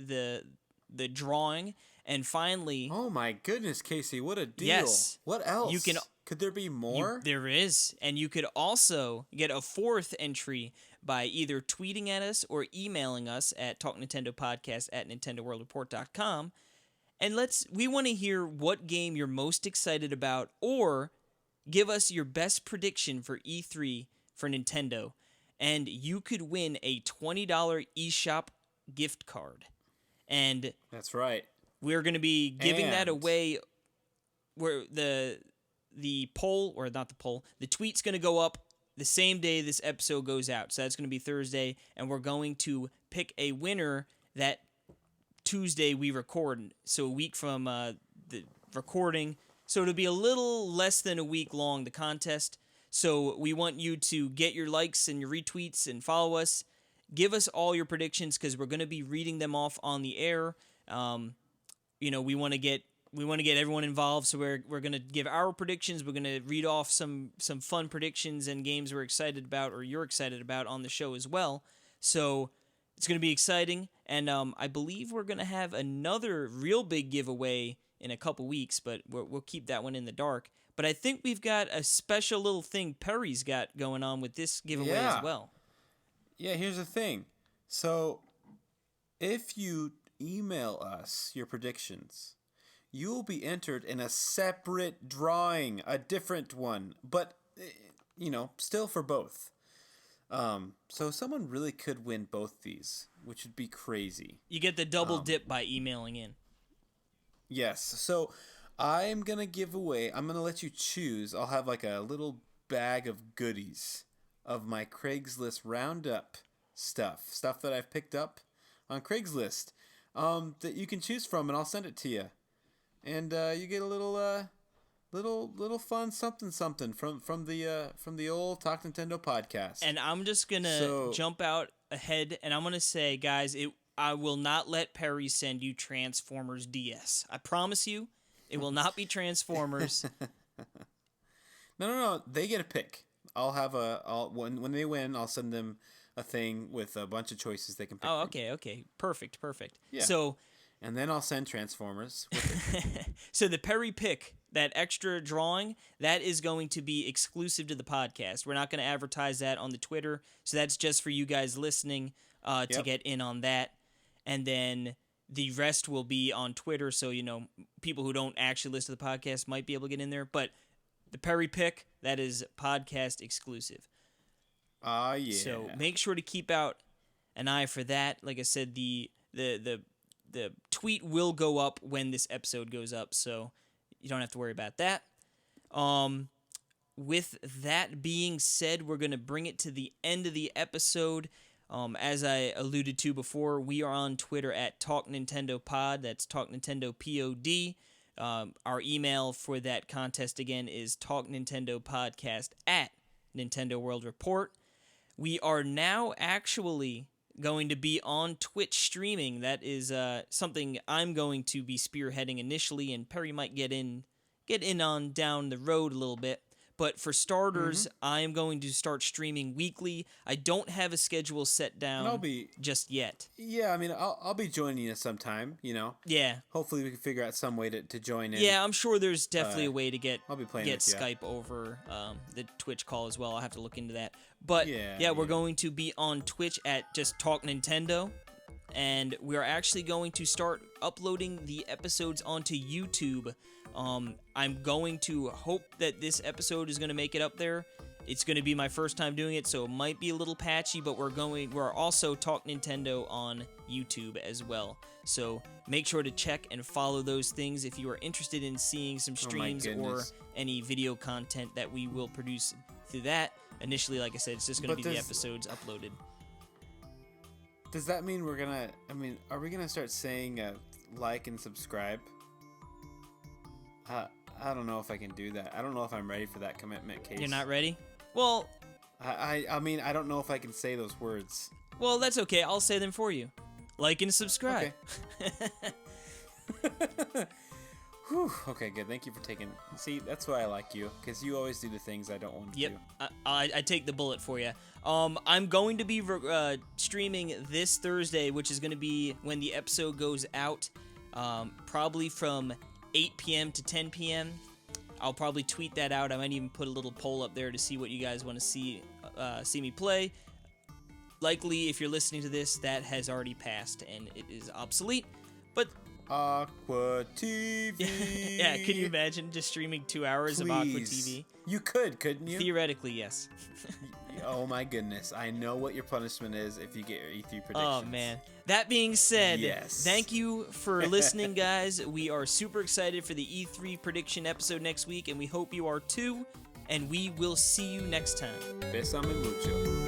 drawing. And finally, Oh my goodness, Casey, what a deal. Yes. What else? You can- Could there be more? there is. And you could also get a 4th entry by either tweeting at us or emailing us at talknintendopodcast@nintendoworldreport.com. And we want to hear what game you're most excited about, or give us your best prediction for E3 for Nintendo. And you could win a $20 eShop gift card. And That's right. we're going to be giving that And- away, where the poll, or not the poll, the tweet's going to go up the same day this episode goes out. So that's going to be Thursday, and we're going to pick a winner that Tuesday we record. So a week from the recording. So it'll be a little less than a week long, the contest. So we want you to get your likes and your retweets and follow us. Give us all your predictions, because we're going to be reading them off on the air. We want to get everyone involved, so we're going to give our predictions. We're going to read off some fun predictions and games we're excited about, or you're excited about, on the show as well. So it's going to be exciting, and I believe we're going to have another real big giveaway in a couple weeks, but we'll keep that one in the dark. But I think we've got a special little thing Perry's got going on with this giveaway as well. Yeah, here's the thing. So, if you email us your predictions, you will be entered in a separate drawing, a different one, but, still for both. So someone really could win both these, which would be crazy. You get the double dip by emailing in. Yes. So I'm going to let you choose. I'll have like a little bag of goodies of my Craiglist Roundup stuff that I've picked up on Craiglist, that you can choose from, and I'll send it to you. And you get a little fun something from the old Talk Nintendo podcast. And I'm just gonna jump out ahead, and I'm gonna say, guys, I will not let Perry send you Transformers DS. I promise you, it will not be Transformers. No. They get a pick. I'll have when they win, I'll send them a thing with a bunch of choices they can pick. Oh, from. okay. Perfect. Yeah. So, and then I'll send Transformers with it. so the Perry pick, that extra drawing, that is going to be exclusive to the podcast. We're not going to advertise that on the Twitter, so that's just for you guys listening to get in on that. And then the rest will be on Twitter, so people who don't actually listen to the podcast might be able to get in there. But the Perry pick, that is podcast exclusive. Ah, yeah. So make sure to keep out an eye for that. Like I said, the tweet will go up when this episode goes up, so you don't have to worry about that. With that being said, we're going to bring it to the end of the episode. As I alluded to before, we are on Twitter at Talk Nintendo Pod. That's Talk Nintendo Pod. Our email for that contest again is talknintendopodcast@Nintendo World Report. We are now actually going to be on Twitch streaming. That is something I'm going to be spearheading initially, and Perry might get in on down the road a little bit. But for starters, I am going to start streaming weekly. I don't have a schedule set down just yet. Yeah, I mean, I'll be joining you sometime, Yeah. Hopefully we can figure out some way to join in. Yeah, I'm sure there's definitely a way to get I'll be playing with you. Skype over the Twitch call as well. I'll have to look into that. But we're going to be on Twitch at just Talk Nintendo. And we are actually going to start uploading the episodes onto YouTube. I'm going to hope that this episode is going to make it up there. It's going to be my first time doing it, so it might be a little patchy, but we're also Talk Nintendo on YouTube as well. So make sure to check and follow those things if you are interested in seeing some streams or goodness. any video content that we will produce through that. Initially, like I said, it's just going to But be the there's- episodes uploaded. Does that mean we're gonna? I mean, are we gonna start saying like and subscribe? I don't know if I can do that. I don't know if I'm ready for that commitment, Case. You're not ready? Well, I mean, I don't know if I can say those words. that's okay. I'll say them for you. Like and subscribe. Whew. Okay, good. Thank you for taking. See, that's why I like you, because you always do the things I don't want to Yep, do. I take the bullet for you. I'm going to be streaming this Thursday, which is going to be when the episode goes out, probably from 8 p.m. to 10 p.m. I'll probably tweet that out. I might even put a little poll up there to see what you guys want to see me play. Likely, if you're listening to this, that has already passed and it is obsolete. But Aqua TV. yeah, can you imagine just streaming 2 hours of Aqua Please. TV? You could, couldn't you? Theoretically, yes. Oh my goodness. I know what your punishment is if you get your E3 predictions. Oh man. That being said, Yes. thank you for listening, guys. We are super excited for the E3 prediction episode next week, and we hope you are too. And we will see you next time. Besame mucho.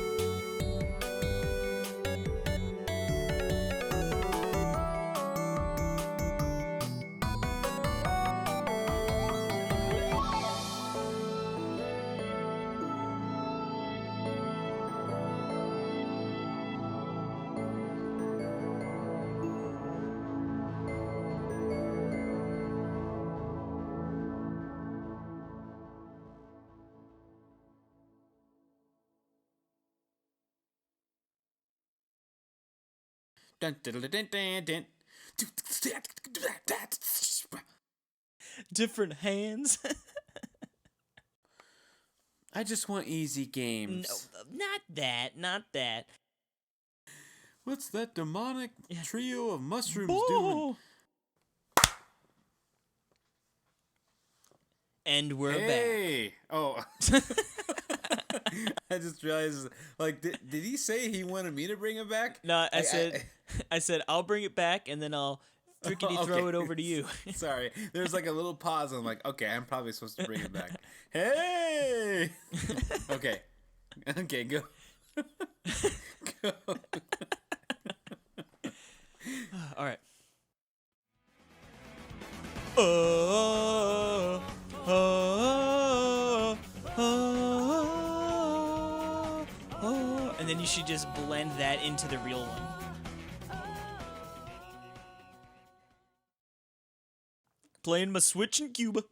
Dun, dun, dun, dun, dun, dun. Different hands. I just want easy games. No, not that. What's that demonic trio of mushrooms doing? Oh. And we're back. Hey! Oh. I just realized, like, did he say he wanted me to bring it back? No, I said I'll bring it back, and then I'll frickety throw Okay. it over to you. Sorry, there's like a little pause. And I'm like, okay, I'm probably supposed to bring it back. Hey! Okay. Okay, go. Go. All right. Oh, oh, oh, oh, and then you should just blend that into the real one. Playing my Switch in Cuba.